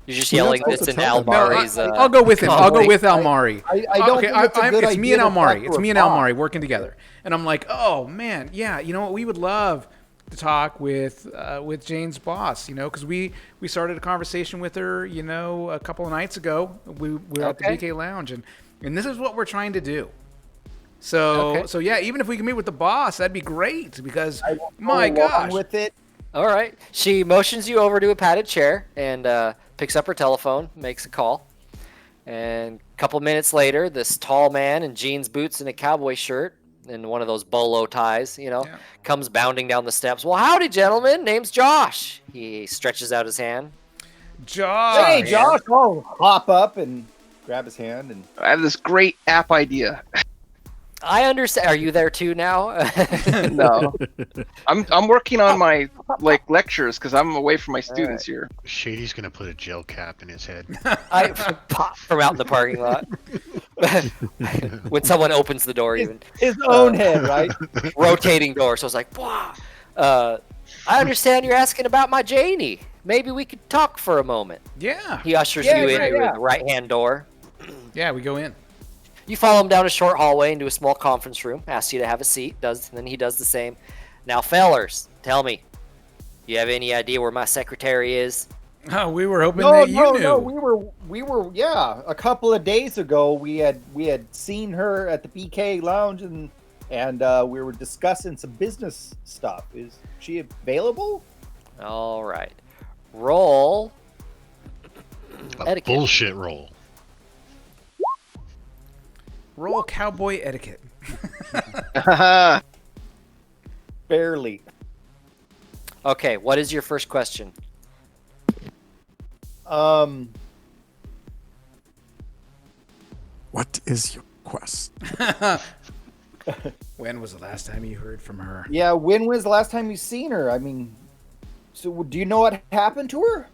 You're just yelling this in Almari's. I'll go with him. I'll go with Almari. I don't think it's a good it's me and idea to Almari. talk It's to me a and bot. Almari working together. And I'm like, oh man, yeah. You know what? We would love to talk with Jane's boss. You know, because we started a conversation with her. You know, a couple of nights ago. We were at the BK Lounge, and this is what we're trying to do. So yeah, even if we can meet with the boss, that'd be great. Because my gosh, with it. All right. She motions you over to a padded chair and picks up her telephone, makes a call. And a couple minutes later, this tall man in jeans, boots, and a cowboy shirt and one of those bolo ties, comes bounding down the steps. Well, howdy, gentlemen. Name's Josh. He stretches out his hand. Josh. Hey, Josh. Oh, hop up and grab his hand. And I have this great app idea. I understand. Are you there too now? No, I'm working on my lectures because I'm away from my students here. Shady's gonna put a gel cap in his head. I pop from out in the parking lot. When someone opens the door, even his own head, right? Rotating door. So it's like, wow. I understand you're asking about my Janie. Maybe we could talk for a moment. Yeah. He ushers you into the right-hand door. Yeah, we go in. You follow him down a short hallway into a small conference room, asks you to have a seat, and then he does the same. Now, fellers, tell me, you have any idea where my secretary is? Oh, we were hoping that you knew. No, we were, yeah. A couple of days ago, we had seen her at the BK Lounge, and we were discussing some business stuff. Is she available? All right. Roll. Etiquette. Bullshit roll. Roll cowboy etiquette. Barely. Okay, what is your first question? What is your quest? When was the last time you heard from her? Yeah, when was the last time you seen her? I mean, so do you know what happened to her?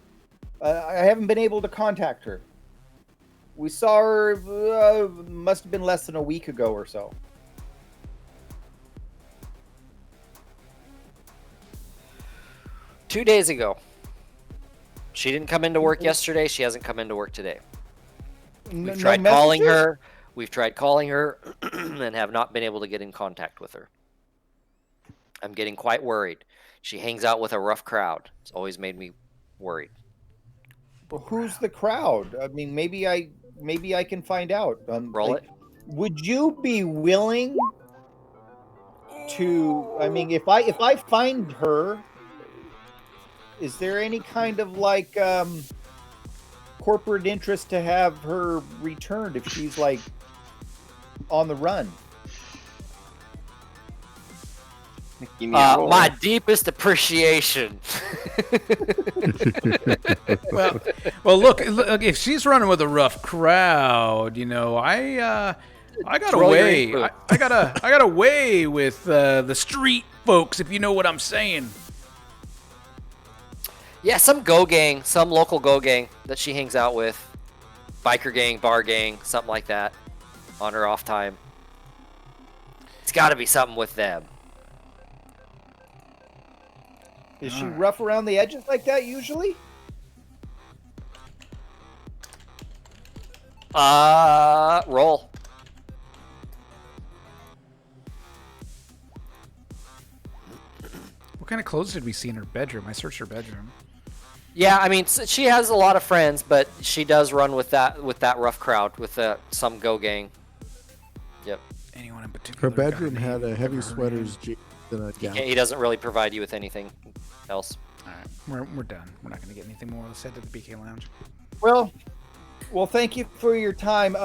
I haven't been able to contact her. We saw her, must have been less than a week ago or so. Two days ago. She didn't come into work yesterday. She hasn't come into work today. We've tried calling her. We've tried calling her and have not been able to get in contact with her. I'm getting quite worried. She hangs out with a rough crowd. It's always made me worried. Well, who's the crowd? I mean, maybe I can find out. Roll it. Would you be willing to? I mean, if I find her, is there any kind of corporate interest to have her returned if she's on the run? My deepest appreciation. well, look, if she's running with a rough crowd, I got away. I got away with the street folks, if you know what I'm saying. Yeah, some go gang, some local go gang that she hangs out with. Biker gang, bar gang, something like that. On her off time. It's got to be something with them. Is she rough around the edges like that usually? Roll. What kind of clothes did we see in her bedroom? I searched her bedroom. Yeah, I mean, she has a lot of friends, but she does run with that rough crowd, with some go gang. Yep. Anyone in particular? Her bedroom got a had name? a heavy Never heard sweaters, of jeans, and a gown. He doesn't really provide you with anything else. him? All right, we're done. We're not going to get anything more said to the BK Lounge. Well, thank you for your time.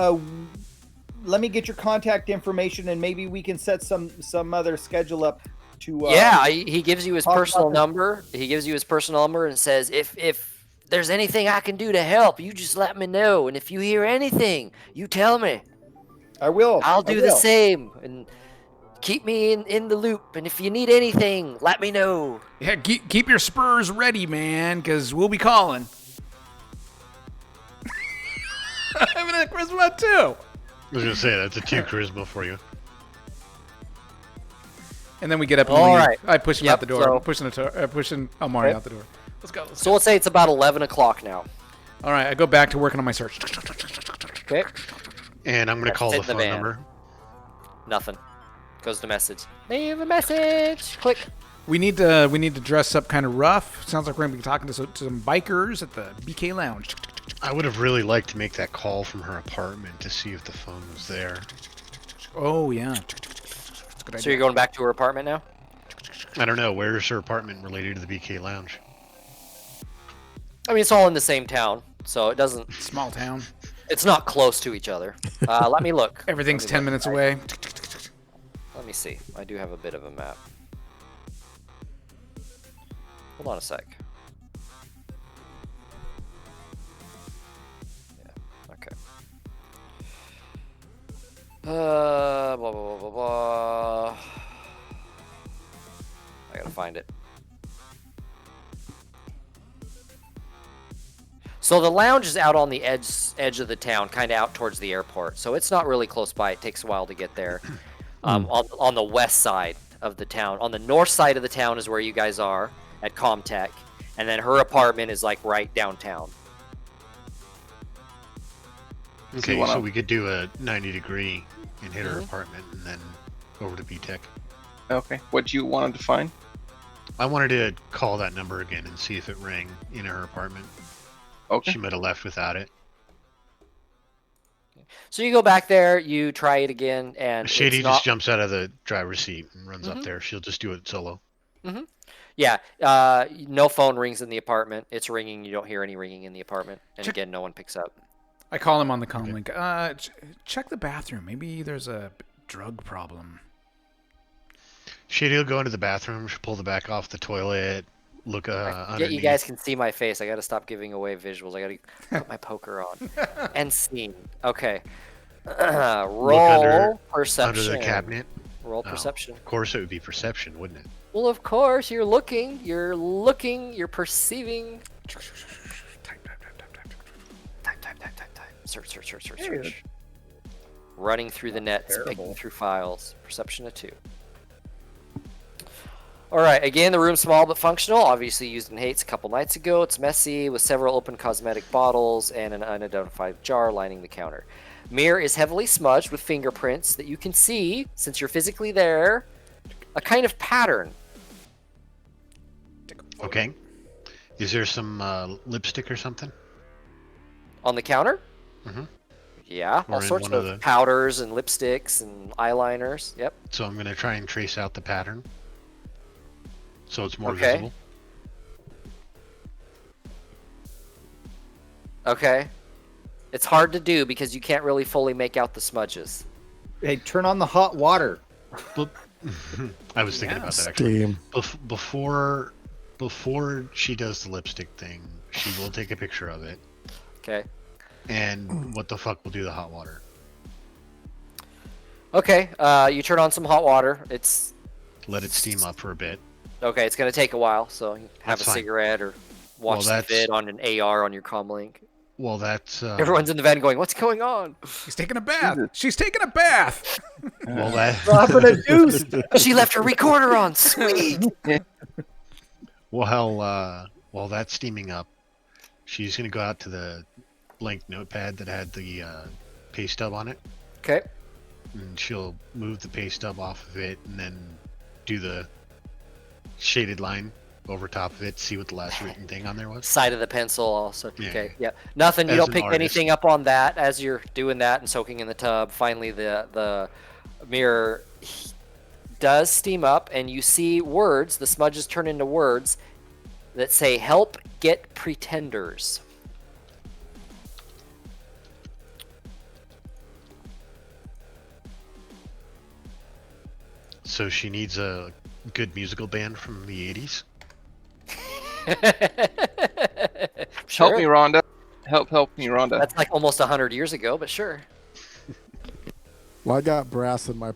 Let me get your contact information, and maybe we can set some other schedule up to. Yeah, he gives you his talk personal about this. number. He gives you his personal number and says, if there's anything I can do to help, you just let me know. And if you hear anything, you tell me. I will. I'll I do the will. same. And keep me in the loop. And if you need anything, let me know. Yeah, keep your spurs ready, man, because we'll be calling. I'm in a charisma too. I was gonna say that's a 2 charisma for you. And then we get up and All leave. right. I push him Yep, out the door. so- Pushing Amari Okay. out the door. Let's go. So let's say it's about 11 o'clock now. All right, I go back to working on my search. Okay? And I'm gonna call Sit the in the phone van. number. Nothing. Goes to message. Leave a message. Click. We need to dress up kind of rough. Sounds like we're gonna be talking to some bikers at the BK Lounge. I would have really liked to make that call from her apartment to see if the phone was there. Oh yeah. That's a good So idea. you're going back to her apartment now? I don't know, where's her apartment related to the BK Lounge? I mean, it's all in the same town, so it doesn't. Small town. It's not close to each other. Let me look. Everything's Let me 10 look. minutes away. Let me see. I do have a bit of a map. Hold on a sec. Yeah. Okay. Blah blah blah blah blah. I gotta find it. So the lounge is out on the edge of the town, kind of out towards the airport. So it's not really close by. It takes a while to get there. On the west side of the town. On the north side of the town is where you guys are at Comtech, and then her apartment is like right downtown. Okay, wanna- so we could do a 90-degree and hit her apartment and then over to B-Tech. Okay. What you wanted to find? I wanted to call that number again and see if it rang in her apartment. Okay. She might have left without it. So you go back there, you try it again, and Shady it's just not, jumps out of the driver's seat and runs up there. She'll just do it solo. yeah, no phone rings in the apartment. It's ringing. You don't hear any ringing in the apartment, and again, no one picks up. I call him on the comm link. Check the bathroom. Maybe there's a drug problem. Shady will go into the bathroom. She'll pull the back off the toilet. Look Yeah, underneath. you guys can see my face. I got to stop giving away visuals. I got to put my poker on. And scene. Okay. Roll under perception. Under the cabinet. Roll Oh, perception. Of course, it would be perception, wouldn't it? Well, of course, you're looking, you're perceiving. Type. Search. Running through the nets, picking through files. Perception of 2. All right, again, the room's small but functional. Obviously used in hates a couple nights ago. It's messy with several open cosmetic bottles and an unidentified jar lining the counter. Mirror is heavily smudged with fingerprints that you can see, since you're physically there, a kind of pattern. Okay. Is there some lipstick or something? On the counter? Mhm. Yeah, Or all in sorts one of of the- powders and lipsticks and eyeliners. Yep. So I'm going to try and trace out the pattern. So it's more Okay. visible. Okay. It's hard to do because you can't really fully make out the smudges. Hey, turn on the hot water. I was thinking about that actually. Steam. Before she does the lipstick thing, she will take a picture of it. Okay. And what the fuck will do the hot water? Okay. You turn on some hot water. It's Let it steam up for a bit. okay. It's gonna take a while, so you have That's a fine. cigarette or watch the that's- vid on an AR on your comlink. Well, that's Everyone's in the van going, "What's going on?" She's taking a bath. She's taking a bath. well that Dropping a deuce. She left her recorder on. Sweet. while that's steaming up, she's gonna go out to the blank notepad that had the pay stub on it, Okay. and she'll move the pay stub off of it, and then do the shaded line over top of it, see what the last written thing on there was. Side of the pencil also. Yeah. Okay. Yeah. Nothing. You As don't an pick artist. anything up on that as you're doing that and soaking in the tub. Finally, the mirror does steam up, and you see words. The smudges turn into words that say, "Help get pretenders." So she needs a good musical band from the 80s. Sure. Help me, Rhonda. Help me, Rhonda. That's like almost 100 years ago, but sure. Well, I got brass in my.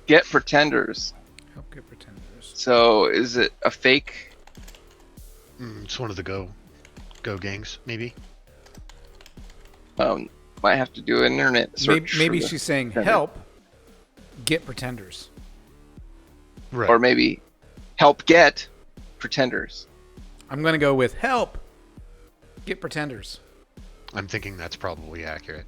Get pretenders. Help get pretenders. So is it a fake? It's one of the go gangs, maybe. Might have to do an internet search. Maybe for the she's saying, pretender. help get pretenders. Right. Or maybe help get pretenders. I'm going to go with help get pretenders. I'm thinking that's probably accurate.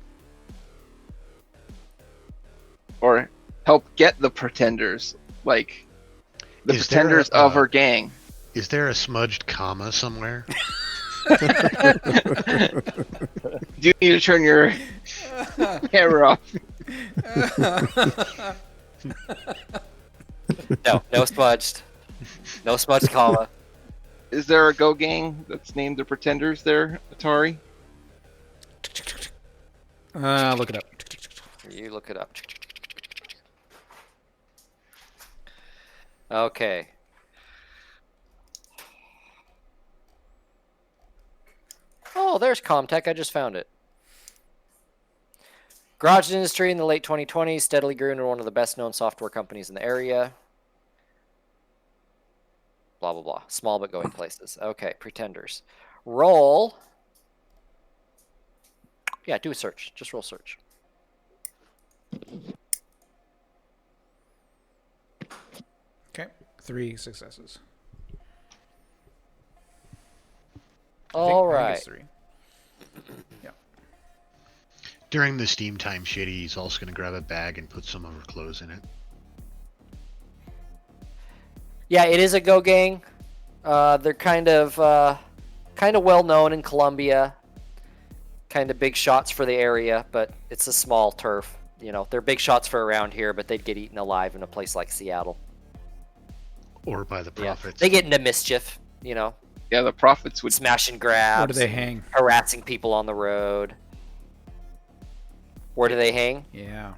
Or help get the pretenders. Like the Is there pretenders a- of her gang. Is there a smudged comma somewhere? Do you need to turn your camera off? No smudged. No smudged comma. Is there a Go gang that's named the Pretenders there, Atari? Look it up. You look it up. Okay. Oh, there's Comtech. I just found it. Garage industry in the late 2020s steadily grew into one of the best-known software companies in the area. Blah, blah, blah. Small but going places. Okay, pretenders. Roll. Yeah, do a search. Just roll search. Okay. 3 successes. All I think right. it's 3. Yeah. During the steam time, Shitty's also going to grab a bag and put some of her clothes in it. Yeah, it is a Go gang. They're kind of well known in Colombia. Kind of big shots for the area, but it's a small turf. You know, they're big shots for around here, but they'd get eaten alive in a place like Seattle. Or by the Yeah, profits. they get into mischief. You know, Yeah, the Prophets would. smash and grab. Where do they hang? Harassing people on the road. Where do they hang? Yeah.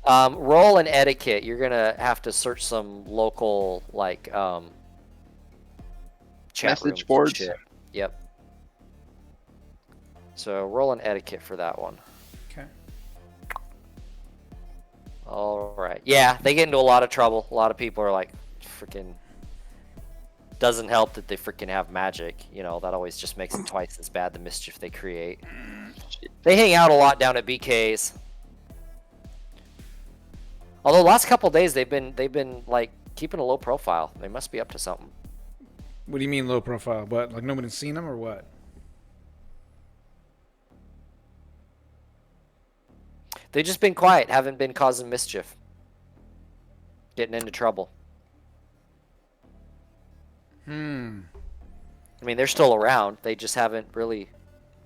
Roll an etiquette. You're gonna have to search some local like chat Message rooms and boards? shit. Yep. So roll an etiquette for that one. Okay. All right. Yeah, they get into a lot of trouble. A lot of people are like, freaking. Doesn't help that they freaking have magic. You know, that always just makes it twice as bad the mischief they create. They hang out a lot down at BK's. Although last couple days they've been like keeping a low profile. They must be up to something. What do you mean low profile? What? Like nobody's seen them or what? They've just been quiet, haven't been causing mischief. Getting into trouble. I mean, they're still around. They just haven't really,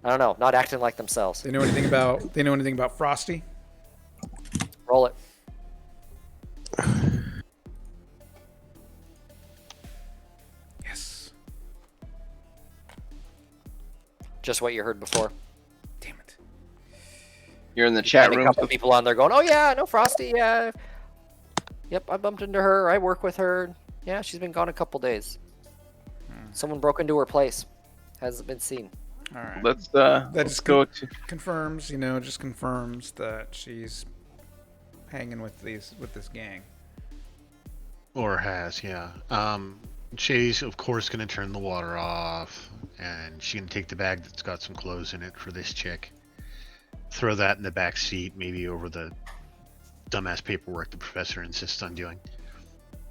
I don't know, not acting like themselves. They know anything about Frosty? Roll it. Yes. Just what you heard before. Damn it. You're in the chat And a room. couple people on there going, "Oh yeah, no Frosty, yeah, yep, I bumped into her. I work with her. Yeah, she's been gone a couple days. Someone broke into her place. Hasn't been seen." All right. Let's just go to. confirms, just confirms that she's hanging with this gang. Or has, yeah. She's, of course, going to turn the water off, and she's going to take the bag that's got some clothes in it for this chick, throw that in the back seat, maybe over the dumbass paperwork the professor insists on doing.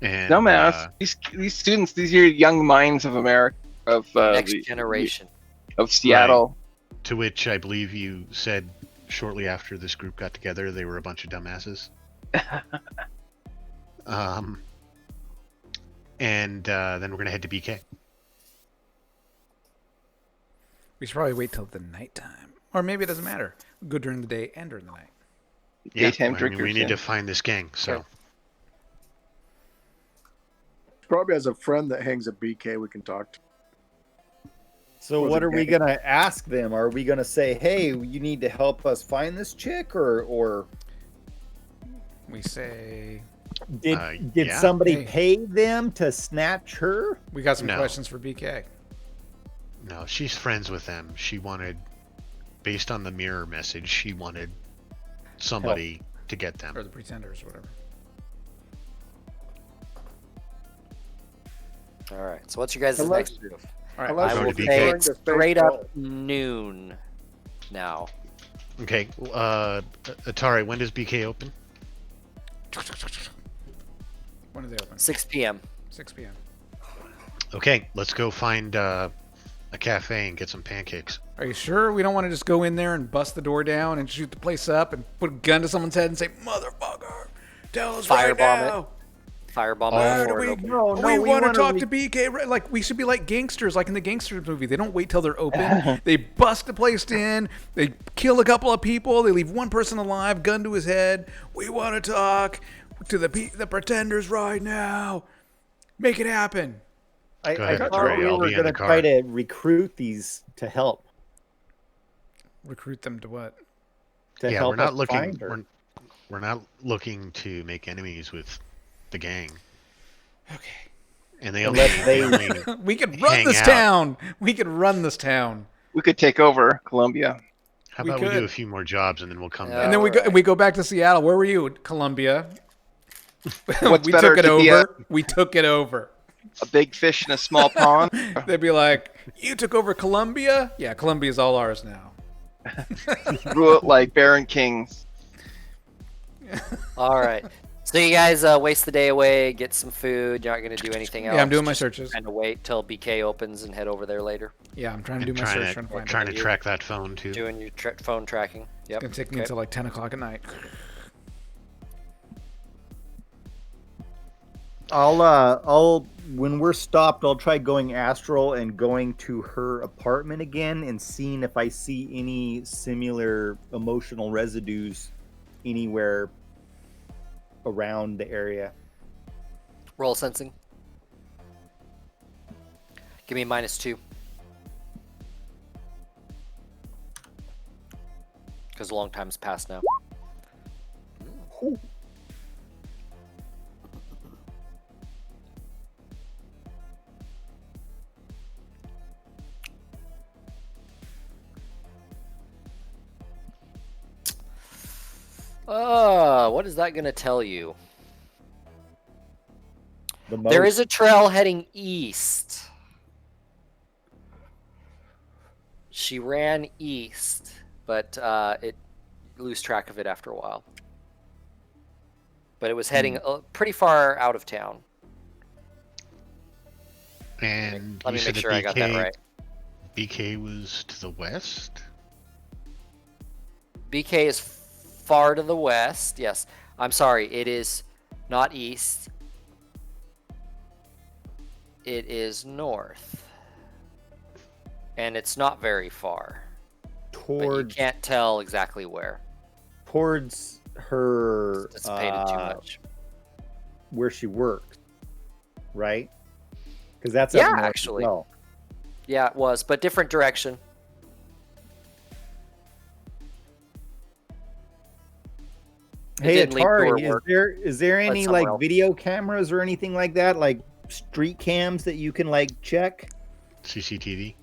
And, Dumbass. These students, these are young minds of America, of Next the generation. of Seattle. Right. To which I believe you said shortly after this group got together, they were a bunch of dumbasses. And then we're going to head to BK. We should probably wait till the nighttime. Or maybe it doesn't matter. Go during the day and during the night. Daytime I mean, drinkers. we need to find this gang, so. Okay. Probably has a friend that hangs at BK we can talk to. So Was what it are we gang? gonna ask them? Are we gonna say, "Hey, you need to help us find this chick," or We say did yeah. somebody Hey. pay them to snatch her? we got some No. questions for BK. No, she's friends with them. She wanted, based on the mirror message, she wanted somebody to get them. Or the pretenders or whatever. All right. So what's your guys' Unless- next move? All right. Unless I Go will to she's BK. say going it's to straight face up roll. noon now. Okay, Atari, when does BK open? When are they open? 6 p.m. 6 p.m. Okay, let's go find a cafe and get some pancakes. Are you sure we don't want to just go in there and bust the door down and shoot the place up and put a gun to someone's head and say, "Motherfucker, tell us right Firebomb it. now." Firebomb Why it do before it we, opens. we want to talk to BK. Like we should be like gangsters, like in the gangsters movie. They don't wait till they're open. They bust the place in. They kill a couple of people. They leave one person alive, gun to his head. We want to talk to the pretenders right now. Make it happen. I Go ahead, thought Trey, we I'll were be in the gonna car. try to recruit these to help. Recruit them to what? To Yeah, help we're not us looking. find her. We're not looking to make enemies with the gang. Okay. And they Unless only We could run hang this out. town. We could run this town. We could take over Columbia. How we about we do could. a few more jobs and then we'll come Yeah. back. And then Alright. we go back to Seattle. Where were you? Columbia. What's we better took it to be over. We took it over. A big fish in a small pond. They'd be like, "You took over Columbia? Yeah, Columbia's all ours now." Rule it like Baron Kings. All right. So you guys waste the day away, get some food. You're not going to do anything else. Yeah, I'm doing my just searches. Kind of wait till BK opens and head over there later. Yeah, I'm trying to do And my search. trying Trying to to, find it. track that phone too. Doing your phone tracking. Yep. It's gonna take me Okay. until like 10 o'clock at night. I'll when we're stopped, I'll try going astral and going to her apartment again and seeing if I see any similar emotional residues anywhere around the area. Roll sensing. Give me -2. Because a long time's passed now. What is that going to tell you? There is a trail heading east. She ran east, but it lose track of it after a while. But it was heading pretty far out of town. And Let you me said make sure I got that right. BK was to the west. BK is far to the west. Yes. I'm sorry. It is not east. It is north. And it's not very far. But you towards can't tell exactly where. towards her It's dissipated too much. where she works, right? Because that's Yeah, up north as actually. well. Yeah, it was, but different direction. Hey didn't lead to her Atari, work, is there any somewhere like else. video cameras or anything like that, like street cams that you can like check? CCTV.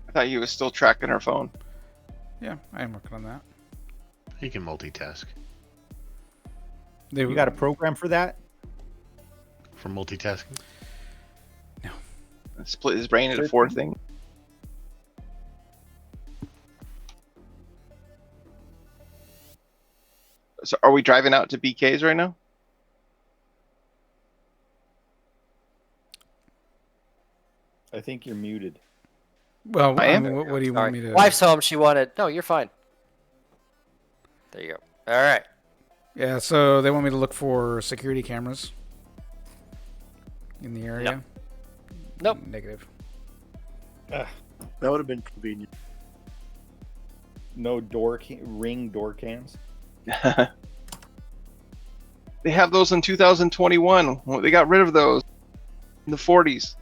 I thought you was still tracking her phone. Yeah, I am working on that. You can multitask. They, You got a program for that? for multitasking? Split his brain into 4 things. So are we driving out to BK's right now? I think you're muted. Well, I am? mean, what do you Sorry. want me to? Wife's home. She wanted. No, you're fine. There you go. All right. Yeah, so they want me to look for security cameras in the area. Nope. Negative. That would have been convenient. No ring door cams. They have those in 2021. They got rid of those in the 40s.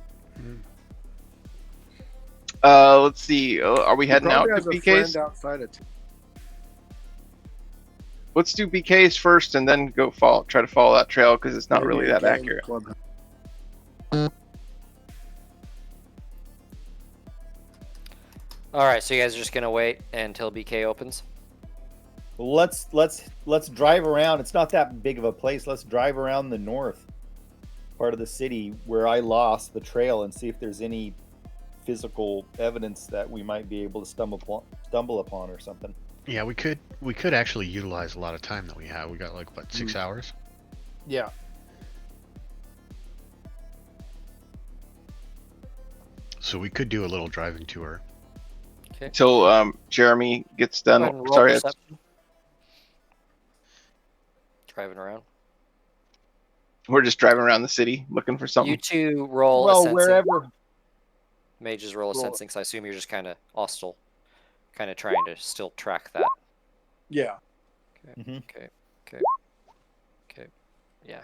Let's see. Are we heading out to BK's? Let's do BK's first, and then try to follow that trail because it's not really that accurate. All right. So you guys are just gonna wait until BK opens. Let's drive around. It's not that big of a place. Let's drive around the north part of the city where I lost the trail and see if there's any physical evidence that we might be able to stumble upon or something. Yeah, we could actually utilize a lot of time that we have. We got like what, 6 hours? Yeah. So we could do a little driving tour. Okay. Till Jeremy gets Go ahead done. and roll Sorry, perception. Driving around. we're just driving around the city looking for something. You two roll a Well, sensing. wherever. Mages roll a sensing, so I assume you're just kind of hostile, kind of trying to still track that. Yeah. Okay. Yeah.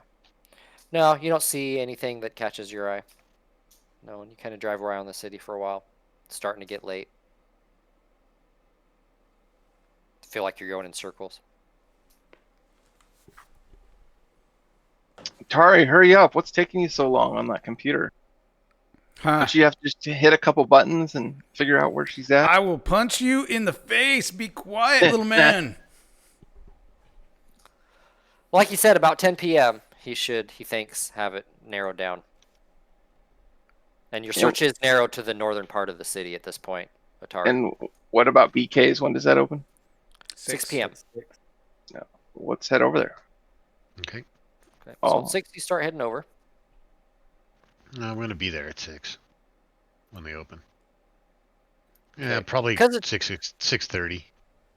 No, you don't see anything that catches your eye. No, and you kind of drive around the city for a while. It's starting to get late. Feel like you're going in circles. Tari, hurry up. What's taking you so long on that computer? Huh. Don't you have to just hit a couple buttons and figure out where she's at? I will punch you in the face. Be quiet, little man. Like you said, about 10 p.m., he thinks, have it narrowed down. And your search is narrowed to the northern part of the city at this point, Atari. And what about BK's? When does that open? 6 p.m. No. Let's head over there. Okay. Okay. Oh. So at 6, you start heading over. No, we're gonna be there at 6 when they open. Yeah, Okay. probably 'Cause it's- 6:30.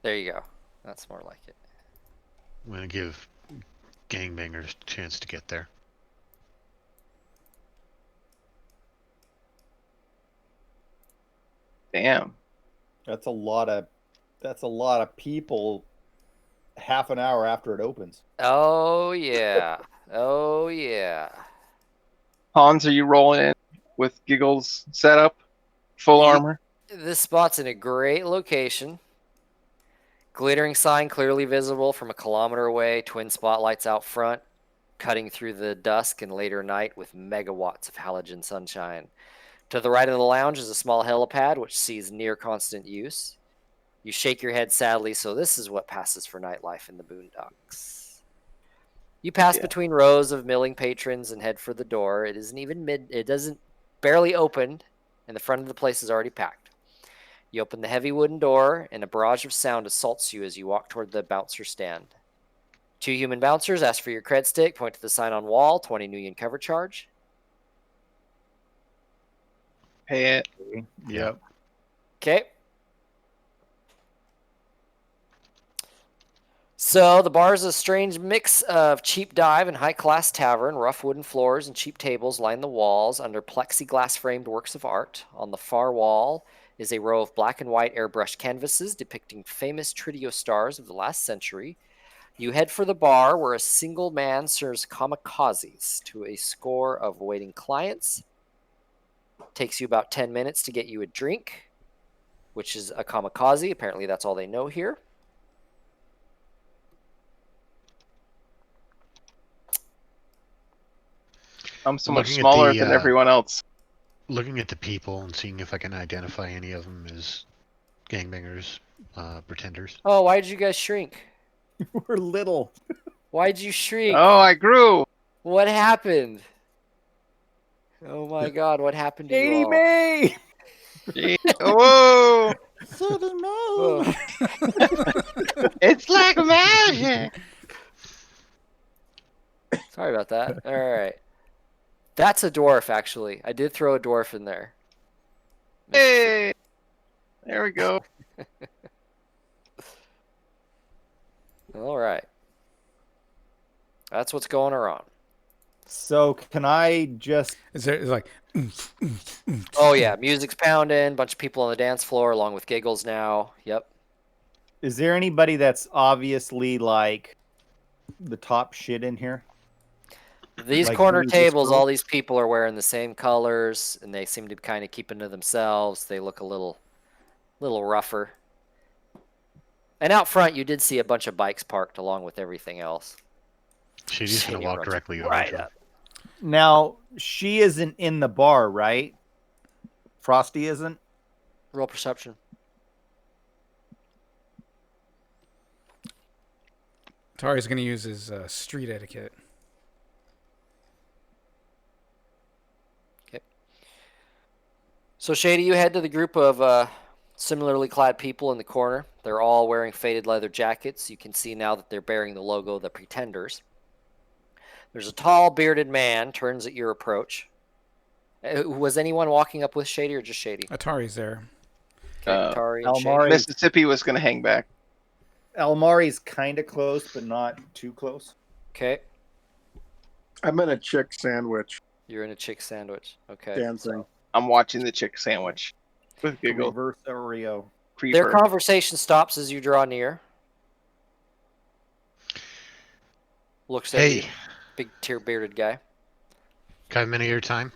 There you go. That's more like it. I'm gonna give gangbangers a chance to get there. Damn. That's a lot of people half an hour after it opens. Oh, yeah. Oh, yeah. Hans, are you rolling in with Giggles set up? Full armor? This spot's in a great location. Glittering sign clearly visible from a kilometer away. Twin spotlights out front, cutting through the dusk and later night with megawatts of halogen sunshine. To the right of the lounge is a small helipad, which sees near constant use. You shake your head sadly, so this is what passes for nightlife in the boondocks. You pass between rows of milling patrons and head for the door. It isn't even it doesn't barely opened, and the front of the place is already packed. You open the heavy wooden door, and a barrage of sound assaults you as you walk toward the bouncer stand. 2 human bouncers ask for your cred stick, point to the sign on wall, 20 new yen cover charge. Pay it. Yep. Okay. So the bar is a strange mix of cheap dive and high-class tavern. Rough wooden floors and cheap tables line the walls under plexiglass-framed works of art. On the far wall is a row of black and white airbrushed canvases depicting famous Tridio stars of the last century. You head for the bar where a single man serves kamikazes to a score of waiting clients. Takes you about 10 minutes to get you a drink, which is a kamikaze. Apparently that's all they know here. I'm so much Looking at smaller the, than everyone else. Looking at the people and seeing if I can identify any of them as gangbangers, pretenders. Oh, why did you guys shrink? We're little. Why'd you shrink? Oh, I grew. What happened? Oh my God, what happened to you Shady all? May! Whoa! Shady May! Oh. It's like magic. Sorry about that. All right. That's a dwarf, actually. I did throw a dwarf in there. Hey, there we go. All right. That's what's going around. So can I just... Is there like? Oh, yeah. Music's pounding. Bunch of people on the dance floor along with giggles now. Yep. Is there anybody that's obviously like the top shit in here? These Like, corner who is this tables, girl? all these people are wearing the same colors, and they seem to kind of keep into themselves. They look a little rougher. And out front, you did see a bunch of bikes parked along with everything else. She's just gonna Shady walk runs directly over right to him. up. Now, she isn't in the bar, right? Frosty isn't? Roll perception. Tari's going to use his street etiquette. Okay. So, Shady, you head to the group of similarly clad people in the corner. They're all wearing faded leather jackets. You can see now that they're bearing the logo, the Pretenders. There's a tall, bearded man turns at your approach. Was anyone walking up with Shady or just Shady? Atari's there. Okay, Tari and Shady. Almari. Mississippi was gonna hang back. Almari's kind of close, but not too close. Okay, I'm in a chick sandwich you're in a chick sandwich. Okay. dancing. I'm watching the chick sandwich with giggle. Reverse Oreo. Their Creeper. conversation stops as you draw near. Looks at you, Hey, big tear bearded guy. got a minute of your time?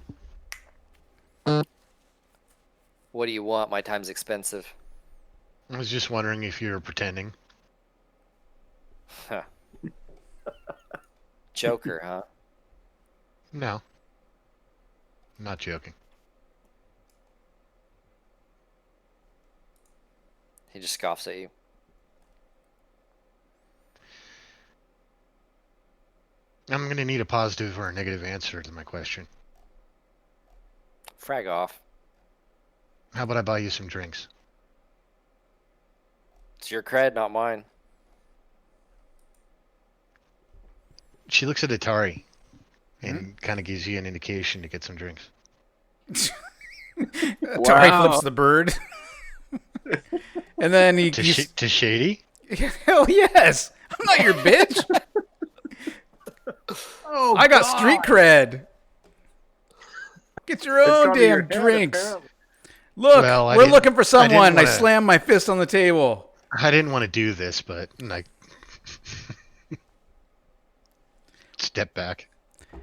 What do you want? My time's expensive. I was just wondering if you were pretending. Huh. Joker, huh? No. I'm not joking. He just scoffs at you. I'm gonna need a positive or a negative answer to my question. Frag off. How about I buy you some drinks? It's your cred, not mine. She looks at Atari and kind of gives you an indication to get some drinks. Atari flips the bird. And then he... To Shady? Hell yes! I'm not your bitch! Oh, I got street cred! Get your own damn drinks! Look, Well, I we're didn't- looking for I didn't someone, and I wanna- slam my fist on the table. I didn't want to do this, but I step back.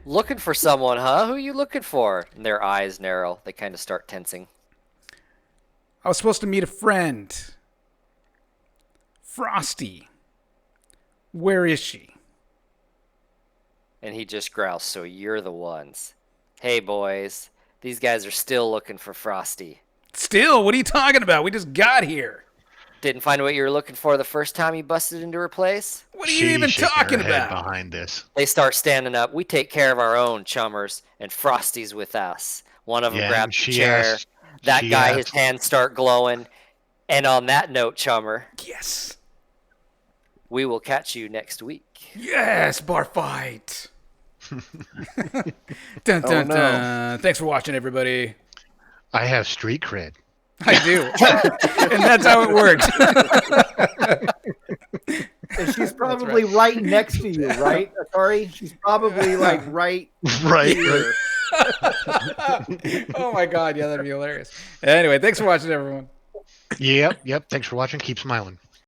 Looking for someone, huh? Who are you looking for? And their eyes narrow. They kind of start tensing. I was supposed to meet a friend. Frosty. Where is she? And he just growls, so you're the ones. Hey, boys. These guys are still looking for Frosty. Still, what are you talking about? We just got here. Didn't find what you were looking for the first time you busted into her place? What are you even She's shaking talking her head about? behind this? They start standing up. We take care of our own, Chummers, and Frosty's with us. One of them Yeah, grabs she the chair. asked- That she guy, his asked- hands start glowing. And on that note, Chummer, Yes. we will catch you next week. Yes, bar fight. Dun, dun, no. dun. Thanks for watching, everybody. I have street cred. I do. And that's how it works. And she's probably right next to you, right, Atari? She's probably like right Right. here. Oh my God. Yeah, that'd be hilarious. Anyway, thanks for watching, everyone. Yep. Thanks for watching. Keep smiling.